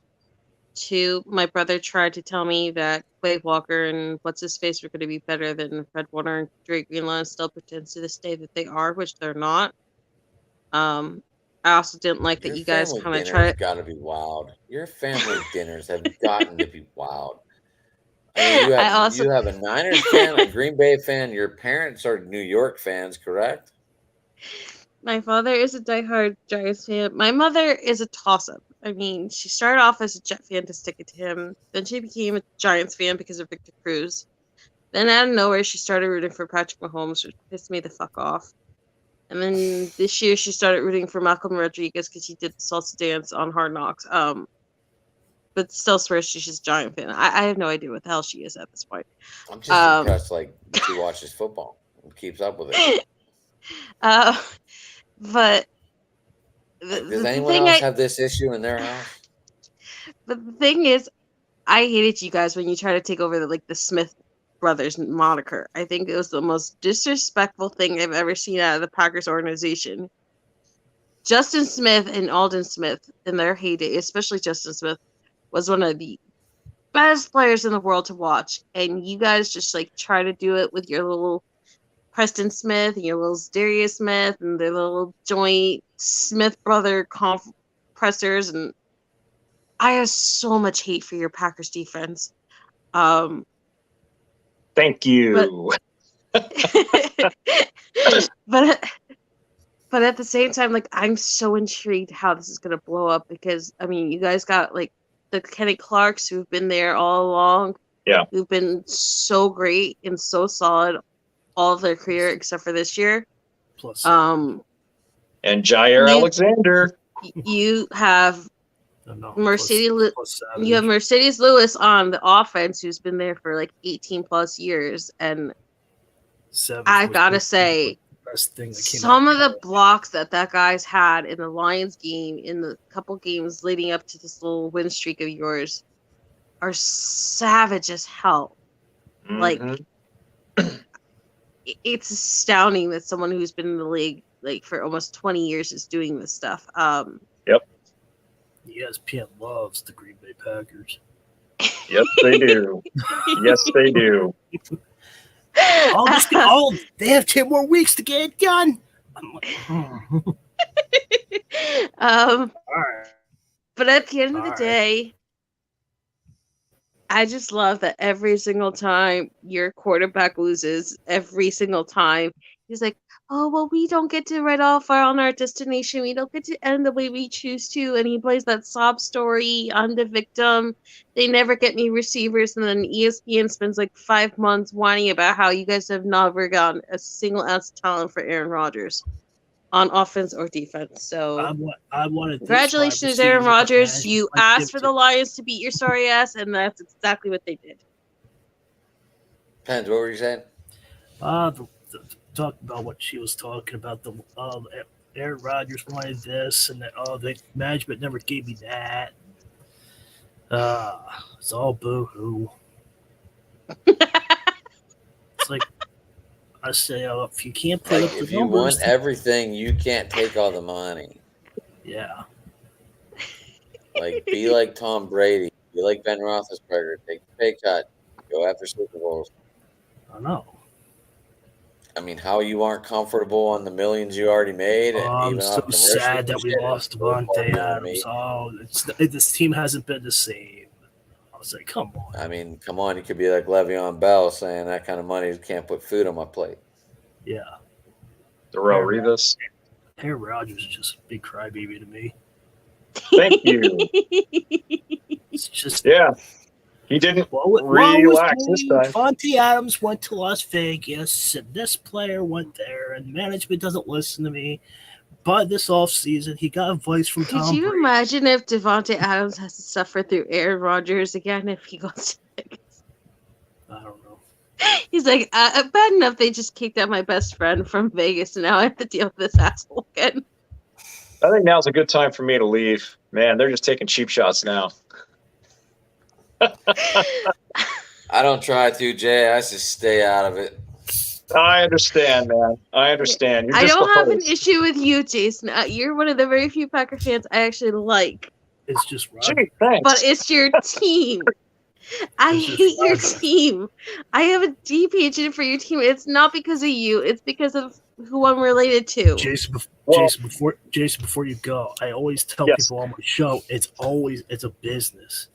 Two, my brother tried to tell me that Quay Walker and what's his face were going to be better than Fred Warner and Drake Greenlaw, and still pretends to this day that they are, which they're not. I also didn't like that you guys kind of try. Got to be wild. Your family dinners have gotten to be wild. I mean, you have a Niners fan, a Green Bay fan. Your parents are New York fans, correct? My father is a diehard Giants fan. My mother is a toss-up. I mean, she started off as a Jet fan to stick it to him. Then she became a Giants fan because of Victor Cruz. Then out of nowhere, she started rooting for Patrick Mahomes, which pissed me the fuck off. And then this year, she started rooting for Malcolm Rodriguez because he did the salsa dance on Hard Knocks. But still swears she's just a Giant fan. I have no idea what the hell she is at this point. I'm just impressed, like, she watches football and keeps up with it. But does anyone else have this issue in their house? But the thing is, I hated you guys when you tried to take over the Smith brothers moniker. I think it was the most disrespectful thing I've ever seen out of the Packers organization. Justin Smith and Aldon Smith in their heyday, especially Justin Smith, was one of the best players in the world to watch. And you guys just try to do it with your little Preston Smith and your little Darius Smith and their little joint Smith brother compressors, and I have so much hate for your Packers defense. Thank you. But at the same time, I'm so intrigued how this is gonna blow up because I mean, you guys got the Kenny Clarks who've been there all along. Yeah, who've been so great and so solid all of their career except for this year. Plus, and Jair Alexander. You have Mercedes. You have Mercedes Lewis on the offense, who's been there for 18 plus years, and I gotta say, some of the blocks that guy's had in the Lions game, in the couple games leading up to this little win streak of yours, are savage as hell. Mm-hmm. It's astounding that someone who's been in the league for almost 20 years is doing this stuff. Yep. ESPN loves the Green Bay Packers. Yes, they do. Yes, they do. They have 10 more weeks to get it done. I'm like, all right. But at the end of the day, I just love that every single time your quarterback loses, every single time, he's like, oh, well, we don't get to write off on our destination. We don't get to end the way we choose to. And he plays that sob story. I'm the victim. They never get me receivers. And then ESPN spends 5 months whining about how you guys have never gotten a single ounce of talent for Aaron Rodgers on offense or defense. So I wanted congratulations, Aaron Rodgers. You asked for the Lions to beat your sorry ass, and that's exactly what they did. Pens, what were you saying? Talking about what she was talking about. The Aaron Rodgers wanted this, and that the management never gave me that. It's all boo-hoo. It's I say, if you can't put up the if you want everything, you can't take all the money. Yeah. Be like Tom Brady. Be like Ben Roethlisberger. Take the pay cut. Go after Super Bowls. I know. I mean, how you aren't comfortable on the millions you already made. And I'm so sad that we lost Davante Adams. This team hasn't been the same. I was like, come on. I mean, come on. You could be like Le'Veon Bell saying that kind of money can't put food on my plate. Yeah. Darrelle Revis. Aaron Rodgers is just a big crybaby to me. Thank you. It's just he didn't relax this time. Davante Adams went to Las Vegas, and this player went there, and management doesn't listen to me. But this offseason, he got advice from Tom Brady. Could you imagine if Davante Adams has to suffer through Aaron Rodgers again if he goes to Vegas? I don't know. He's like, bad enough they just kicked out my best friend from Vegas, and now I have to deal with this asshole again. I think now's a good time for me to leave. Man, they're just taking cheap shots now. I don't try to, Jay. I just stay out of it. I understand, man. I understand. I don't have an issue with you, Jason. You're one of the very few Packer fans I actually like. It's just Gee, thanks. But it's your team. I hate your team. I have a deep hatred for your team. It's not because of you. It's because of who I'm related to. Jason, before you go, I always tell people on my show, it's a business.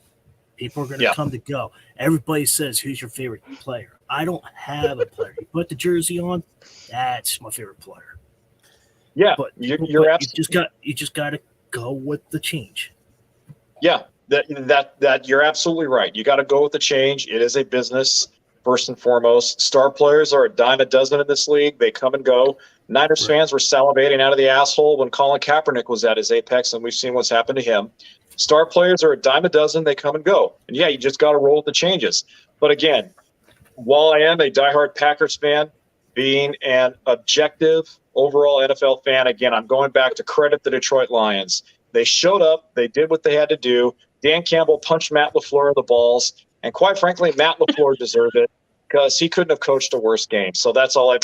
People are going to come to go. Everybody says, "Who's your favorite player?" I don't have a player. You put the jersey on, that's my favorite player. Yeah, but you're you just got to go with the change. Yeah, that you're absolutely right. You got to go with the change. It is a business first and foremost. Star players are a dime a dozen in this league. They come and go. Niners fans were salivating out of the asshole when Colin Kaepernick was at his apex, and we've seen what's happened to him. Star players are a dime a dozen. They come and go. And, yeah, you just got to roll with the changes. But, again, while I am a diehard Packers fan, being an objective overall NFL fan, again, I'm going back to credit the Detroit Lions. They showed up. They did what they had to do. Dan Campbell punched Matt LaFleur in the balls. And quite frankly, Matt LaFleur deserved it because he couldn't have coached a worse game. So that's all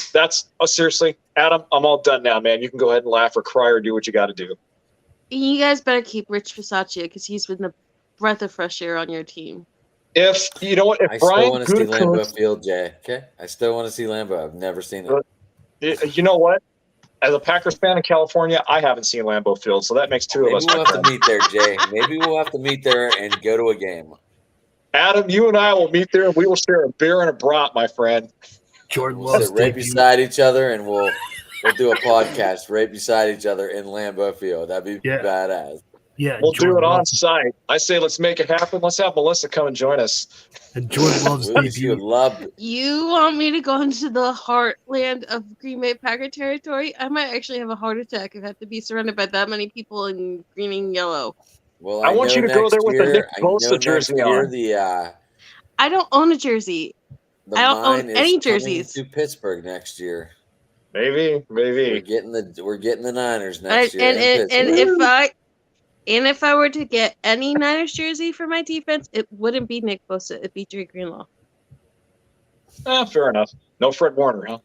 seriously, Adam, I'm all done now, man. You can go ahead and laugh or cry or do what you got to do. You guys better keep Rich Bisaccia because he's been the breath of fresh air on your team. If you know what, if I Brian still want to see Lambeau Field, Jay. Okay, I still want to see Lambeau. I've never seen it. You know what? As a Packers fan in California, I haven't seen Lambeau Field, so that makes two of us. Maybe we'll have to meet there, Jay. Maybe we'll have to meet there and go to a game. Adam, you and I will meet there, and we will share a beer and a brat, my friend. Jordan we'll sit right beside each other, and we'll do a podcast right beside each other in Lambeau Field. That'd be badass. Yeah, we'll do it on site. I say let's make it happen. Let's have Melissa come and join us. And Jordan loves you. You want me to go into the heartland of Green Bay Packer territory? I might actually have a heart attack if I have to be surrounded by that many people in green and yellow. Well, I want you to go there with the Nick Bosa jersey on. I don't own a jersey. I don't own any jerseys. To Pittsburgh next year. Maybe we're getting the Niners next year. And if I were to get any Niners jersey for my defense, it wouldn't be Nick Bosa. It'd be Dre Greenlaw. Fair enough. No Fred Warner, huh?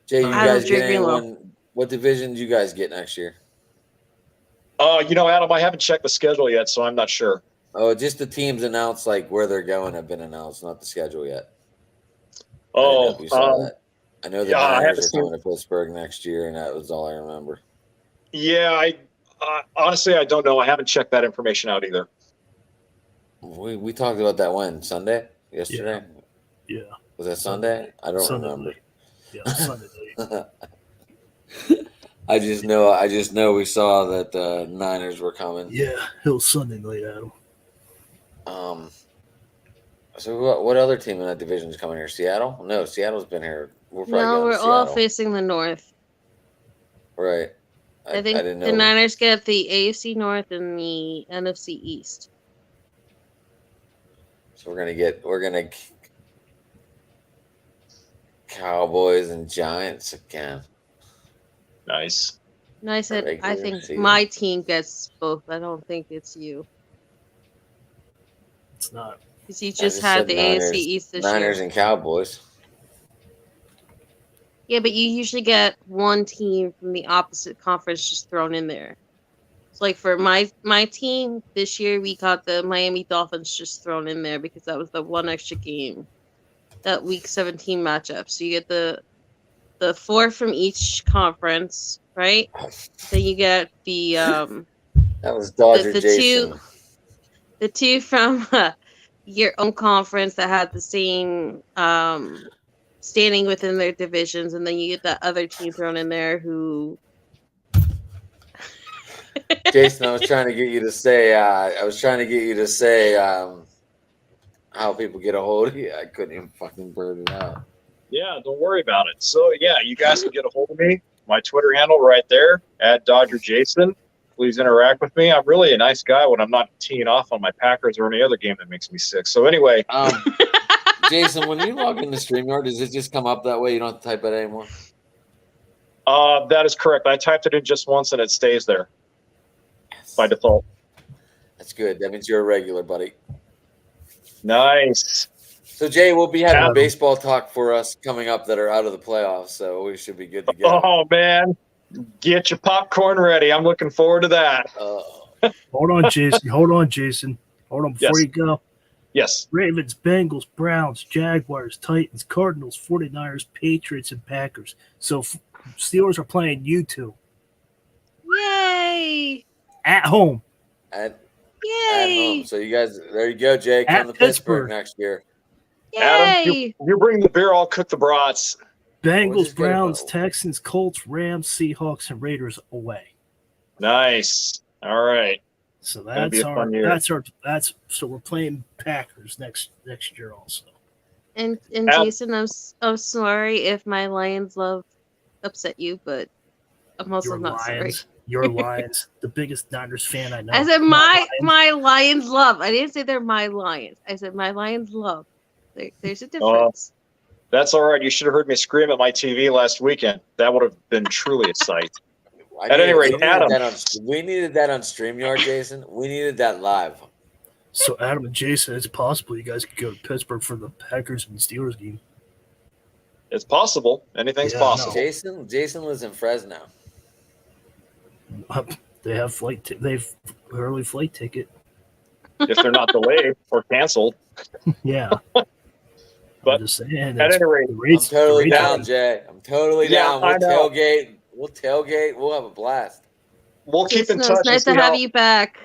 Jay, you guys get anyone? What division do you guys get next year? Adam, I haven't checked the schedule yet, so I'm not sure. Oh, just the teams announced, like where they're going, have been announced, not the schedule yet. Oh, I know the Niners are coming to Pittsburgh next year, and that was all I remember. Yeah, honestly, I don't know. I haven't checked that information out either. We talked about that Sunday? Yesterday? Yeah. Was that Sunday? I don't remember. Yeah, Sunday. I just know we saw that the Niners were coming. Yeah, it was Sunday night, Adam. So what other team in that division is coming here? Seattle? No, Seattle's been here. We're all facing the North. Right. I think the Niners get the AFC North and the NFC East. So we're gonna Cowboys and Giants again. Nice. I think my team gets both. I don't think it's you. It's not. Because you just had the AFC East this year. Niners and Cowboys. Yeah, but you usually get one team from the opposite conference just thrown in there. So, like, for my team this year, we got the Miami Dolphins just thrown in there because that was the one extra game. That Week 17 matchup. So you get the 4 from each conference, right? Then you get the that was Dodger Jason. The two from your own conference that had the same standing within their divisions, and then you get that other team thrown in there who. Jason, I was trying to get you to say. How people get a hold of you. I couldn't even fucking blurt it out. Yeah, don't worry about it. So, yeah, you guys can get a hold of me. My Twitter handle right there, @DodgerJason. Please interact with me. I'm really a nice guy when I'm not teeing off on my Packers or any other game that makes me sick. So, anyway. Jason, when you log into StreamYard, does it just come up that way? You don't have to type it anymore? That is correct. I typed it in just once, and it stays there by default. That's good. That means you're a regular, buddy. Nice. So, Jay, we'll be having baseball talk for us coming up that are out of the playoffs, so we should be good to go. Oh, man. Get your popcorn ready. I'm looking forward to that. Hold on, Jason. Hold on before you go. Yes. Ravens, Bengals, Browns, Jaguars, Titans, Cardinals, 49ers, Patriots, and Packers. So Steelers are playing you two. Yay! At home. Yay! At home. So you guys, there you go, Jay. Come to Pittsburgh next year. Yay! Adam, you bring the beer, I'll cook the brats. Bengals, Browns, Texans, Colts, Rams, Seahawks, and Raiders away. Nice. All right. So so we're playing Packers next year also. And Jason, I'm sorry if my Lions love upset you, but I'm also not sorry. Your Lions, the biggest Niners fan I know. I said my Lions love. I didn't say they're my Lions. I said my Lions love. There's a difference. That's all right. You should have heard me scream at my TV last weekend. That would have been truly a sight. At any rate, Adam. We needed that on StreamYard, Jason. We needed that live. So, Adam and Jason, it's possible you guys could go to Pittsburgh for the Packers and Steelers game. It's possible. Anything's possible. No. Jason lives in Fresno. They have they've early flight ticket. If they're not delayed or canceled. Yeah. But I'm just saying, at any rate, I'm totally down, Jay. I'm totally down. We'll tailgate. We'll tailgate. We'll have a blast. We'll keep in touch. It's nice to have you back.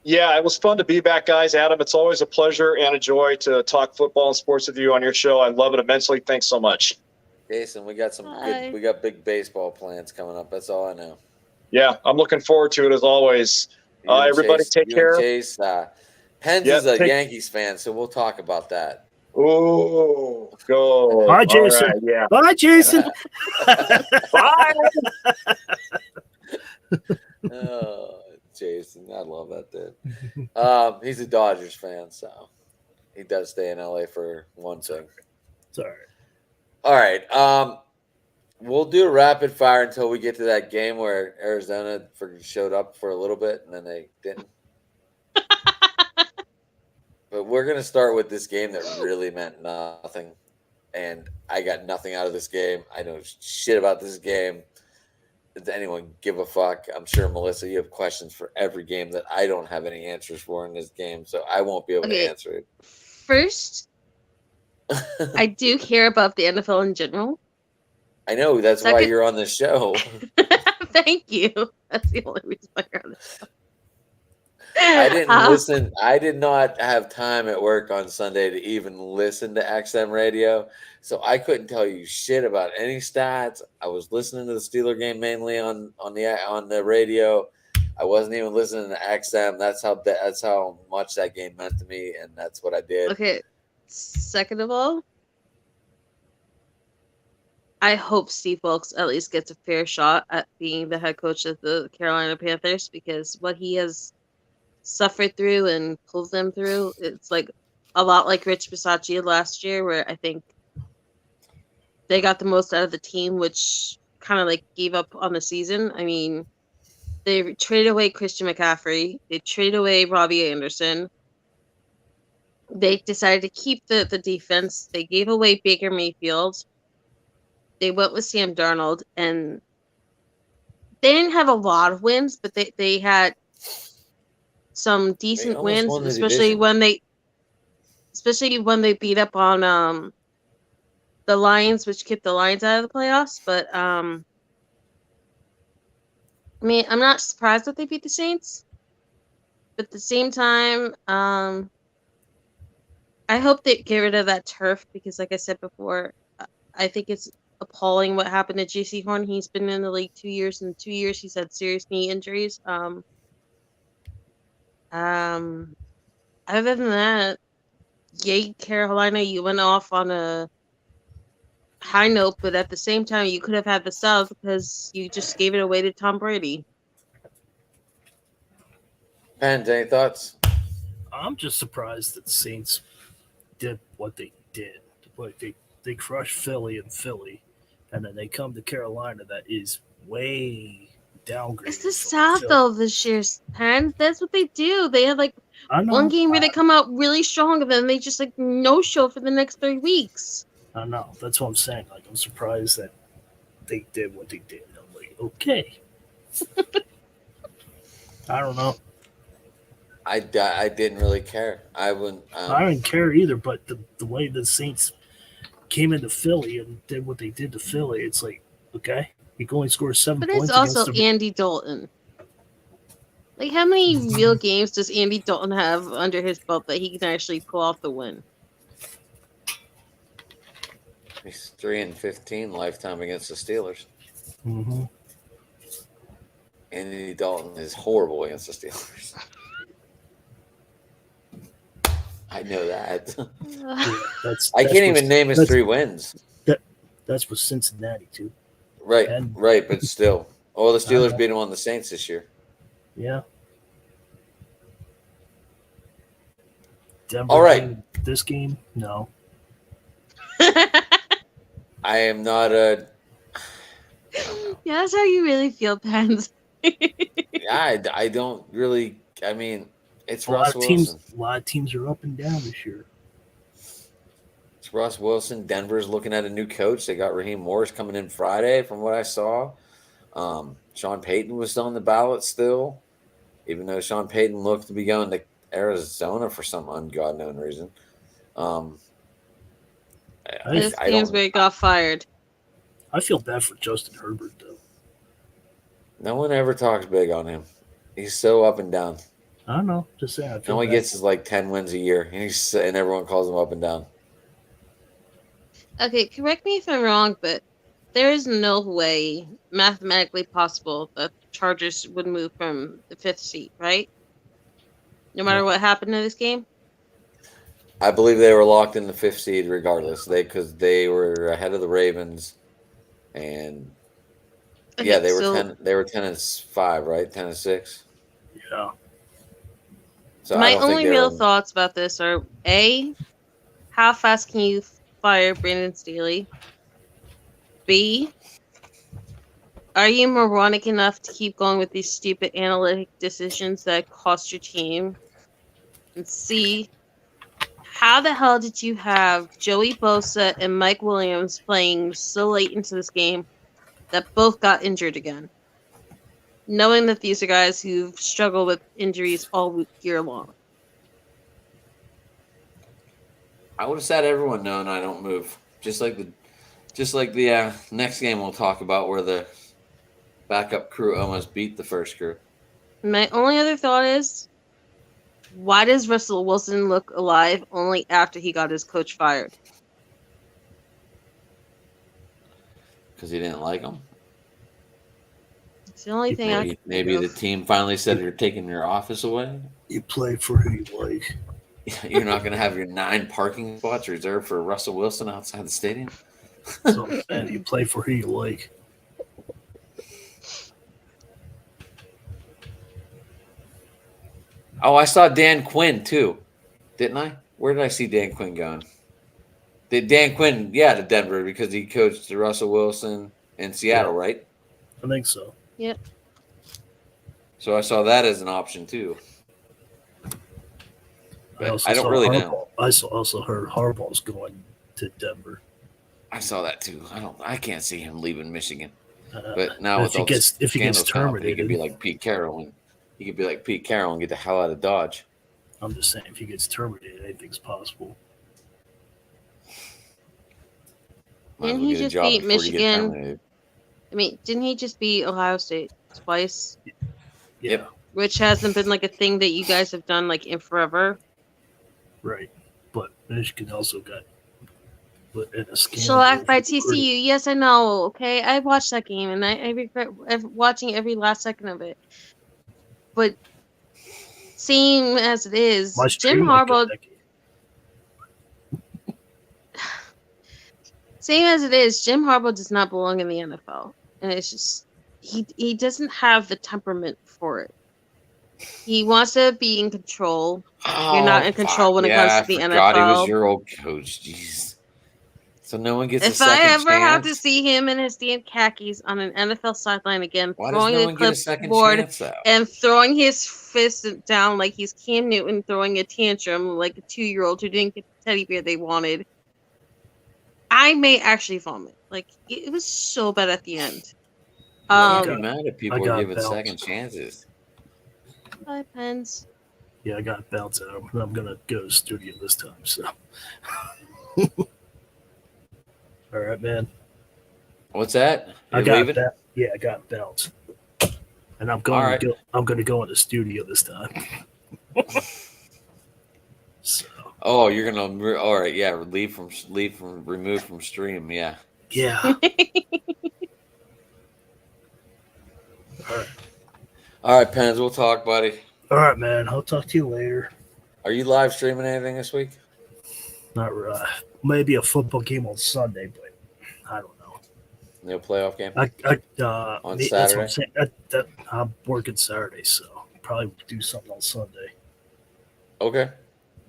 Yeah, it was fun to be back, guys. Adam, it's always a pleasure and a joy to talk football and sports with you on your show. I love it immensely. Thanks so much. Jason, we got we got big baseball plans coming up. That's all I know. Yeah, I'm looking forward to it as always. Everybody take care. Chase, Pens is a Yankees fan, so we'll talk about that. Oh, go. Bye, Jason. Right, yeah. Bye, Jason. Bye. Oh, Jason, I love that dude. He's a Dodgers fan, so he does stay in LA for one thing. Sorry. All right. We'll do a rapid fire until we get to that game where Arizona showed up for a little bit and then they didn't. But we're going to start with this game that really meant nothing. And I got nothing out of this game. I know shit about this game. Does anyone give a fuck? I'm sure, Melissa, you have questions for every game that I don't have any answers for in this game. So I won't be able to answer it. First, I do care about the NFL in general. I know. That's why you're on this show. Thank you. That's the only reason why you're on this show. I didn't listen. I did not have time at work on Sunday to even listen to XM radio, so I couldn't tell you shit about any stats. I was listening to the Steeler game mainly on the radio. I wasn't even listening to XM. That's how much that game meant to me, and that's what I did. Okay. Second of all, I hope Steve Wilkes at least gets a fair shot at being the head coach of the Carolina Panthers, because what he has suffered through and pulled them through, it's like a lot like Rich Bisaccia last year, where I think they got the most out of the team, which kind of like gave up on the season. I mean, they traded away Christian McCaffrey. They traded away Robbie Anderson. They decided to keep the defense. They gave away Baker Mayfield. They went with Sam Darnold, and they didn't have a lot of wins, but they had some decent wins, especially when they beat up on the Lions, which kept the Lions out of the playoffs. But I mean, I'm not surprised that they beat the Saints, but at the same time, I hope they get rid of that turf, because, like I said before, I think it's appalling what happened to J.C. Horn. He's been in the league 2 years, and 2 years he's had serious knee injuries. Other than that, yay, Carolina, you went off on a high note, but at the same time, you could have had the South because you just gave it away to Tom Brady. And any thoughts? I'm just surprised that the Saints did what they did. Like they crushed Philly, and then they come to Carolina that is way downgraded. It's the South though this year, Pen. That's what they do. They have like One game where they come out really strong, and then they just like no show for the next 3 weeks. I know. That's what I'm saying. Like, I'm surprised that they did what they did. I'm like, okay. I don't know. I didn't really care. I wouldn't. I didn't care either. But the way the Saints came into Philly and did what they did to Philly, it's like, okay, you can only score 7 points. But it's also Andy Dalton. Like, how many real games does Andy Dalton have under his belt that he can actually pull off the win? He's 3-15 lifetime against the Steelers. Mm-hmm. Andy Dalton is horrible against the Steelers. I know that. I can't even name his 3 wins. That's with Cincinnati too. Right, right, but still. Oh, the Steelers beat him on the Saints this year. Yeah. Denver. All right. This game, no. I am not a. Yeah, that's how you really feel, Pens. Yeah, I don't really. I mean, it's Russ Wilson. A lot of teams are up and down this year. It's Russ Wilson. Denver's looking at a new coach. They got Raheem Morris coming in Friday, from what I saw. Sean Payton was on the ballot still, even though Sean Payton looked to be going to Arizona for some ungodknown reason. This game's where he got fired. I feel bad for Justin Herbert, though. No one ever talks big on him. He's so up and down. I don't know. Just saying. All he gets is like 10 wins a year, and everyone calls him up and down. Okay, correct me if I'm wrong, but there is no way mathematically possible that the Chargers would move from the 5th seat, right? No matter what happened in this game? I believe they were locked in the 5th seed regardless. Because they were ahead of the Ravens, and okay, yeah, they were 10-5, right? 10-6. Yeah. So my only real thoughts about this are: A, how fast can you fire Brandon Staley? B, are you moronic enough to keep going with these stupid analytic decisions that cost your team? And C, how the hell did you have Joey Bosa and Mike Williams playing so late into this game that both got injured again? Knowing that these are guys who've struggled with injuries all year long. I would have said everyone known I don't move. Just like the next game we'll talk about where the backup crew almost beat the first crew. My only other thought is, why does Russell Wilson look alive only after he got his coach fired? Because he didn't like him. It's the only thing maybe the team finally said you're taking your office away. You play for who you like. You're not going to have your 9 parking spots reserved for Russell Wilson outside the stadium. So you play for who you like. Oh, I saw Dan Quinn too, didn't I? Where did I see Dan Quinn going? Did Dan Quinn, to Denver because he coached Russell Wilson in Seattle, right? I think so. Yep. So I saw that as an option too. But I don't really know. I also heard Harbaugh's going to Denver. I saw that too. I can't see him leaving Michigan. But now if he gets terminated, he could be like Pete Carroll and get the hell out of Dodge. I'm just saying, if he gets terminated, anything's possible. Didn't he just beat Michigan? Didn't he just beat Ohio State twice? Yep. Which hasn't been like a thing that you guys have done like in forever. Right. But Michigan also got in a scandal. Shellacked by TCU. Yes, I know. Okay, I watched that game and I regret watching every last second of it. But same as it is, Jim Harbaugh. Same as it is, Jim Harbaugh does not belong in the NFL, and it's just he doesn't have the temperament for it. He wants to be in control. You're not in control when it comes to the NFL. He was your old coach. Jeez. So no one gets if a second chance? If I ever have to see him in his damn khakis on an NFL sideline again, why throwing does no one get a second chance, and throwing his fist down like he's Cam Newton throwing a tantrum like a 2-year-old who didn't get the teddy bear they wanted, I may actually vomit. Like, it was so bad at the end. I'd be mad if people are giving second chances. Bye, Pens. Yeah, I got bounced out. I'm gonna go to the studio this time. So, all right, man. What's that? I got that. Yeah, I got bounced, and I'm going right. to go. I'm going to go in the studio this time. So. Oh, you're gonna. All right, yeah. Remove from stream. Yeah. Yeah. All right. All right, Pens. We'll talk, buddy. All right, man. I'll talk to you later. Are you live streaming anything this week? Not right. Maybe a football game on Sunday, but I don't know. No playoff game? On Saturday? I'm working Saturday, so probably do something on Sunday. Okay.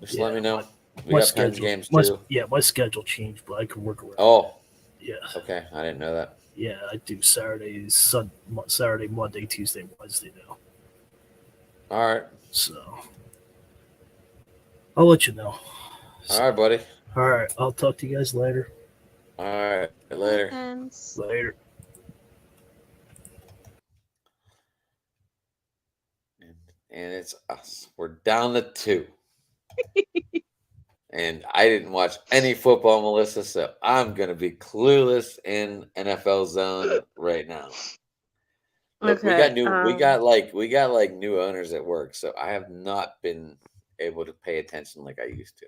Just let me know. We got Pens games too. My schedule changed, but I can work around. Oh. Yeah. Okay. I didn't know that. Yeah, I do Saturday, Monday, Tuesday, Wednesday now. All right. So I'll let you know. All right, buddy. All right. I'll talk to you guys later. All right. Later. Later. And it's us. We're down to 2. And I didn't watch any football, Melissa, so I'm gonna be clueless in NFL zone right now. Look, okay, we got new owners at work, so I have not been able to pay attention like I used to.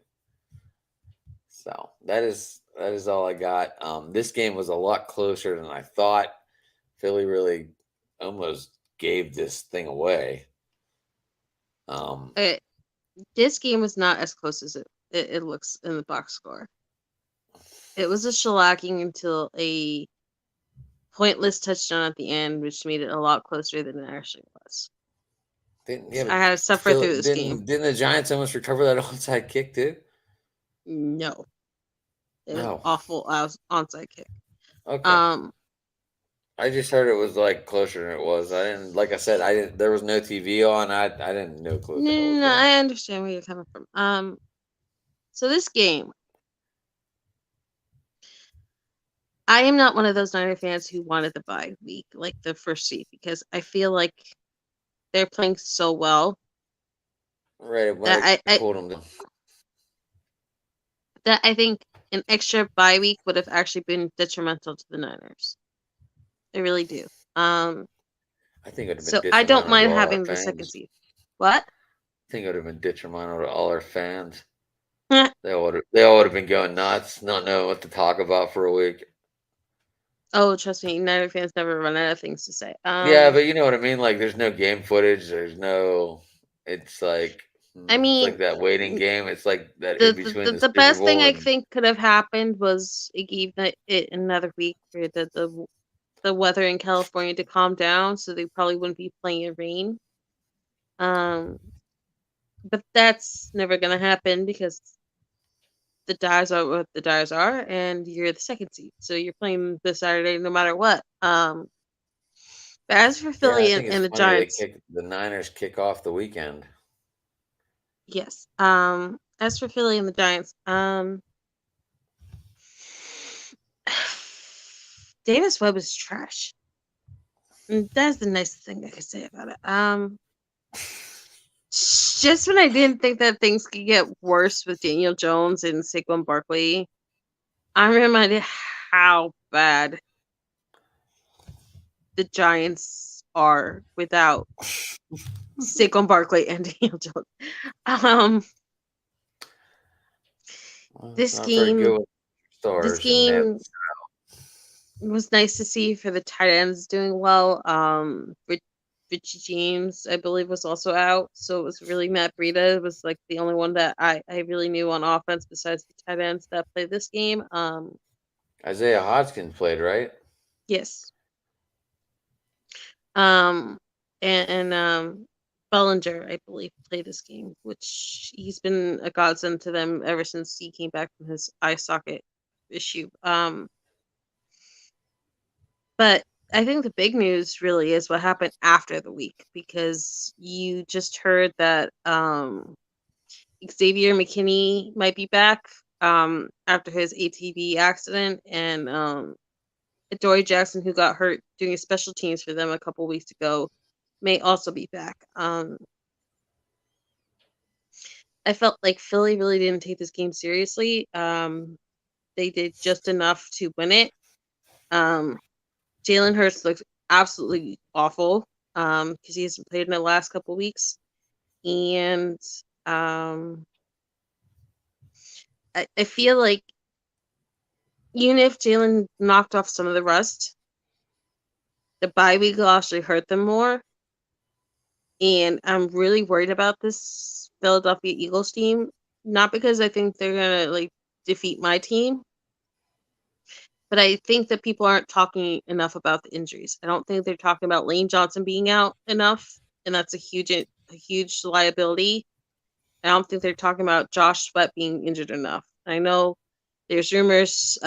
So that is all I got. This game was a lot closer than I thought. Philly really almost gave this thing away. This game was not as close as it looks in the box score. It was a shellacking until a pointless touchdown at the end, which made it a lot closer than it actually was. I had to suffer through this game. Didn't the Giants almost recover that onside kick too? No. It was an awful onside kick. Okay. I just heard it was like closer than it was. I didn't, like I said, there was no TV on. I didn't know clue. No, I understand where you're coming from. So this game, I am not one of those Niner fans who wanted the bye week, like the first seed, because I feel like they're playing so well. Right, I pulled them down. That I think an extra bye week would have actually been detrimental to the Niners. I really do. I think it would have been so I don't mind having the second seed. What? I think it would have been detrimental to all our fans. They all would have been going nuts, not knowing what to talk about for a week. Oh, trust me, Niner fans never run out of things to say. Yeah, but you know what I mean. Like, there's no game footage. It's like. I mean, it's like that waiting game. It's like that in between. The best thing I think could have happened was it gave it another week for the weather in California to calm down, so they probably wouldn't be playing in rain. But that's never gonna happen because the Dyers are what the Dyers are, and you're the second seed, so you're playing this Saturday no matter what. But as for Philly and the Giants, the Niners kick off the weekend. Yes. As for Philly and the Giants, Davis Webb is trash. And that's the nicest thing I could say about it. Just when I didn't think that things could get worse with Daniel Jones and Saquon Barkley, I'm reminded how bad the Giants are without Saquon Barkley and Daniel Jones. This game was nice to see for the tight ends doing well. Richie James, I believe, was also out, so it was really Matt Breida was like the only one that I really knew on offense besides the tight ends that played this game. Isaiah Hodgins played, right? Yes. And Bellinger, I believe, played this game, which he's been a godsend to them ever since he came back from his eye socket issue. But I think the big news really is what happened after the week, because you just heard that Xavier McKinney might be back after his ATV accident, and Dory Jackson, who got hurt doing special teams for them a couple weeks ago, may also be back. I felt like Philly really didn't take this game seriously. They did just enough to win it. Jalen Hurts looks absolutely awful because he hasn't played in the last couple weeks. And I feel like even if Jalen knocked off some of the rust, the bye week will actually hurt them more. And I'm really worried about this Philadelphia Eagles team. Not because I think they're going to like defeat my team, but I think that people aren't talking enough about the injuries. I don't think they're talking about Lane Johnson being out enough, and that's a huge liability. I don't think they're talking about Josh Sweat being injured enough. I know there's rumors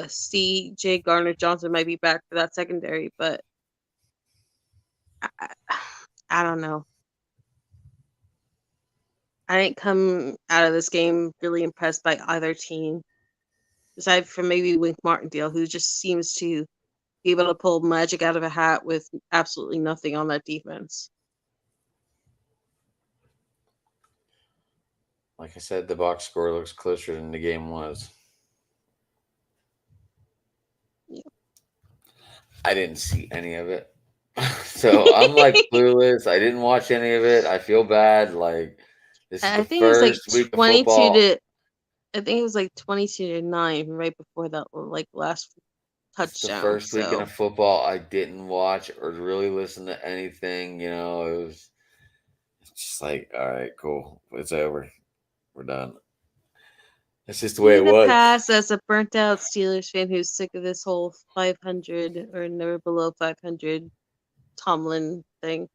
C.J. Gardner-Johnson might be back for that secondary, but I don't know. I didn't come out of this game really impressed by either team, aside from maybe Wink Martindale, who just seems to be able to pull magic out of a hat with absolutely nothing on that defense. Like I said, the box score looks closer than the game was. Yeah. I didn't see any of it. So I'm like clueless. I didn't watch any of it. I feel bad. Like, this is the first week of football. I think it was like 22-9 right before that, like last touchdown. The first weekend of football, I didn't watch or really listen to anything. You know, it was just like, all right, cool. It's over. We're done. That's just the way it was. Pass as a burnt out Steelers fan who's sick of this whole 500 or never below 500 Tomlin thing.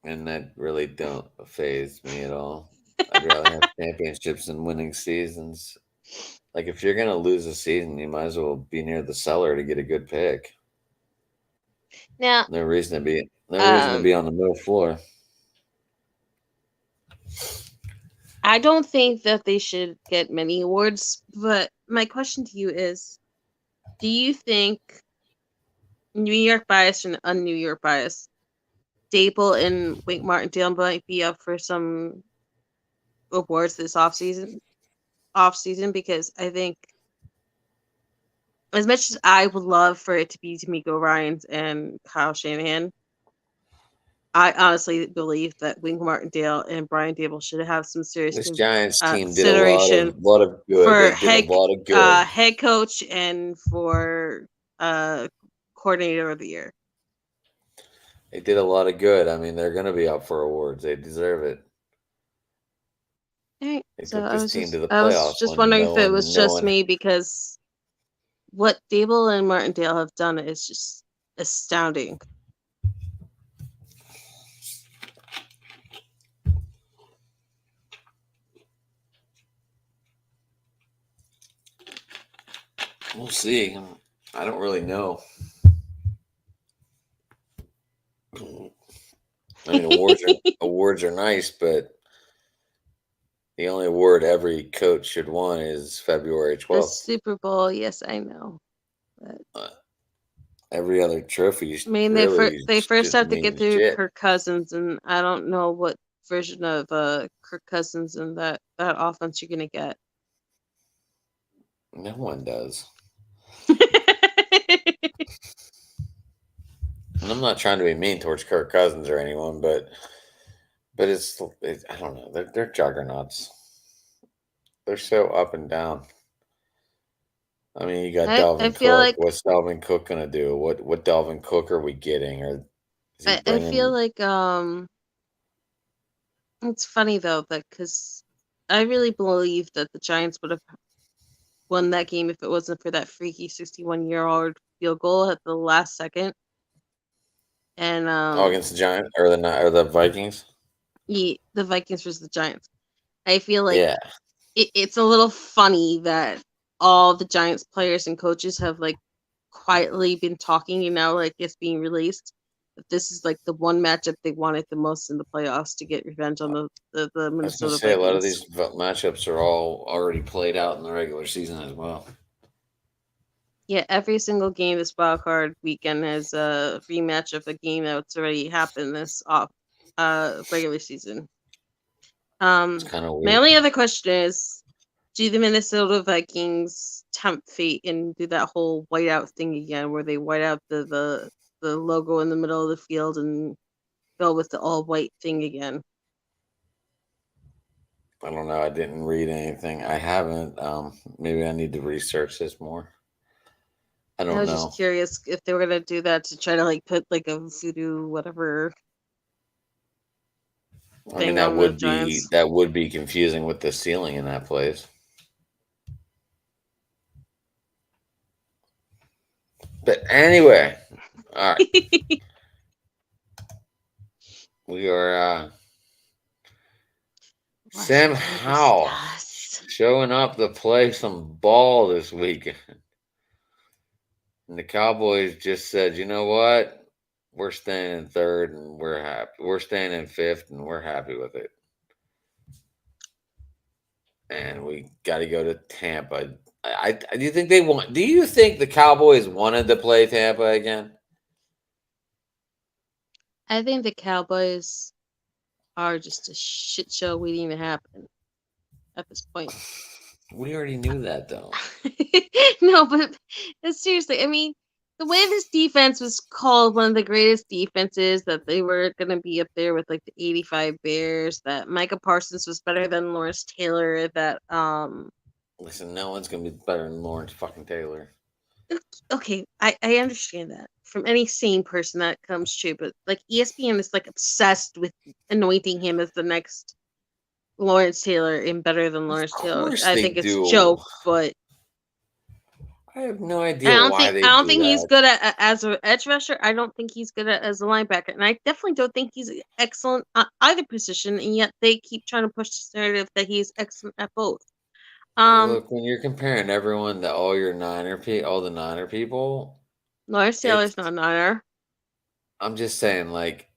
And that really don't faze me at all. I'd rather have championships than winning seasons. Like, if you're going to lose a season, you might as well be near the cellar to get a good pick. Now, no reason to be on the middle floor. I don't think that they should get many awards, but my question to you is, do you think New York bias and un-New York bias, Dable and Wink Martindale might be up for some awards this offseason? Because I think, as much as I would love for it to be D'Amico Ryans and Kyle Shanahan, I honestly believe that Wink Martindale and Brian Dable should have some serious this Giants team did a lot of good for head coach and for coordinator of the year. They did a lot of good. I mean, they're going to be up for awards. They deserve it. Right. They so took this team to the playoffs. I was just wondering if it was just me, because what Dable and Martindale have done is just astounding. We'll see. I don't really know. I mean, awards are nice, but the only award every coach should win is February 12th. The Super Bowl, yes, I know. But every other trophy. I mean, they first have to get through Kirk Cousins, and I don't know what version of Kirk Cousins and that offense you're gonna get. No one does. And I'm not trying to be mean towards Kirk Cousins or anyone, but it's I don't know. They're juggernauts. They're so up and down. I mean, you got Dalvin Cook. Like, what's Dalvin Cook gonna do? What Dalvin Cook are we getting? Or I feel like it's funny though, that because I really believe that the Giants would have won that game if it wasn't for that freaky 61-yard field goal at the last second. And against the Giants or the Vikings? Yeah, the Vikings versus the Giants. I feel like it's a little funny that all the Giants players and coaches have like quietly been talking, and now like it's being released. But this is like the one matchup they wanted the most in the playoffs to get revenge on the Minnesota Vikings. A lot of these matchups are all already played out in the regular season as well. Yeah, every single game this wild card weekend has a rematch of a game that's already happened this regular season. It's kind of weird. My only other question is, do the Minnesota Vikings tempt fate and do that whole whiteout thing again, where they white out the logo in the middle of the field and go with the all white thing again? I don't know. I didn't read anything. I haven't. Maybe I need to research this more. I was just curious if they were gonna do that to try to like put like a voodoo whatever. I mean, that would be confusing with the ceiling in that place. But anyway, all right. We are Sam Howell showing up to play some ball this weekend. And the Cowboys just said, you know what? We're staying in third and we're happy. We're staying in fifth and we're happy with it. And we got to go to Tampa. Do you think do you think the Cowboys wanted to play Tampa again? I think the Cowboys are just a shit show waiting to happen at this point. We already knew that, though. No, but seriously, I mean, the way this defense was called one of the greatest defenses, that they were going to be up there with like the 85 Bears, that Micah Parsons was better than Lawrence Taylor, that Listen, no one's going to be better than Lawrence fucking Taylor. Okay, I understand that. From any sane person that comes true, but like ESPN is like obsessed with anointing him as the next Lawrence Taylor and better than Lawrence Taylor. I think it's a joke, but I have no idea. I don't think he's good at as an edge rusher. I don't think he's good at as a linebacker, and I definitely don't think he's excellent at either position. And yet they keep trying to push this narrative that he's excellent at both. Look, when you're comparing everyone to all the Niner people, Lawrence Taylor's not a Niner. I'm just saying, like,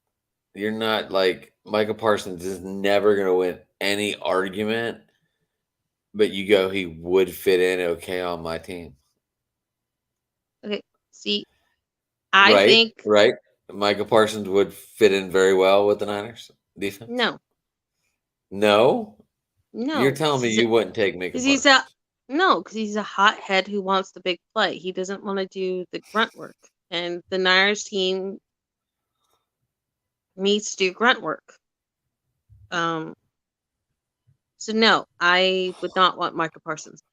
you're not like Micah Parsons is never going to win any argument, but you go, he would fit in okay on my team. Okay, see, I think Micah Parsons would fit in very well with the Niners defense. No. You're telling me you wouldn't take Micah Parsons? Because he's a hothead who wants the big play. He doesn't want to do the grunt work, and the Niners team needs to do grunt work. So no, I would not want Micah Parsons.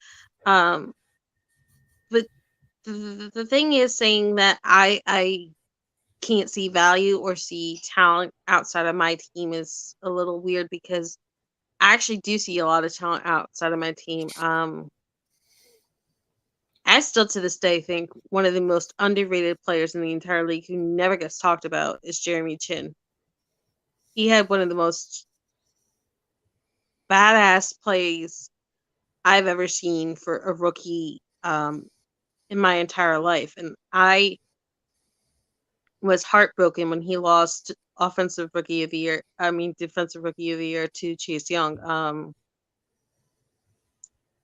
But the thing is, saying that I can't see value or see talent outside of my team is a little weird, because I actually do see a lot of talent outside of my team. I still to this day think one of the most underrated players in the entire league who never gets talked about is Jeremy Chin. He had one of the most badass plays I've ever seen for a rookie in my entire life. And I was heartbroken when he lost defensive rookie of the year to Chase Young.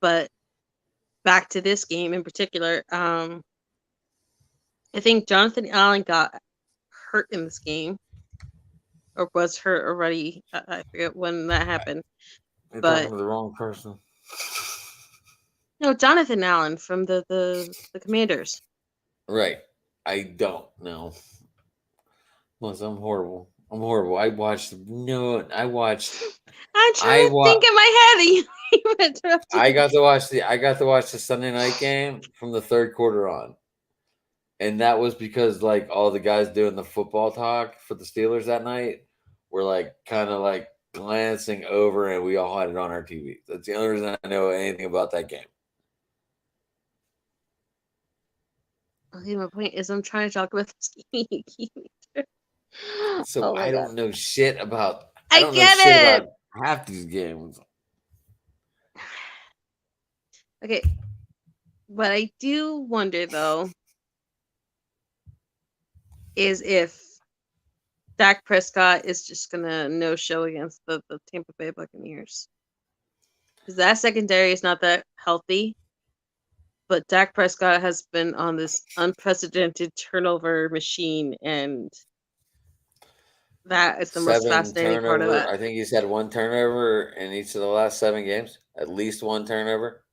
But back to this game in particular, I think Jonathan Allen got hurt in this game, or was hurt already. I forget when that happened. You're talking to the wrong person. No, Jonathan Allen from the Commanders. Right. I don't know. I'm horrible. I watched. I'm trying to think in my head. I got to watch the Sunday night game from the third quarter on, and that was because like all the guys doing the football talk for the Steelers that night were like kind of like glancing over, and we all had it on our TV. That's the only reason I know anything about that game. Okay, my point is I'm trying to talk about this game. So I don't know shit about. I don't know shit about half these games. Okay, What I do wonder, though, is if Dak Prescott is just going to no-show against the Tampa Bay Buccaneers. Because that secondary is not that healthy. But Dak Prescott has been on this unprecedented turnover machine, and that is the most fascinating part of it. I think he's had 1 turnover in each of the last 7 games. At least 1 turnover.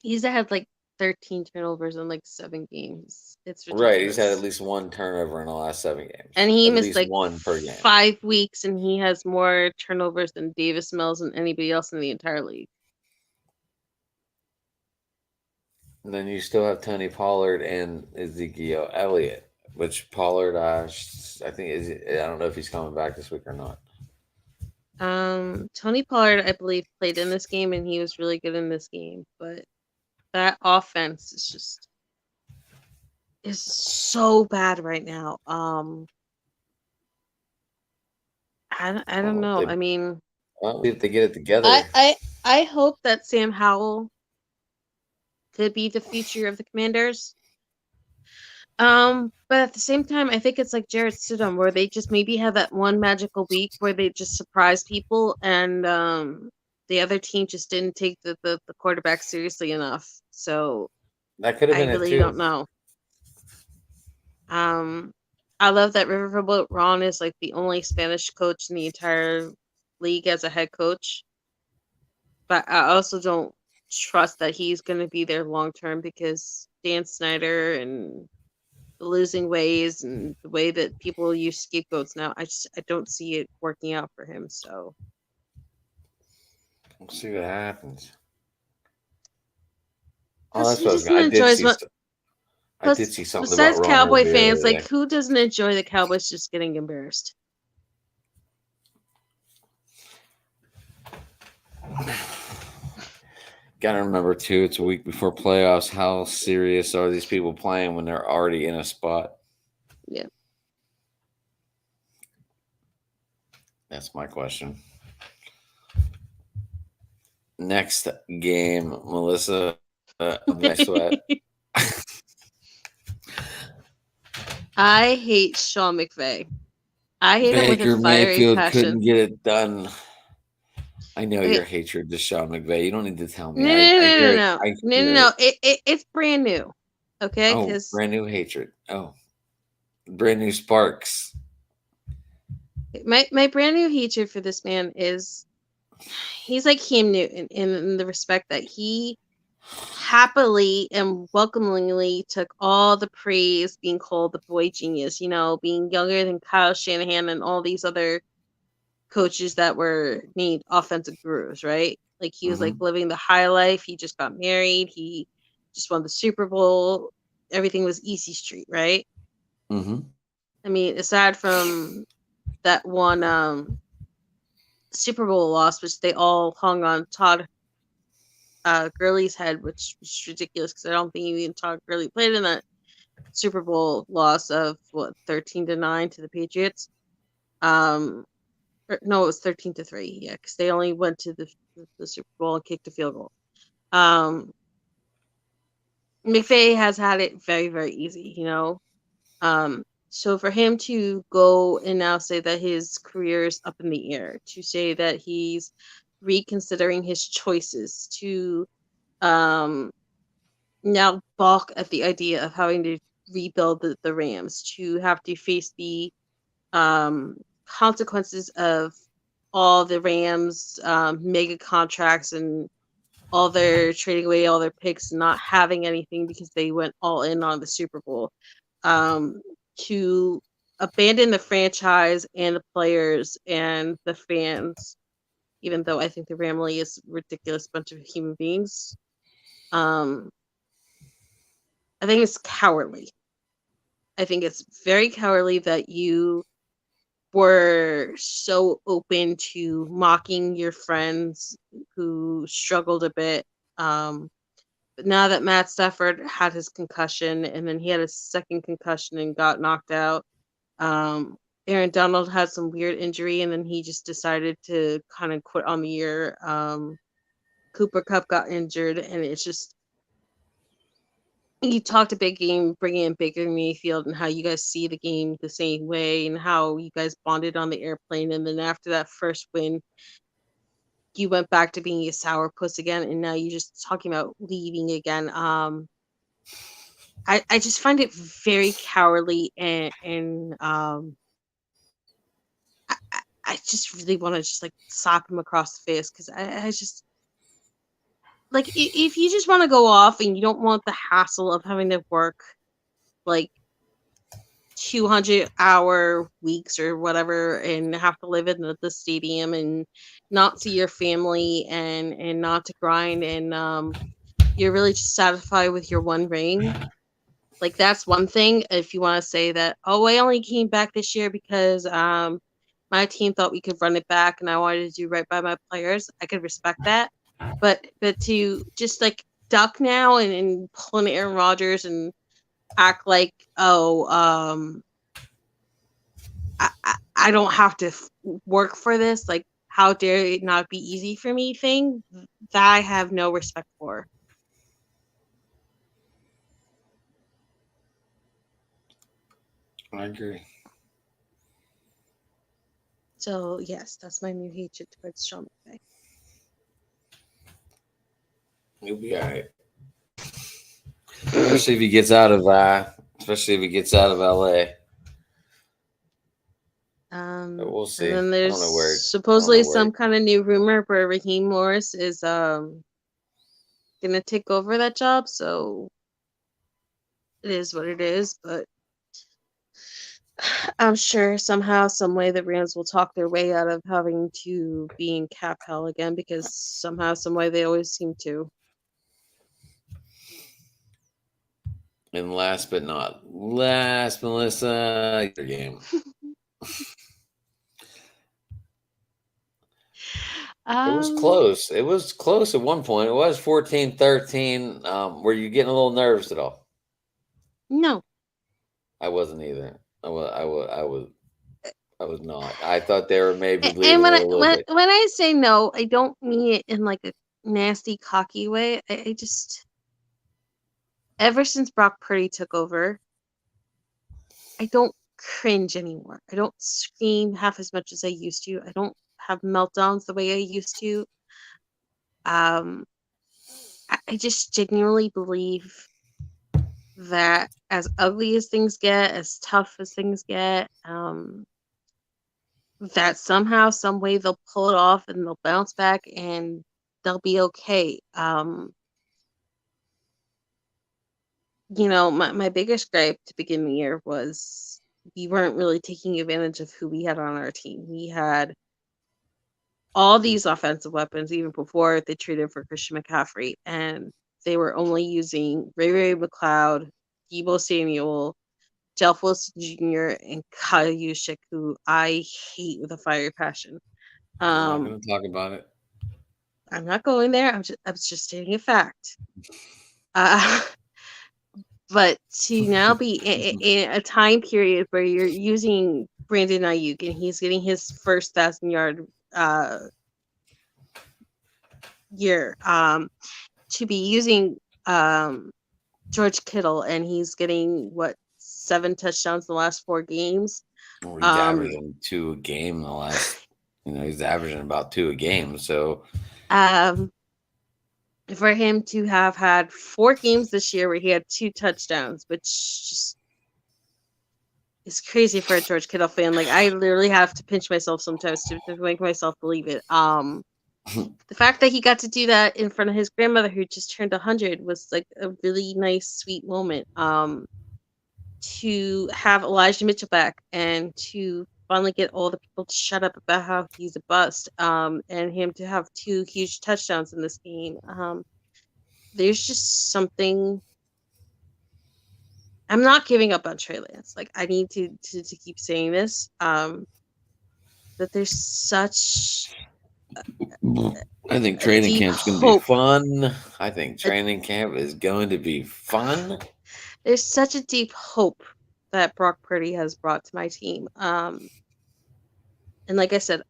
He's had like 13 turnovers in like 7 games. It's ridiculous. Right. He's had at least 1 turnover in the last 7 games. And he missed like 1 per game. 5 weeks, and he has more turnovers than Davis Mills and anybody else in the entire league. And then you still have Tony Pollard and Ezekiel Elliott, which Pollard, I think I don't know if he's coming back this week or not. Tony Pollard, I believe, played in this game, and he was really good in this game. But that offense is so bad right now. I don't know. I mean, well, if they get it together, I hope that Sam Howell could be the future of the Commanders. But at the same time, I think it's like Jarrett Stidham, where they just maybe have that one magical week where they just surprise people, and the other team just didn't take the quarterback seriously enough. So that could have been. I really don't know. I love that Riverboat Ron is like the only Spanish coach in the entire league as a head coach, but I also don't trust that he's going to be there long term, because Dan Snyder and the losing ways and the way that people use scapegoats now, I don't see it working out for him. So we'll see what happens. Oh, that's what I did see something besides about Cowboy fans. Like, who doesn't enjoy the Cowboys just getting embarrassed? Gotta remember too, it's a week before playoffs. How serious are these people playing when they're already in a spot? Yeah. That's my question. Next game, Melissa. Next one. I hate Sean McVay. I hate him with a fiery Mayfield passion. Couldn't get it done. I know your hatred to Sean McVay. You don't need to tell me. No. It's brand new. Okay. Oh, brand new hatred. Oh, brand new sparks. My brand new hatred for this man is he's like Cam Newton in the respect that he happily and welcomingly took all the praise being called the boy genius, being younger than Kyle Shanahan and all these other coaches that were named offensive gurus, right? Like he was like living the high life. He just got married. He just won the Super Bowl. Everything was easy street, right? Mm-hmm. I mean, aside from that one Super Bowl loss, which they all hung on Todd Gurley's head, which was ridiculous because I don't think even Todd Gurley played in that Super Bowl loss of 13-9 to the Patriots. No, it was 13-3. Yeah, because they only went to the Super Bowl and kicked a field goal. McVay has had it very, very easy, So for him to go and now say that his career is up in the air, to say that he's reconsidering his choices, to now balk at the idea of having to rebuild the Rams, to have to face the consequences of all the Rams mega contracts and all their trading away all their picks, not having anything because they went all in on the Super Bowl, to abandon the franchise and the players and the fans, even though I think the family is a ridiculous bunch of human beings. I think it's cowardly. I think it's very cowardly that you were so open to mocking your friends who struggled a bit. But now that Matt Stafford had his concussion and then he had a second concussion and got knocked out, Aaron Donald had some weird injury and then he just decided to kind of quit on the year. Cooper Kupp got injured, and it's just you talked a big game, bringing in Baker Mayfield, and how you guys see the game the same way, and how you guys bonded on the airplane. And then after that first win, you went back to being a sourpuss again, and now you're just talking about leaving again. I just find it very cowardly, and I just really want to just like slap him across the face, because I just like, if you just want to go off and you don't want the hassle of having to work like 200-hour weeks or whatever, and have to live in the stadium and not see your family, and not to grind, and you're really just satisfied with your one ring. Like, that's one thing. If you want to say that, oh, I only came back this year because my team thought we could run it back and I wanted to do right by my players, I could respect that. But to just like duck now and pull in Aaron Rodgers and act like, oh, I don't have to work for this, like, how dare it not be easy for me thing, that I have no respect for. I agree. So yes, that's my new hatred towards Sean McVay. He'll be all right. Especially if he gets out of LA. But we'll see. And then there's supposedly some kind of new rumor where Raheem Morris is gonna take over that job. So it is what it is, but I'm sure somehow, some way, the Rams will talk their way out of having to be in cap hell again, because somehow, some way, they always seem to. And last but not last, Melissa, your game. It was close. It was close at one point. It was 14-13. Were you getting a little nervous at all? No. I wasn't either. I was not. I thought they were maybe leaving and when when I say no, I don't mean it in like a nasty, cocky way. I just, ever since Brock Purdy took over, I don't cringe anymore. I don't scream half as much as I used to. I don't have meltdowns the way I used to. I just genuinely believe that as ugly as things get, as tough as things get, that somehow, some way, they'll pull it off and they'll bounce back and they'll be okay. My biggest gripe to begin the year was we weren't really taking advantage of who we had on our team. We had all these offensive weapons even before they traded for Christian McCaffrey, and they were only using Ray McLeod, Deebo Samuel, Jeff Wilson Jr., and Kyle Juszczyk, who I hate with a fiery passion. I'm not going to talk about it. I'm not going there. I was just stating a fact. But to now be in a time period where you're using Brandon Ayuk and he's getting his first 1,000-yard year, to be using George Kittle and he's getting 7 touchdowns in the last 4 games. Well, he's averaging 2 a game in the last. He's averaging about 2 a game. So, for him to have had 4 games this year where he had 2 touchdowns, which just is crazy for a George Kittle fan. Like, I literally have to pinch myself sometimes to make myself believe it. The fact that he got to do that in front of his grandmother, who just turned 100, was like a really nice, sweet moment. To have Elijah Mitchell back and to finally get all the people to shut up about how he's a bust, and him to have 2 huge touchdowns in this game. There's just something. I'm not giving up on Trey Lance. Like, I need to keep saying this. That there's such. I think training camp's going to be fun. I think training camp is going to be fun. There's such a deep hope that Brock Purdy has brought to my team. And like I said,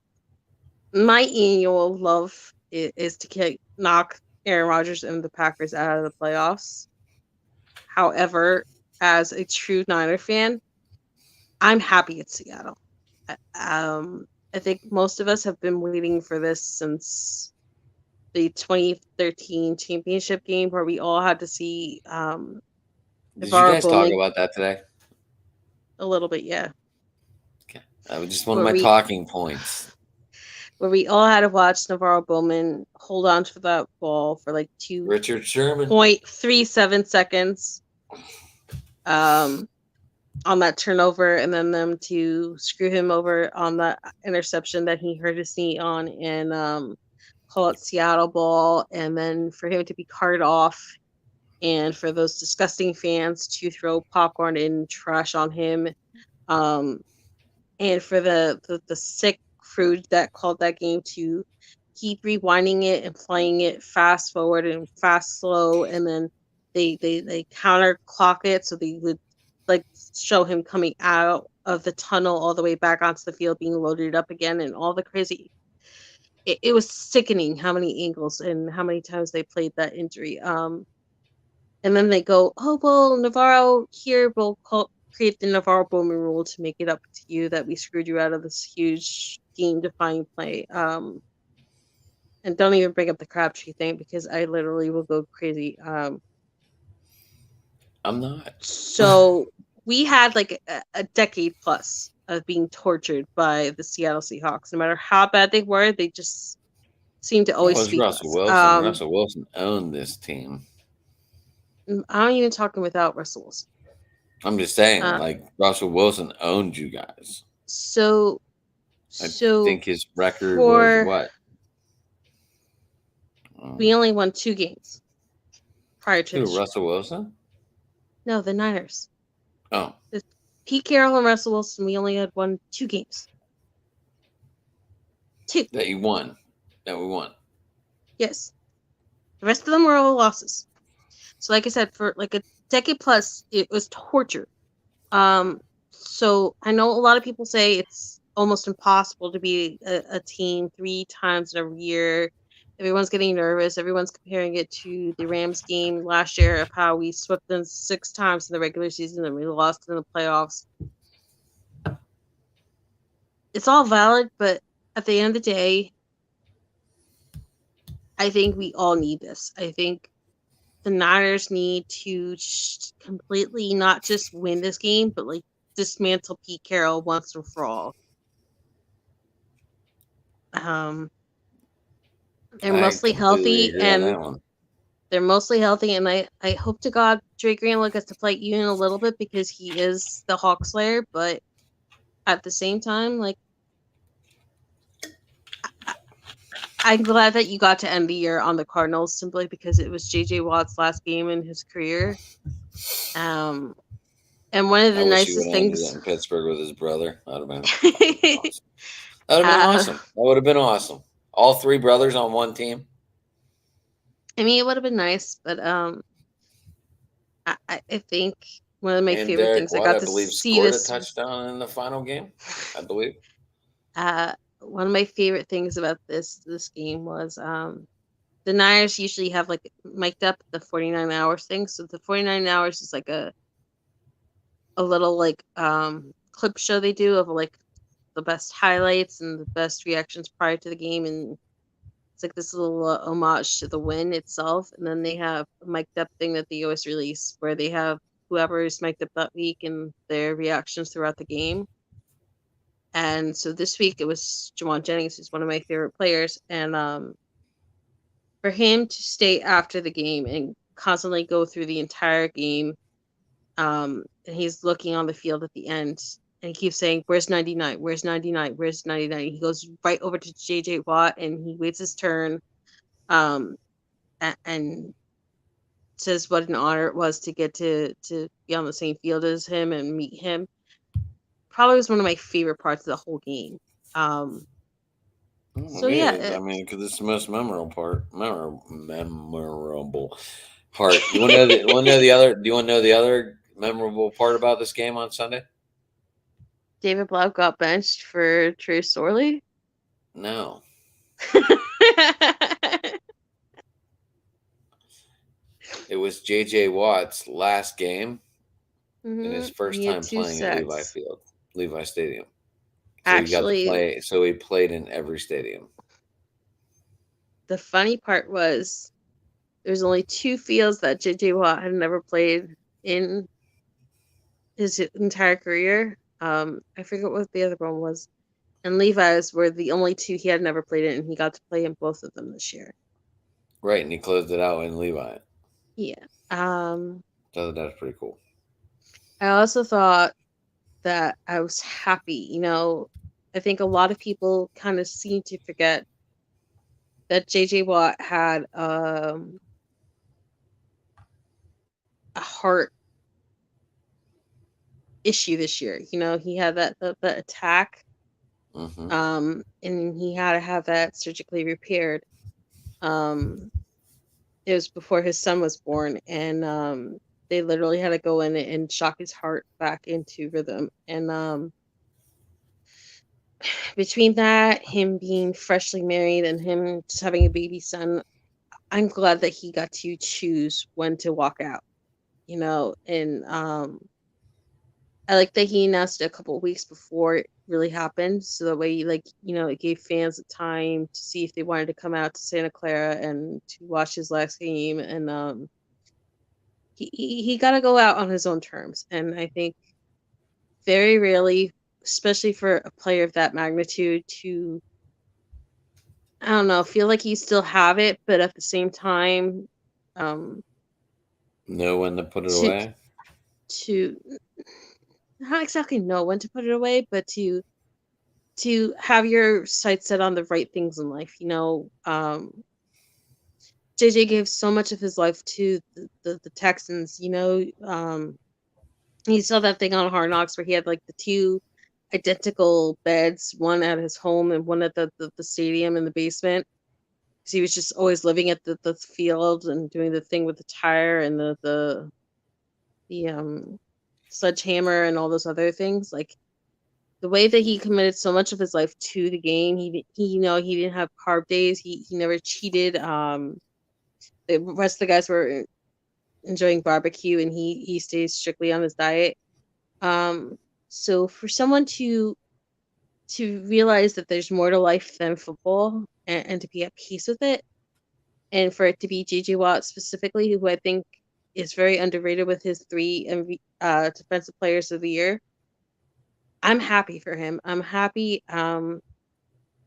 my annual love is to knock Aaron Rodgers and the Packers out of the playoffs. However, as a true Niner fan, I'm happy it's Seattle. I think most of us have been waiting for this since the 2013 championship game, where we all had to see. Did you guys talk about that today? A little bit, yeah. Okay, that was just one of my talking points. Where we all had to watch NaVorro Bowman hold on to that ball for like Richard Sherman 0.37 seconds. On that turnover, and then them to screw him over on that interception that he hurt his knee on, and call it Seattle ball, and then for him to be carted off, and for those disgusting fans to throw popcorn and trash on him, and for the sick crew that called that game to keep rewinding it and playing it fast forward and fast slow, and then they counter clock it so they would like show him coming out of the tunnel all the way back onto the field, being loaded up again, and all the crazy. It was sickening how many angles and how many times they played that injury. And then they go, oh well, NaVorro here will create the NaVorro Bowman rule to make it up to you that we screwed you out of this huge game-defining play. And don't even bring up the Crabtree thing because I literally will go crazy. I'm not. So we had like a decade plus of being tortured by the Seattle Seahawks. No matter how bad they were, they just seemed to always speak Russell Wilson. Russell Wilson owned this team. I'm even talking without Russell Wilson. I'm just saying, like Russell Wilson owned you guys. So I think his record was what? We only won 2 games prior to Russell Wilson? No, the Niners. Oh. Pete Carroll and Russell Wilson, we only had won 2 games. 2. That you won. That we won. Yes. The rest of them were all losses. So like I said, for like a decade plus, it was torture. So I know a lot of people say it's almost impossible to be a team 3 times in a year. Everyone's getting nervous. Everyone's comparing it to the Rams game last year of how we swept them 6 times in the regular season and we lost in the playoffs. It's all valid, but at the end of the day, I think we all need this. I think the Niners need to completely not just win this game, but like dismantle Pete Carroll once and for all. They're mostly healthy, and I hope to God Dre Greenlaw gets to play Ian a little bit because he is the Hawk Slayer, but at the same time, like I'm glad that you got to end the year on the Cardinals simply because it was JJ Watt's last game in his career. And one of the nicest things in Pittsburgh with his brother. That would have been awesome. That would have been awesome. That would have been awesome. All 3 brothers on one team. I mean, it would have been nice, but I think one of my favorite things I got to see this a touchdown in the final game, I believe. One of my favorite things about this game was the Niners usually have like mic'd up the 49 hours thing. So the 49 hours is like a little like clip show they do of like the best highlights and the best reactions prior to the game, and it's like this little homage to the win itself. And then they have a mic'd up thing that they always release where they have whoever is mic'd up that week and their reactions throughout the game. And so this week it was Jauan Jennings, who's one of my favorite players, and for him to stay after the game and constantly go through the entire game, and he's looking on the field at the end and he keeps saying, "Where's 99? Where's 99? Where's 99?" He goes right over to JJ Watt and he waits his turn, and says what an honor it was to get to be on the same field as him and meet him. Probably was one of my favorite parts of the whole game. So yeah, I mean, because it's the most memorable part. Memorable part. You want to know the other? Do you want to know the other memorable part about this game on Sunday? David Blau got benched for Trace Sorley? No. It was J.J. Watt's last game and his first time playing at Levi Stadium. So Actually, he played in every stadium. The funny part was there's only 2 fields that J.J. Watt had never played in his entire career. I forget what the other one was. And Levi's were the only 2 he had never played in, and he got to play in both of them this year. Right, and he closed it out in Levi. Yeah. So that's pretty cool. I also thought that I was happy. I think a lot of people kind of seem to forget that J.J. Watt had a heart issue this year. He had the attack, and he had to have that surgically repaired. It was before his son was born, and they literally had to go in and shock his heart back into rhythm. And between that, him being freshly married, and him just having a baby son, I'm glad that he got to choose when to walk out. And I like that he announced it a couple of weeks before it really happened, so that way, it gave fans the time to see if they wanted to come out to Santa Clara and to watch his last game. And he got to go out on his own terms, and I think very rarely, especially for a player of that magnitude, to I don't know, feel like you still have it, but at the same time, know when to put it away. To not exactly know when to put it away, but to have your sights set on the right things in life. JJ gave so much of his life to the Texans. You saw that thing on Hard Knocks where he had the 2 identical beds, one at his home and one at the stadium in the basement. Because he was just always living at the field and doing the thing with the tire and the sledgehammer and all those other things. The way that he committed so much of his life to the game, he didn't have carb days. He never cheated. The rest of the guys were enjoying barbecue, and he stays strictly on his diet. So for someone to realize that there's more to life than football, and to be at peace with it, and for it to be J.J. Watt specifically, who I think is very underrated with his 3 defensive players of the year, I'm happy for him. I'm happy. I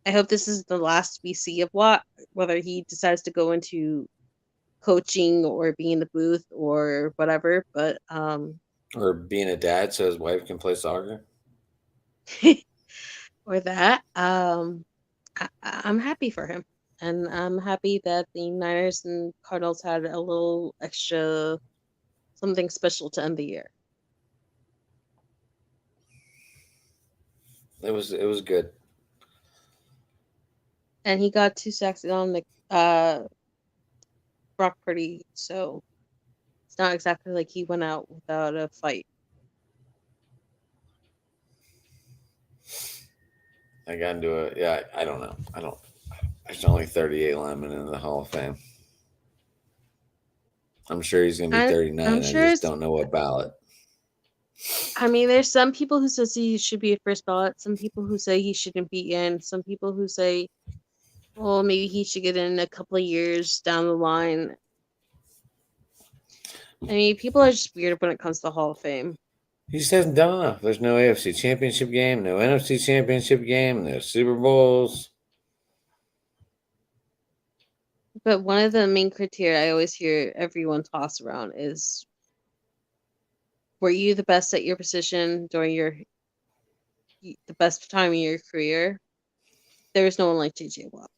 hope this is the last we see of Watt, whether he decides to go into coaching or be in the booth or whatever, but or being a dad so his wife can play soccer. Or that. I'm happy for him. And I'm happy that the Niners and Cardinals had a little extra something special to end the year. It was good. And he got 2 sacks on the Brock Purdy, so it's not exactly like he went out without a fight. I got into it. Yeah, I don't know. There's only 38 linemen in the Hall of Fame. I'm sure he's going to be 39. I just don't know what ballot. I mean, there's some people who says he should be a first ballot. Some people who say he shouldn't be in. Some people who say, well, maybe he should get in a couple of years down the line. I mean, people are just weird when it comes to the Hall of Fame. He just hasn't done enough. There's no AFC Championship game, no NFC Championship game, no Super Bowls. But one of the main criteria I always hear everyone toss around is, were you the best at your position during the best time in your career? There was no one like J.J. Watt.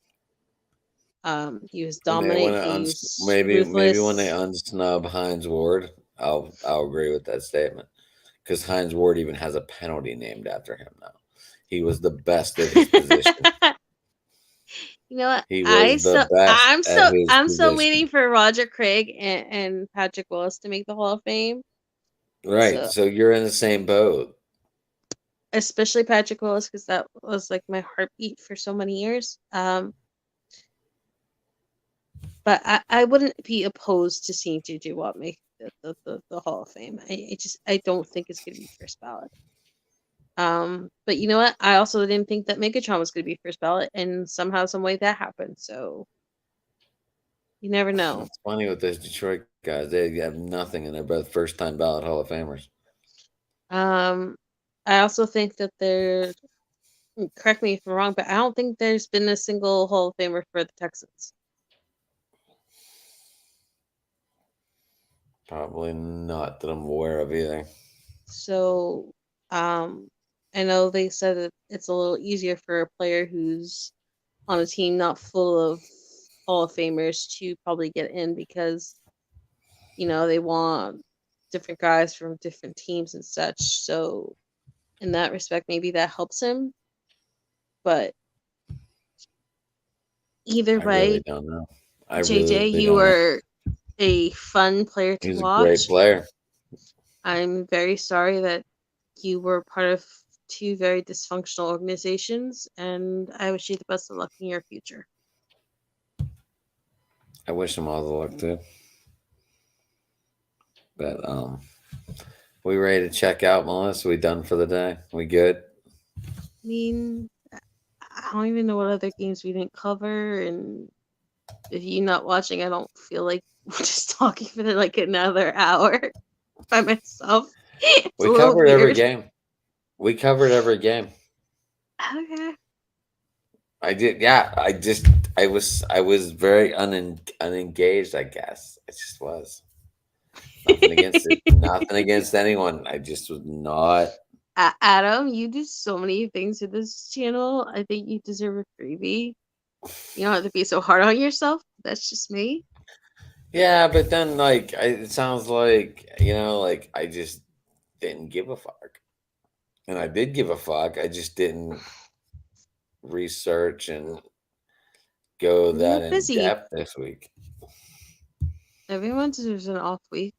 He was dominant. Maybe when they unsnub Hines Ward, I'll agree with that statement, because Hines Ward even has a penalty named after him now. He was the best at his position. You know what? I'm still waiting for Roger Craig and Patrick Willis to make the Hall of Fame. Right. So you're in the same boat. Especially Patrick Willis, because that was my heartbeat for so many years. But I wouldn't be opposed to seeing JJ Watt make the Hall of Fame. I don't think it's gonna be first ballot. But you know what? I also didn't think that Megatron was gonna be first ballot, and somehow, some way that happened. So you never know. It's funny with those Detroit guys; they have nothing, and they're both first-time ballot Hall of Famers. I also think that there. Correct me if I'm wrong, but I don't think there's been a single Hall of Famer for the Texans. Probably not that I'm aware of either. So, I know they said that it's a little easier for a player who's on a team not full of Hall of Famers to probably get in because, they want different guys from different teams and such. So, in that respect, maybe that helps him. But either way, I really don't know. JJ, you were a fun player to watch. He's a great player. I'm very sorry that you were part of two very dysfunctional organizations, and I wish you the best of luck in your future. I wish him all the luck too. But we ready to check out, Melissa? We done for the day? We good? I mean, I don't even know what other games we didn't cover, and if you're not watching, I don't feel like we're just talking for like another hour by myself. We covered every game. We covered every game. Okay. I did. Yeah. I was very unengaged, I guess. I just was. Nothing against it. Nothing against anyone. I just was not. Adam, you do so many things with this channel. I think you deserve a freebie. You don't have to be so hard on yourself. That's just me. Yeah, but then it sounds like I just didn't give a fuck, and I did give a fuck. I just didn't research and go that in depth this week. Everyone deserves an off week.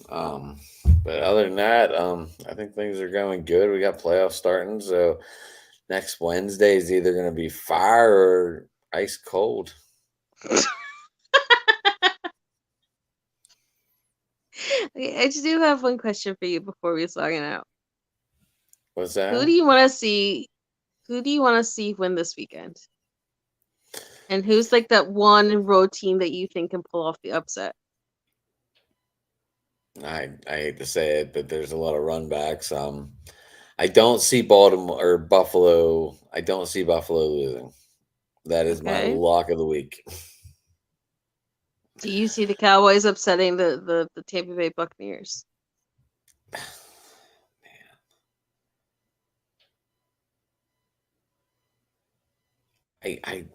But other than that, I think things are going good. We got playoffs starting, so next Wednesday is either going to be fire or ice cold. I just do have one question for you before we sign out. What's that? Who do you want to see? Who do you want to see win this weekend? And who's like that one road team that you think can pull off the upset? I hate to say it, but there's a lot of run backs. I don't see Baltimore or Buffalo. I don't see Buffalo losing. That is my lock of the week. Do you see the Cowboys upsetting the Tampa Bay Buccaneers? Man. I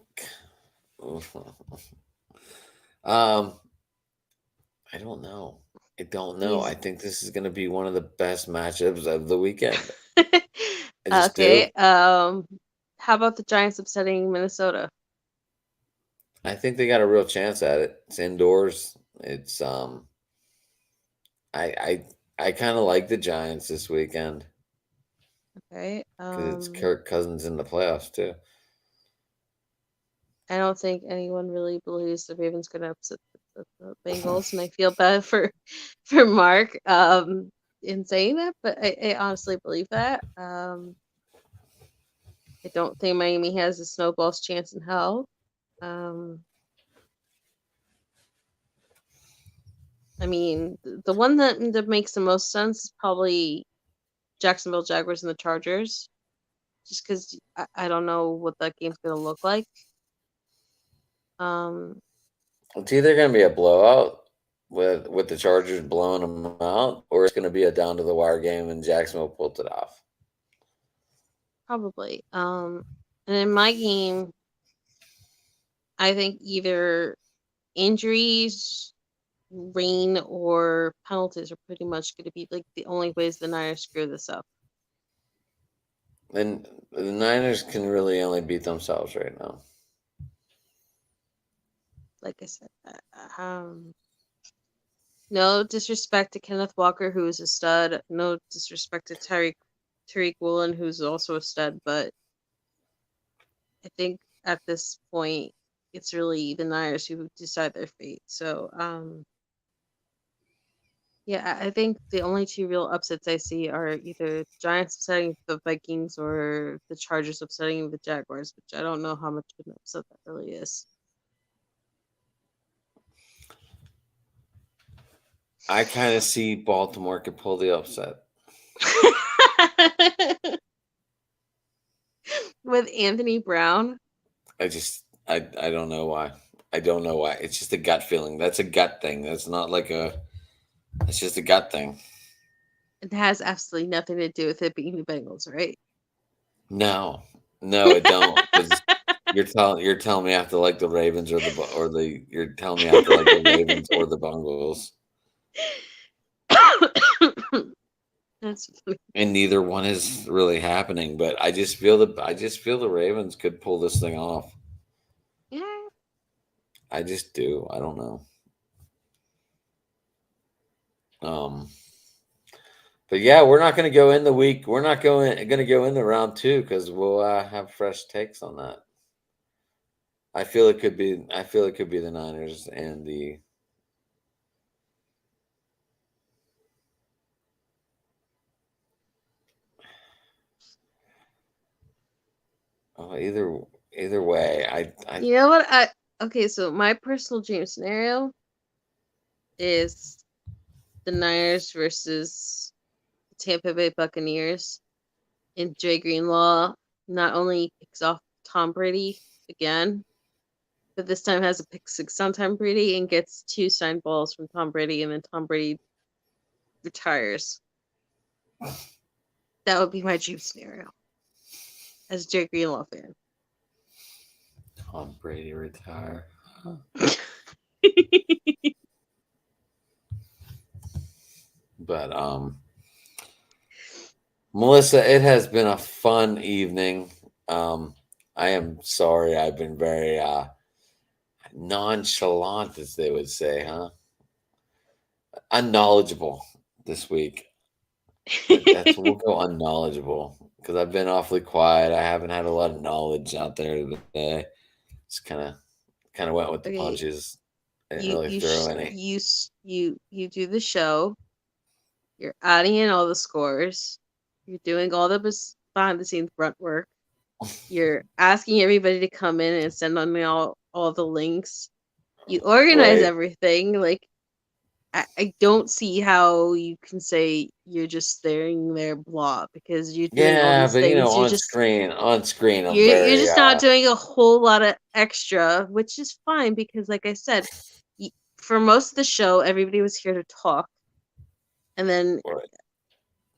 don't know. I don't know. I think this is going to be one of the best matchups of the weekend. Okay. How about the Giants upsetting Minnesota? I think they got a real chance at it. It's indoors. It's I kind of like the Giants this weekend. Okay. Because it's Kirk Cousins in the playoffs too. I don't think anyone really believes the Ravens going to upset the Bengals, and I feel bad for Mark in saying that, but I honestly believe that. I don't think Miami has a snowball's chance in hell. I mean, the one that makes the most sense is probably Jacksonville Jaguars and the Chargers, just because I don't know what that game's going to look like. It's either going to be a blowout with the Chargers blowing them out, or it's going to be a down to the wire game and Jacksonville pulled it off. Probably. And in my game, I think either injuries, rain, or penalties are pretty much going to be like the only ways the Niners screw this up. And the Niners can really only beat themselves right now. Like I said, no disrespect to Kenneth Walker, who is a stud. No disrespect to Tariq Woolen, who's also a stud. But I think at this point, it's really the Niners who decide their fate. So, yeah, I think the only two real upsets I see are either Giants upsetting the Vikings or the Chargers upsetting the Jaguars, which I don't know how much of an upset that really is. I kind of see Baltimore could pull the upset. With Anthony Brown? I don't know why. I don't know why. It's just a gut feeling. That's a gut thing. That's not like it's just a gut thing. It has absolutely nothing to do with it being the Bengals, right? No, it don't. You're telling me I have to like the Ravens you're telling me I have to like the Ravens or the Bengals. That's funny. And neither one is really happening, but I just feel the Ravens could pull this thing off. Yeah. I just do. I don't know. But yeah, we're not going to go in the week. We're not going to go in the round 2 because we'll have fresh takes on that. I feel it could be the Niners and the. Oh, either way, I. You know what? Okay, so my personal dream scenario is the Niners versus the Tampa Bay Buccaneers, and Dre Greenlaw not only picks off Tom Brady again, but this time has a pick 6 on Tom Brady and gets 2 signed balls from Tom Brady, and then Tom Brady retires. That would be my dream scenario as a Dre Greenlaw fan. Tom Brady retire. But Melissa, it has been a fun evening. I am sorry I've been very nonchalant, as they would say, huh? Unknowledgeable this week. We'll go unknowledgeable because I've been awfully quiet. I haven't had a lot of knowledge out there today. Just kind of went with the punches. I didn't really throw any. You do the show. You're adding in all the scores. You're doing all the behind the scenes grunt work. You're asking everybody to come in and send on me all the links. You organize everything. Like, I don't see how you can say you're just staring there blah because you're doing all these things. On screen, you're just not doing a whole lot of extra, which is fine because, like I said, for most of the show, everybody was here to talk, and then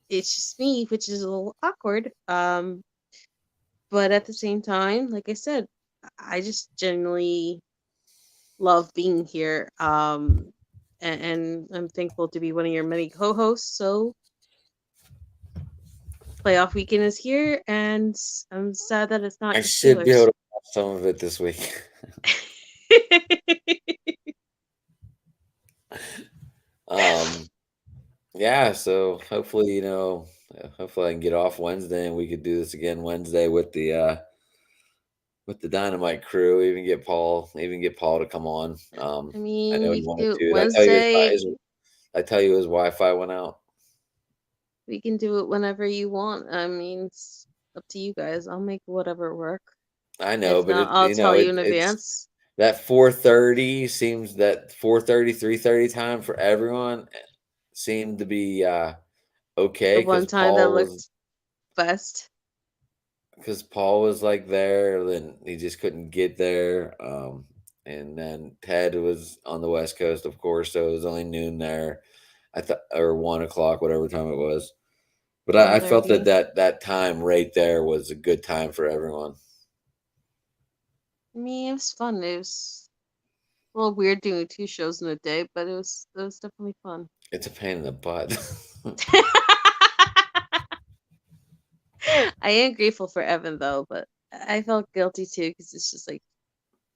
it's just me, which is a little awkward. But at the same time, like I said, I just genuinely love being here. And I'm thankful to be one of your many co-hosts. So playoff weekend is here, and I'm sad that it's not. I should be able to watch some of it this week. Yeah. So hopefully, hopefully I can get off Wednesday and we could do this again Wednesday with the Dynamite crew. Even get Paul to come on. I mean, I know he wanted to. Wednesday. I tell you, his Wi-Fi went out. We can do it whenever you want. I mean, it's up to you guys. I'll make whatever work. I know, but I'll tell you in advance. That 4:30 seems that 4:30, 3:30 time for everyone seemed to be okay. The one time that looked best. Because Paul was like there, then he just couldn't get there. And then Ted was on the West Coast, of course, so it was only noon there. I thought, or 1 o'clock, whatever time it was. But I felt that time right there was a good time for everyone. I mean, it was fun. It was a little weird doing 2 shows in a day, but it was definitely fun. It's a pain in the butt. I am grateful for Evan though, but I felt guilty too because it's just like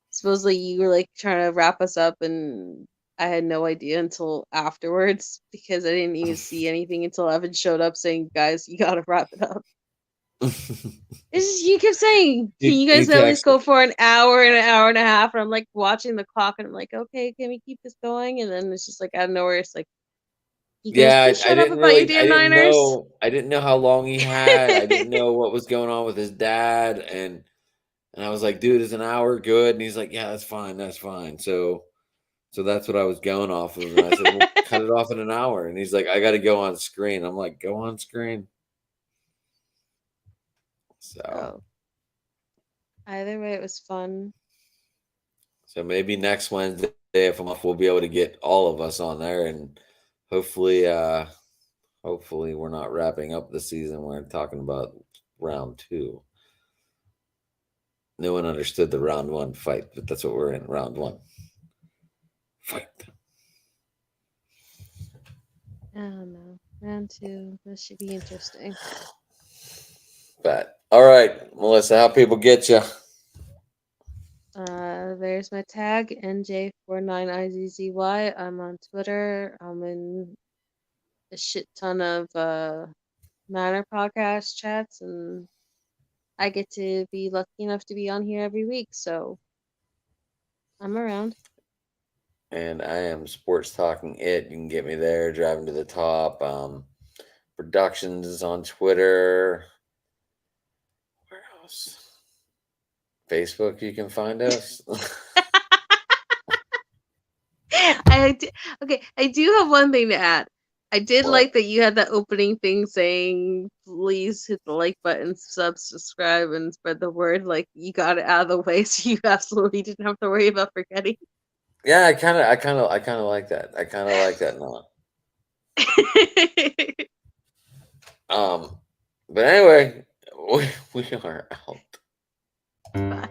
supposedly you were like trying to wrap us up, and I had no idea until afterwards because I didn't even see anything until Evan showed up saying, "Guys, you gotta wrap it up." You kept saying, can you guys at least go for an hour and a half? And I'm like watching the clock and I'm like, okay, can we keep this going? And then it's just like out of nowhere, it's like, I didn't know how long he had. I didn't know what was going on with his dad. And I was like, dude, is an hour good? And he's like, yeah, that's fine. That's fine. So that's what I was going off of. And I said, well, cut it off in an hour. And he's like, I got to go on screen. I'm like, go on screen. So either way, it was fun. So maybe next Wednesday, if I'm off, we'll be able to get all of us on there, and hopefully we're not wrapping up the season. We're talking about round 2. No one understood the round 1 fight, but that's what we're in, round 1 fight. I don't know. Round 2. That should be interesting. But all right, Melissa, how people get you? There's my tag, NJ49IZZY. I'm on Twitter. I'm in a shit ton of Manor podcast chats, and I get to be lucky enough to be on here every week, so I'm around. And I am Sports Talking It. You can get me there, Driving to the Top. Productions is on Twitter. Where else? Facebook, you can find us. I do have one thing to add. I did like that you had that opening thing saying, please hit the like button, subscribe, and spread the word. Like, you got it out of the way, so you absolutely didn't have to worry about forgetting. Yeah, I kind of like that. I kind of like that now. But anyway, we are out. Bye.